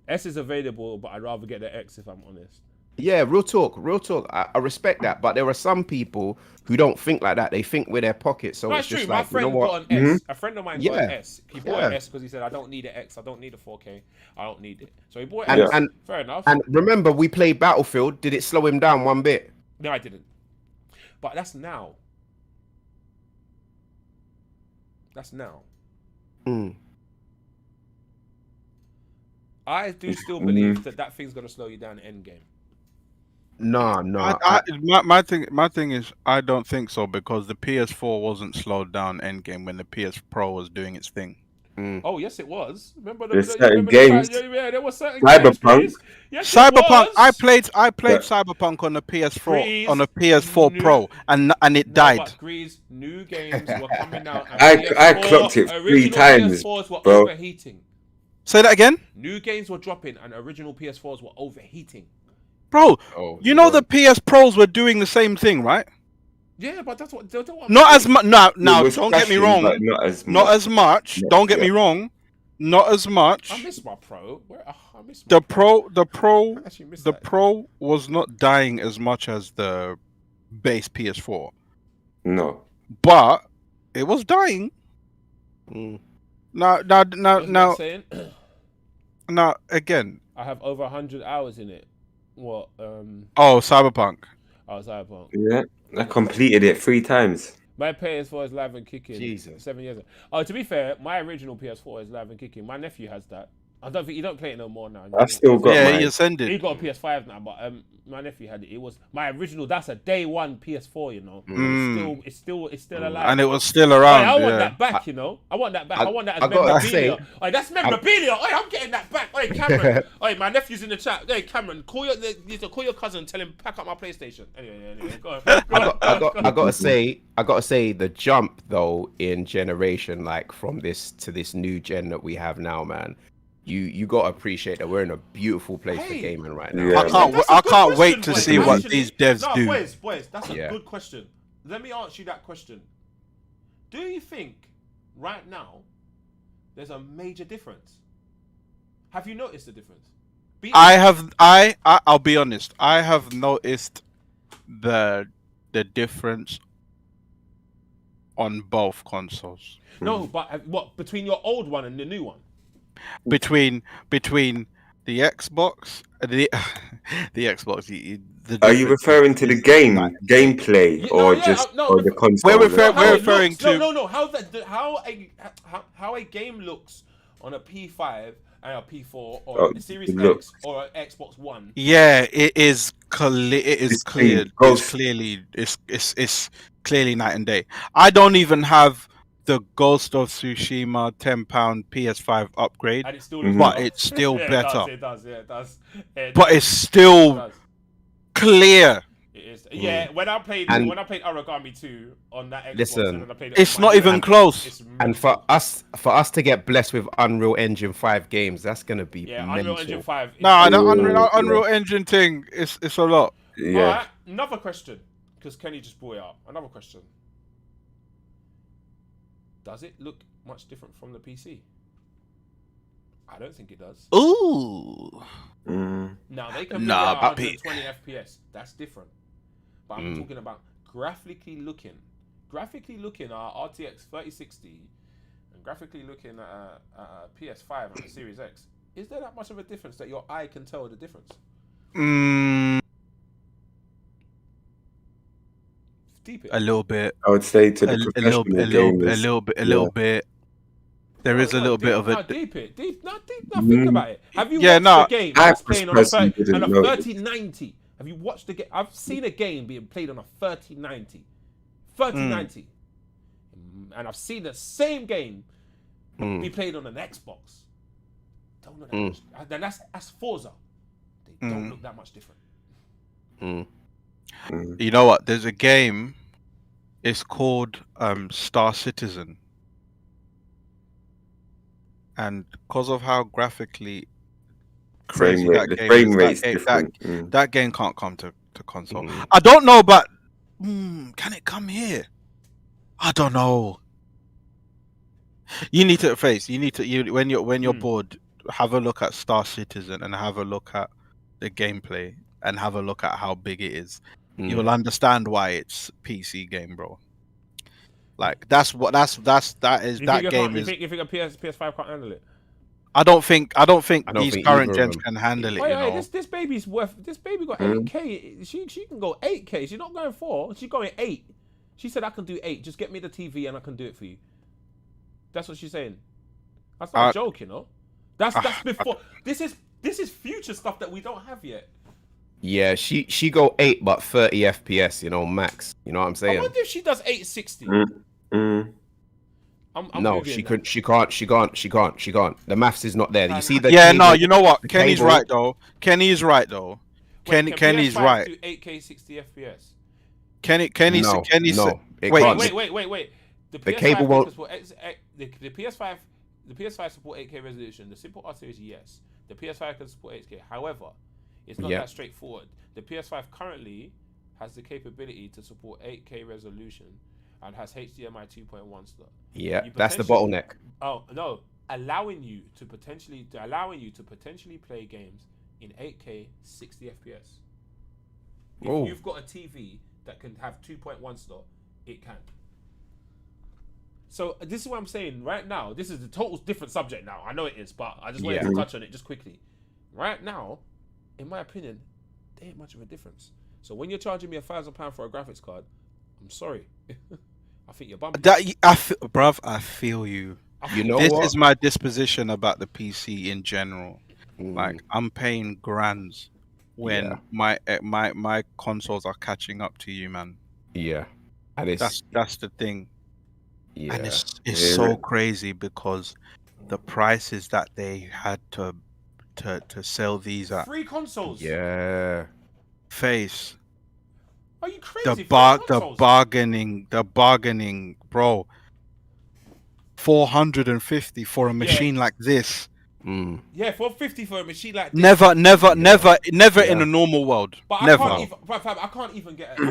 S is available, but I'd rather get the X if I'm honest. Yeah, real talk, real talk. I respect that, but there are some people who don't think like that. They think with their pockets, so No, it's it's true. just My like, you know friend what? got an S. A friend of mine got an Yeah. S. He bought an Yeah. S because he said, I don't need an X. I don't need a 4K. I don't need it. So he bought And, an S. and Fair enough. and remember, we played Battlefield. Did it slow him down one bit? No, I didn't. But that's now. That's now. Mm. I do still believe that thing's gonna slow you down in endgame. Nah. My thing is I don't think so because the PS4 wasn't slowed down endgame when the PS Pro was doing its thing. Oh yes, it was. Remember There's certain games. yeah, there was certain Cyberpunk. games. Please. Yes, Cyberpunk, it was. I played Yeah. Cyberpunk on the PS4 Grease, on the PS4 new- Pro and it No, died. but Grease, new games were coming out. And I clocked it 3 original times, PS4s were bro. overheating. Say that again, New games were dropping, and original PS4s were overheating. bro. Oh, You know the PS Pros were doing the same thing, right? Yeah, but that's what. Not as much. Now, It was don't get me crashing, wrong. but not as Not much. as much. No, Don't get yeah. me wrong. Not as I much. miss my Pro. I miss my The Pro. Pro, I actually miss the that. Pro was not dying as much as the base PS4, No. but it was dying. Mm. Now, saying Now again. I have over 100 hours in it. What? Oh, Cyberpunk. Cyberpunk. Yeah. I completed it 3 times. My PS4 is live and kicking. Jesus. 7 years ago. Oh, to be fair, my original PS4 is live and kicking. My nephew has that. I don't think he don't play it no more now. I've still got Yeah, mine. he He ascended. got a PS5 now, but my nephew had it. It was my original. That's a day one PS4, you know. It's still alive. And it was still Oi, around. I want yeah. that back, you know. I want that back. I want that as I gotta memorabilia. say- Oi, that's memorabilia. Oi, I'm getting that back. Oi, Cameron. Oi, my nephew's in the chat. Oi, Cameron, call your cousin and tell him pack up my PlayStation. Anyway, go on. I gotta say the jump though in generation, like from this to this new gen that we have now, man. You gotta appreciate that we're in a beautiful place for Hey. gaming right now. Yeah. I can't wait to boys. see what Actually, these devs no, do. Boys, that's a Yeah. good question. Let me ask you that question. Do you think right now there's a major difference? Have you noticed the difference? I'll be honest. I have noticed the difference on both consoles No, but what between your old one and the new one? between the Xbox, the Xbox. Are you referring to the gameplay, Yeah, or no, yeah, just no, or the console? We're refer- How we're it referring looks. to- No. How a game looks on a P5 and a P4 or a Series it looks. X or an Xbox One. Yeah, it is clear. It is It's clear. clean. Ghost. It's clearly night and day. I don't even have the Ghost of Tsushima £10 PS5 upgrade, And it still looks Mhm. but better. it's still Yeah, better. It does. But it's It still does. clear. It is. Yeah, when I played And- Origami 2 on that Xbox, Listen, and then I played it It's on my not even new- close. it's And mental. for us to get blessed with Unreal Engine 5 games, that's gonna be Yeah, mental. Unreal Engine 5. is- No, the Ooh, Unreal Engine thing it's a lot. Yeah. Alright, another question, because Kenny just brought it up. Another question. Does it look much different from the PC? I don't think it does. Ooh. Now they can be Nah, at but 120 FPS. That's different. But I'm talking about graphically looking. Graphically looking at RTX 3060 and graphically looking at a PS5 and a Series X. Is there that much of a difference that your eye can tell the difference? Deep it. A little bit. I would say to A the little professional gamers. little bit. There is a little bit of No, it. deep it. Now think about it. Have you Yeah, watched no, a game I that's playing on a personally 30 didn't and a know. 3090? Have you watched the game? I've seen a game being played on a 3090. 3090. And I've seen the same game be played on an Xbox. Don't look that much. Then that's Forza. They don't look that much different. You know what? There's a game. It's called Star Citizen. and because of how graphically Frame crazy rate, that the game frame is, rate's that different. that game can't come to console. Mm. I don't know, but can it come here? I don't know. You need to face. You need to when you're bored, have a look at Star Citizen and have a look at the gameplay and have a look at how big it is. Mm. You'll understand why it's PC game, bro. Like that is that game is. You think a PS5 can't handle it? I don't think I don't these think current either of gens them. can handle it. Wait, You know, this baby's worth. This baby got Mm. 8K. She can go 8K. She's not going 4. She's going 8. She said I can do 8. Just get me the TV and I can do it for you. That's what she's saying. That's not a joke, you know. That's before. This is future stuff that we don't have yet. Yeah, she go 8 but 30 FPS, you know, max. You know what I'm I saying? wonder if she does 860. I'm No, Googling she that. could. She can't. The maths is not there. You see the yeah, cable, no, you know what? the Kenny's cable- right though. Kenny's right though. Wait, can Kenny's PS5 right. do 8K 60 FPS. Kenny's No, it wait, can't. Wait. The PS5 cable won't- support the PS5 support 8K resolution. The simple answer is yes. The PS5 can support 8K. However, it's not Yeah. that straightforward. The PS5 currently has the capability to support 8K resolution and has HDMI 2.1 slot. Yeah, You that's the potentially- bottleneck. Oh no, allowing you to potentially play games in 8K 60 FPS. If Oh. you've got a TV that can have 2.1 slot, it can. So this is what I'm saying right now. This is a total different subject now. I know it is, but I just wanted Yeah. to touch on it just quickly. Right now, in my opinion, there ain't much of a difference. So when you're charging me £1,000 for a graphics card, I'm sorry. I think you're bumping. Bruv, I feel you. You know This what? is my disposition about the PC in general. Mm, Like I'm paying grands when Yeah. my consoles are catching up to you, man. yeah, and it's That's the thing. yeah. And it's Yeah. so crazy because the prices that they had to sell these at Free consoles. Yeah. Are face you crazy? the bargaining, bro. 450 for a machine like this. Mm. Yeah, 450 for a machine like this. Never in Yeah. a normal world. But Never. I can't even get a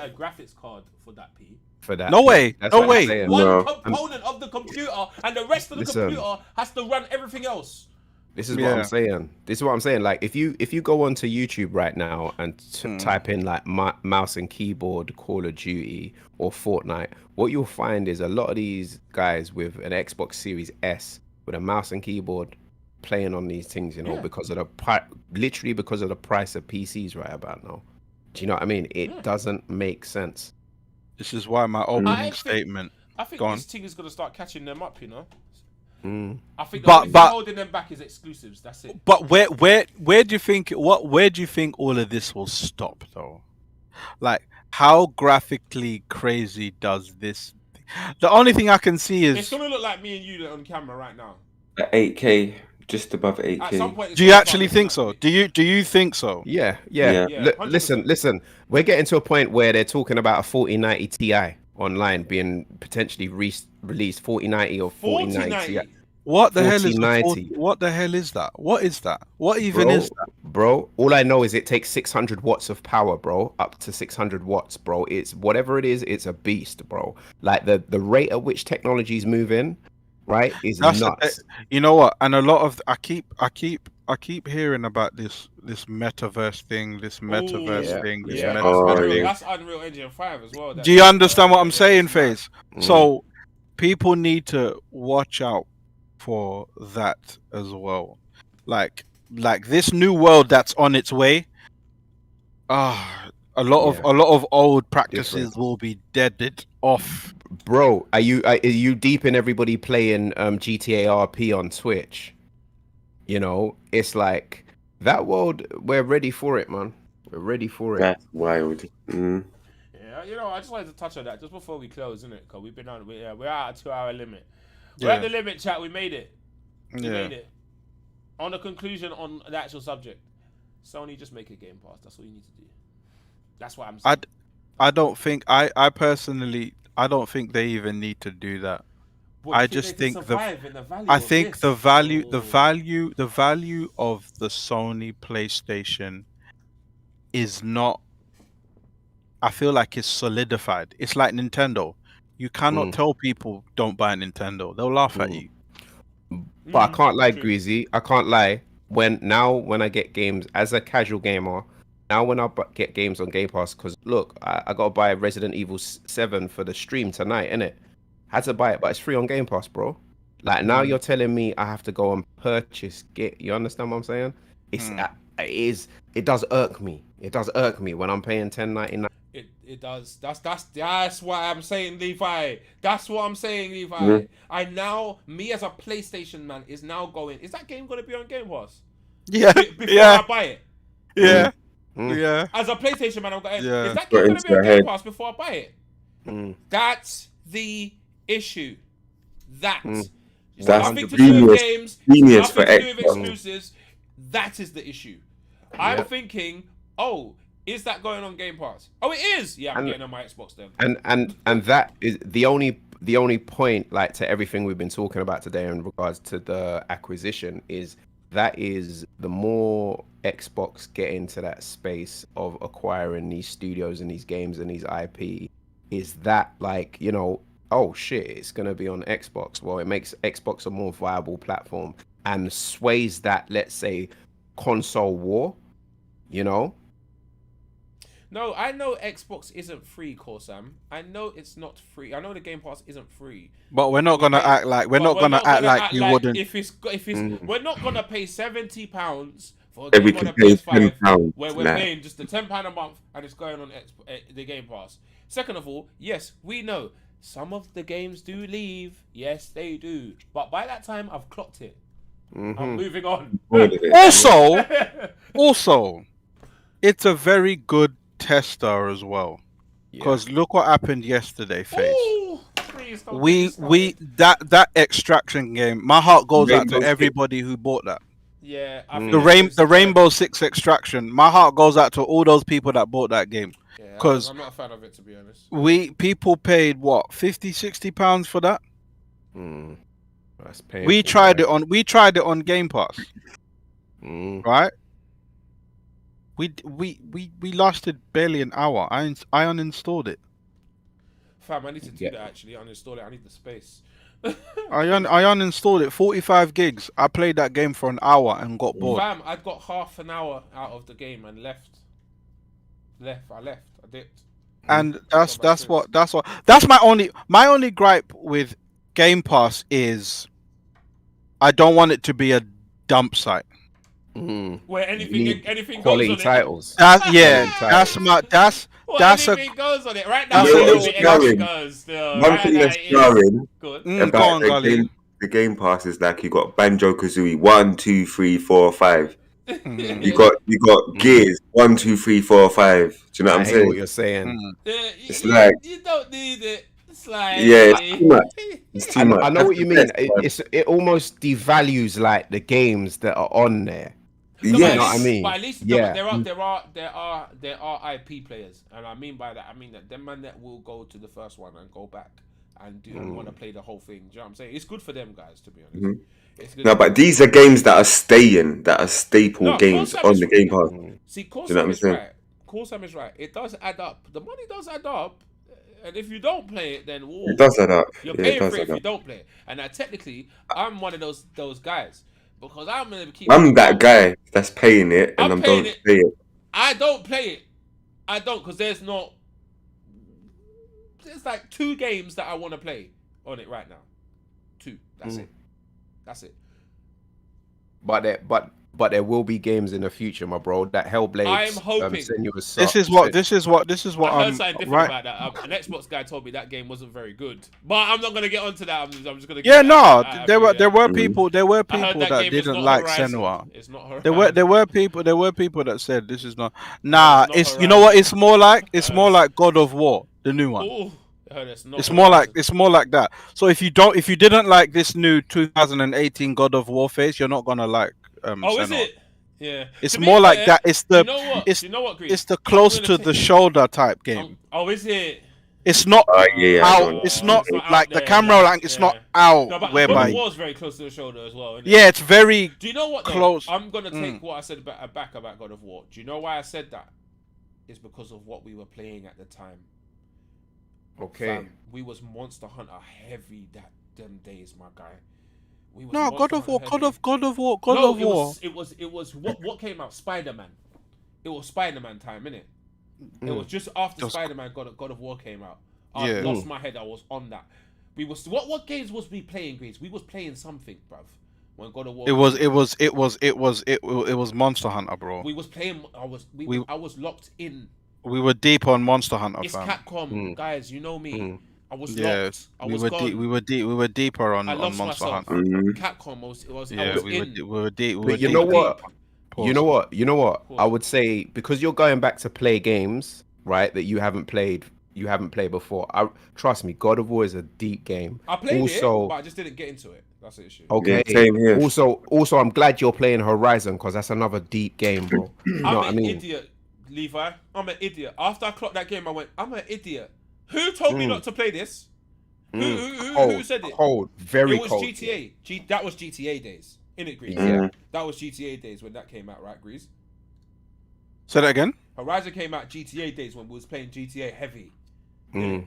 graphics card for that P. For that. No way. That's No what I'm way. saying. One No. component of the computer, and the rest of the Listen. computer has to run everything else. This is what Yeah. I'm saying. This is what I'm saying. Like, if you go onto YouTube right now and type in like mouse and keyboard Call of Duty or Fortnite, what you'll find is a lot of these guys with an Xbox Series S with a mouse and keyboard playing on these things, you know, Yeah. because of literally because of the price of PCs right about now. Do you know what I mean? It doesn't make sense. This is why my I opening think- statement. I think Go on. this thing is gonna start catching them up, you know. Mm. I think the But- only thing but- holding them back is exclusives. That's it. But where do you think where do you think all of this will stop though? Like how graphically crazy does this? The only thing I can see It's is. gonna look like me and you on camera right now. At 8K, just above At 8K. some point, it's Do you gonna start actually looking think like so? me. Do you think so? Yeah. Yeah. Yeah, Listen, 100%. we're getting to a point where they're talking about a 4090 Ti online being potentially released 4090 or 4090 Ti. 4090. What the hell is 4090? what the hell is that? What is that? What even Bro, is that? Bro, all I know is it takes 600 watts of power, bro. Up to 600 watts, bro. It's whatever it is, it's a beast, bro. Like the rate at which technology's moving, right, is That's the nuts. You know what? And a lot of I keep hearing about this metaverse thing, this metaverse yeah, thing, this yeah. metaverse Oh, thing. yeah. That's Unreal Engine 5 as well. Do you understand what I'm saying, Face? Face? So people need to watch out for that as well. Like this new world that's on its way. A lot of old practices Different. will be deaded off. Bro, are you deep in everybody playing GTA RP on Twitch? You know, it's like that world. We're ready for it, man. We're ready for it. That's wild. Mm. Yeah, you know, I just wanted to touch on that just before we close, isn't it? Because we've been on, we're at a 2-hour limit. We're Yeah. at the limit, chat. We made it. We Yeah. made it. On the conclusion on the actual subject, Sony just make a Game Pass. That's all you need to do. That's what I'm saying. I don't think I personally I don't think they even need to do that. But I you just they can think survive in the value I of think this? the value, the Ooh. value, the value of the Sony PlayStation is not. I feel like it's solidified. It's like Nintendo. You cannot Mm. tell people don't buy a Nintendo. They'll laugh at Mm. you. But I can't lie, True. Greasy. I can't lie. When I get games as a casual gamer, now when I get games on Game Pass, because look, I gotta buy Resident Evil 7 for the stream tonight, innit? Had to buy it, but it's free on Game Pass, bro. Like now Mm. you're telling me I have to go and purchase get. You understand what I'm saying? It's Mm. it is. It does irk me. It does irk me when I'm paying 10.99. It does. That's what I'm saying, Levi. That's what I'm saying, Levi. Mhm. I now, me as a PlayStation man, is now going. Is that game gonna be on Game Pass Yeah, before yeah, I buy it? yeah, Mm. yeah. As a PlayStation man, I'm going. Yeah. Is that Got game gonna into be on your Game head. Pass before I buy it? Mm. That's the issue. That Mm. it's That's nothing to do with genius. games. Genius Nothing for to do with Xbox. exclusives. That is the issue. I'm Yeah. thinking, oh, is that going on Game Pass? Oh, it is. Yeah, I'm And- getting on my Xbox then. And that is the only point, like, to everything we've been talking about today in regards to the acquisition, is that is the more Xbox get into that space of acquiring these studios and these games and these IP, is that, like, you know, oh shit, it's gonna be on Xbox. Well, it makes Xbox a more viable platform and sways that, let's say, console war, you know. No, I know Xbox isn't free, Korsam. I know it's not free. I know the Game Pass isn't free. But we're not gonna act like But you wouldn't. If it's Mm. we're not gonna pay £70 for a If we game on can a pay PS5 £10, where we're like- paying just the £10 a month and it's going on the Game Pass. Second of all, yes, we know some of the games do leave. Yes, they do. But by that time, I've clocked it. I'm Mhm. moving on. Also, it's a very good tester as well. Because look what happened yesterday, Face. Ooh, please don't get We me started. that extraction game. My heart goes out Rainbow to Six. everybody who bought that. Yeah, I Mm. think The Rainbow Six extraction. My heart goes out to all those people that bought that game. Yeah, 'Cause I'm not a fan of it, to be honest. People paid what, 50, 60 pounds for that. Mm. That's painful, We tried man. it on Game Pass, Mm. right? We lasted barely an hour. I uninstalled it. Fam, I need to do Yeah. that actually. Uninstall it. I need the space. I uninstalled it. 45 gigs. I played that game for an hour and got bored. Fam, I got half an hour out of the game and left. I dipped. And That's that's my only gripe with Game Pass is I don't want it to be a dump site. Mm. Where You anything need anything quality goes on titles. That's anything goes on it. Right now, That's a anything little- goes. Still. One Right thing now, that's it is jarring good. Go about on, Gully. the game Pass is like you got Banjo Kazooie 1, 2, 3, 4, 5. Mhm. You got Gears 1, 2, 3, 4, 5. Do you know what I I'm hear what saying? you're saying. Mm. It's like- you don't need it. It's like Yeah, it's too much. It's too much. I know That's what you the mean. best part. It almost devalues, like, the games that are on there. No, Yes. but know what I mean? But at least Yeah. there are IP players, and I mean by that, I mean that them man that will go to the first one and go back and want to play the whole thing. Do you know what I'm saying? It's good for them guys, to be honest. Mhm. It's good. No, but these are games that are staying, that are staple No, games Korsam on is- the Game Pass. See, you know what Korsam I'm is saying? right. Korsam is right. It does add up. The money does add up, and if you don't play it, then It does add up. you're Yeah, it paying does for it add if you up. don't play it. And now, technically, I'm one of those guys because I'm gonna keep. I'm that guy that's paying it and I'm I'm paying don't it. pay it. I don't play it. I don't because there's like 2 games that I want to play on it right now. 2. That's it. That's it. But there will be games in the future, my bro. That Hellblade. I'm hoping. This is what I heard I'm something different right. about that. An Xbox guy told me that game wasn't very good, but I'm not gonna get onto that. I'm just gonna. Yeah, no, there were Mhm. people I heard that that game is didn't not like Horizon. Senua. It's not Horizon. There were people that said this is not. Nah, It's not it's you know what it's more like. It's Horizon. more like God of War, the new one. Ooh, I heard it's not. It's more Horizon. like that. So if you didn't like this new 2018 God of War face, you're not gonna like. Oh, is Senua. it? Yeah. It's To be more like fair, that. It's You the know what? it's You know what, Greece? it's the I'm close gonna to take- the shoulder type game. Oh, is it? It's not Yeah, I out. don't know. It's not It's not out like the there, camera like, like it's not yeah. out. No, but God whereby of War's very close to the shoulder as well, isn't it? yeah, it's very Do you know what though? close. I'm gonna take what I said back about God of War. Do you know why I said that? It's because of what we were playing at the time. Okay. Fam, we was Monster Hunter heavy them days, my guy. We was No, God Monster of War, Hunter God heavy. of War, God No, of War. it was what came out? Spider-Man. It was Spider-Man time, innit? It was just after Spider-Man God of War came out. I Yeah. lost my head. I was on that. We was what games was we playing, Greens? We was playing something, bruv. When God of War. It was Monster Hunter, bro. We was playing. I was locked in. We were deep on Monster Hunter, It's fam. Capcom, guys. You know me. I was Yeah, locked. I we was were gone. deep. We were deeper on I lost Monster myself. Hunter. Capcom was. Yeah, I was we were in. we were deep. We But were you deep. know what? Pause. You know what? You know what? Pause. I would say because you're going back to play games, right? That you haven't played before. Trust me, God of War is a deep game. I played also, it, but I just didn't get into it. That's the issue. okay. Yeah, same here. Also, I'm glad you're playing Horizon because that's another deep game, bro. You know I'm what I an mean? idiot, Levi. I'm an idiot. After I clocked that game, I went, I'm an idiot. Who told me not to play this? Who said it? Cold, very It was cold. GTA. That was GTA days. Innit, Grease? Yeah. That was GTA days when that came out, right, Grease? Say that again. Horizon came out GTA days when we was playing GTA heavy. Nah.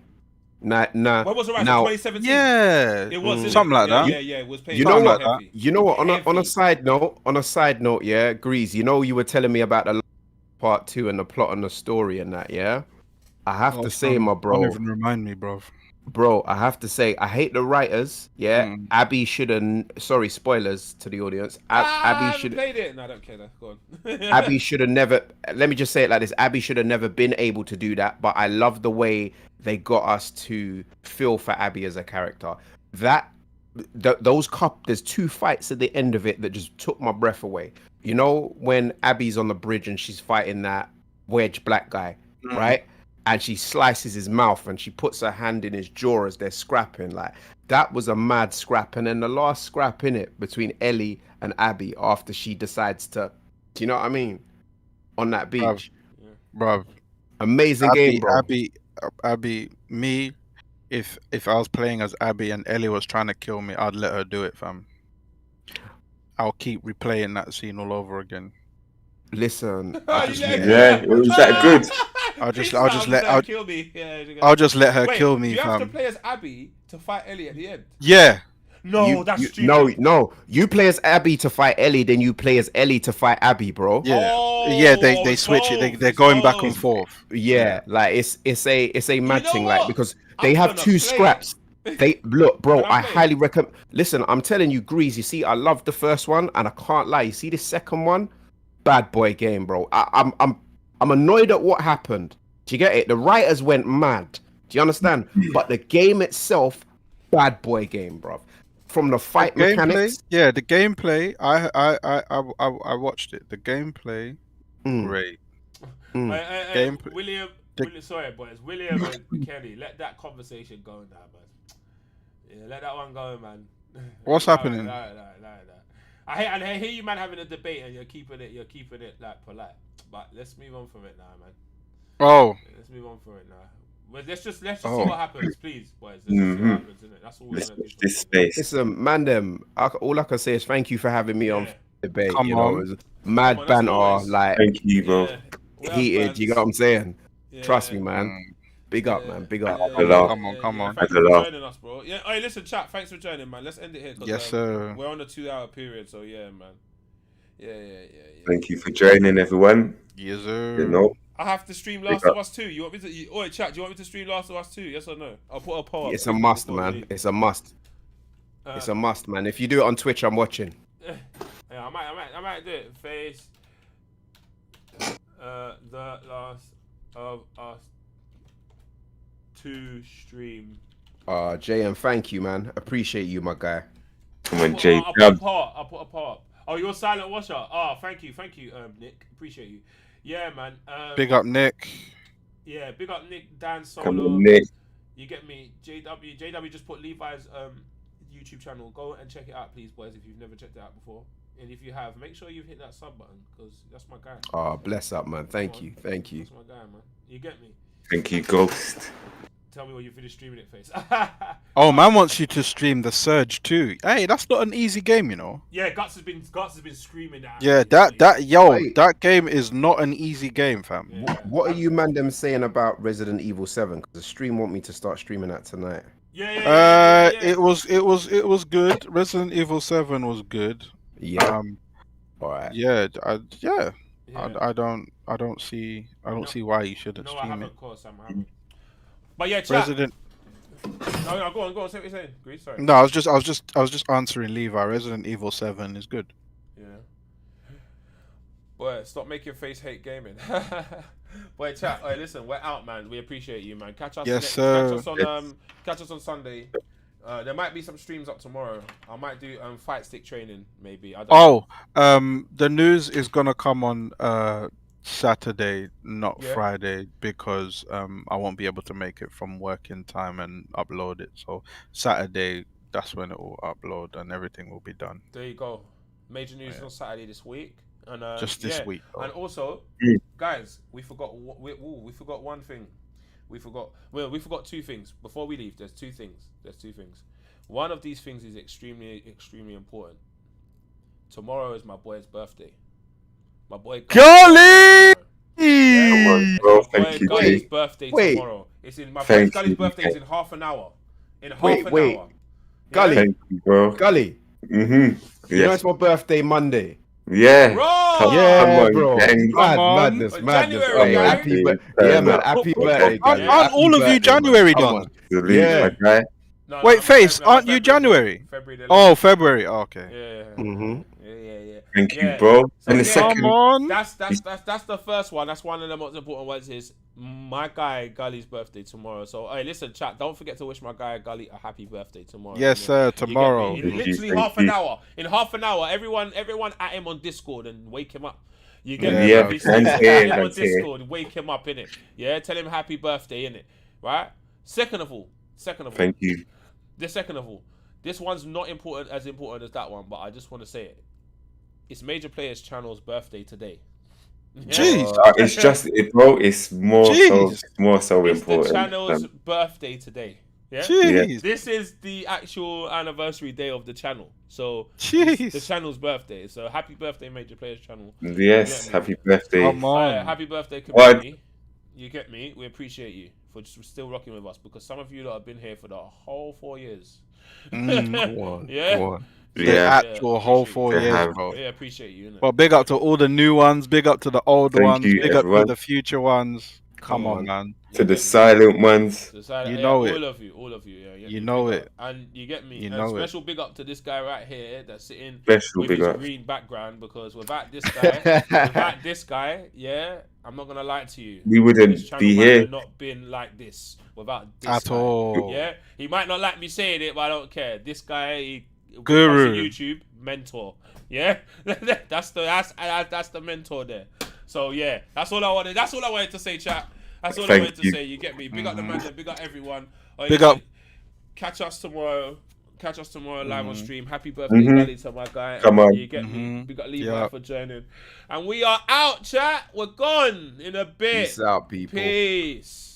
When was Horizon? Now, 2017? Yeah, It was, innit? something like that. Yeah, it was playing you know GTA what? heavy. You know what? On a Heavy. side note, yeah, Grease. You know, you were telling me about the part 2 and the plot and the story and that, yeah. I have to say, my bro. Don't even remind me, bro. Bro, I have to say, I hate the writers. Yeah, Abby shouldn't. Sorry, spoilers to the audience. Abby should played it. No, I don't care. Though. Go on. Abby should have never. Let me just say it like this: Abby should have never been able to do that. But I love the way they got us to feel for Abby as a character. There's 2 fights at the end of it that just took my breath away. You know when Abby's on the bridge and she's fighting that wedge black guy, right? And she slices his mouth and she puts her hand in his jaw as they're scrapping. Like, that was a mad scrap. And then the last scrap in it between Ellie and Abby after she decides to, do you know what I mean? On that beach. Bro. Amazing game, bro. Abby, me, if I was playing as Abby and Ellie was trying to kill me, I'd let her do it, fam. I'll keep replaying that scene all over again. Listen, it was that good. I'll just let her kill me, do you have to fam. play as Abby to fight Ellie at the end? Yeah. No, that's stupid. No. You play as Abby to fight Ellie, then you play as Ellie to fight Abby, bro. Yeah. Oh, Yeah, they switch it. They're going back and forth. Yeah, like it's a mad know thing, what? like because they I'm have gonna 2 play scraps. They look, bro. Can I I play? highly recommend. Listen, I'm telling you, Grease. You see, I love the first one, and I can't lie. You see the second one, bad boy game, bro. I'm annoyed at what happened. Do you get it? The writers went mad. Do you understand? But the game itself, bad boy game, bro. From the fight mechanics. Yeah, the gameplay. I watched it. The gameplay, great. Gameplay. William, sorry, boys. William and Kenny, let that conversation go now, man. Yeah, let that one go, man. What's happening? No. I hear you, man, having a debate, and you're keeping it like polite. But let's move on from it now, man. Oh. Let's move on from it now. But let's just see what happens, please, boys. Let's just see what happens, innit? That's all we're gonna do. This space. Listen, man, all I can say is thank you for having me on debate. Come you know, on. it was mad banter, like Thank you, bro. heated. You know what I'm saying? Yeah. Trust me, man. Big up, man. Big up. Come on. Thanks for joining us, bro. Yeah. Hey, listen, chat. Thanks for joining, man. Let's end it here. Yes, sir. We're on a 2-hour period, so yeah, man. Yeah. Thank you for joining, everyone. Yes, sir. You know, I have to stream Last of Us 2. You want me to? Chat. Do you want me to stream Last of Us 2? Yes or no? I'll put a poll up. It's a must, man. It's a must. It's a must, man. If you do it on Twitch, I'm watching. Yeah, I might do it. Face. The Last of Us 2 stream. JM, thank you, man. Appreciate you, my guy. come on, Jay. I'll put a poll up. Oh, you're a silent watcher. Oh, thank you, Nick. Appreciate you. Yeah, man. Big up, Nick. Yeah, big up Nick, Dan, Solo. Come on, Nick. You get me. JW just put Levi's YouTube channel. Go and check it out, please, boys, if you've never checked it out before. And if you have, make sure you've hit that sub button, because that's my guy. Oh, bless up, man. Thank you. That's my guy, man. You get me. Thank you, Ghost. Tell me when you finish streaming it, Face. Oh, man wants you to stream the Surge too. Hey, that's not an easy game, you know. Yeah, Guts has been screaming that. Yeah, Wait. that game is not an easy game, fam. Yeah. What are you man them saying about Resident Evil 7? Because the stream want me to start streaming that tonight. Yeah. It was good. Resident Evil 7 was good. Yeah. All right. Yeah, Yeah. I don't see why you shouldn't No, I stream haven't, it. of course, I haven't. But yeah, chat. Resident. No, go on. Say what you're saying. Grease, sorry. No, I was just answering Levi. Resident Evil 7 is good. Yeah. Boy, stop making your face hate gaming. Boy, chat. Hey, listen, we're out, man. We appreciate you, man. Catch us. Yes, sir. Catch us on Sunday. There might be some streams up tomorrow. I might do fight stick training, maybe. I don't know. The news is gonna come on Saturday, not Yeah. Friday, because I won't be able to make it from working time and upload it. So Saturday, that's when it will upload and everything will be done. There you go. Major news on Saturday this week, and Just this yeah. week, though. And also, guys, we forgot. We forgot one thing. We forgot two things before we leave. There's two things. One of these things is extremely important. Tomorrow is my boy's birthday. My boy Golly! It's Bro, my thank boy you, Gully's Jay. birthday Wait. tomorrow. It's in my boy Thank Gully's you, birthday Jay. is in half an hour. Wait. Yeah? Gully. Thank you, bro. Gully. Mhm. You know Yes. it's my birthday Monday. Yeah. Bro! Yeah, on, bro. gang. Madness. January, Yeah, yeah? happy birthday, Gully. Aren't all of you Happy birthday, January man. Come done? on. Salute, Yeah. my guy. No, Wait, I'm Face, February- aren't you February, January? February the Oh, February. Oh, okay. Yeah. Mhm. Yeah. Thank you, Yeah. bro. So And the yeah. second, Come on. That's the first one. That's one of the most important ones. Is my guy Gully's birthday tomorrow. So hey, listen, chat. Don't forget to wish my guy Gully a happy birthday tomorrow. Yes, sir. You get me? Tomorrow. In Thank you, literally thank half an you. hour. In half an hour, everyone at him on Discord and wake him up. You get Yeah, me? yeah, If he's and at here, him on and here. Discord, wake him up in it. Yeah, tell him happy birthday in it. Right. Second of all, thank you. this one's not as important as that one, but I just want to say it. It's Major Playerz channel's birthday today. Yeah? Jeez. It's just, bro. It's more Jeez. so It's important. the channel's birthday today. Yeah. Jeez. This is the actual anniversary day of the channel. So it's Jeez. the channel's birthday. So happy birthday, Major Playerz channel. Yes, happy birthday. Come on. Happy birthday, What? community. You get me? We appreciate you for just still rocking with us, because some of you that have been here for the whole 4 years. Go on. Yeah. Go on. The Yeah. actual whole 4 They years, have. bro. Yeah, appreciate you. Innit? Well, big up to all the new ones. Big up to the old Thank ones. you, Big up everyone. to the future ones. Come Come on, on. man. To the silent ones. Society, You know all it. of you, yeah. You know big it. up. And you get me. You And know it. special big up to this guy right here that's sitting Special with big his up. green background, because without this guy, yeah, I'm not gonna lie to you. We wouldn't This channel be might here. have not been like this without this At guy. all. Yeah, he might not like me saying it, but I don't care. This guy, when it Guru. comes to YouTube, mentor. Yeah, that's the mentor there. So yeah, that's all I wanted to say, chat. That's all I Thank wanted to you. say. You get me? Big up the man, big up everyone. Big up. Catch us tomorrow live on stream. Happy birthday, Mhm. Gully, to my guy. Come on. You get me? Mhm. We got Levi Yeah. for joining. And we are out, chat. We're gone in a bit. Peace out, people. Peace.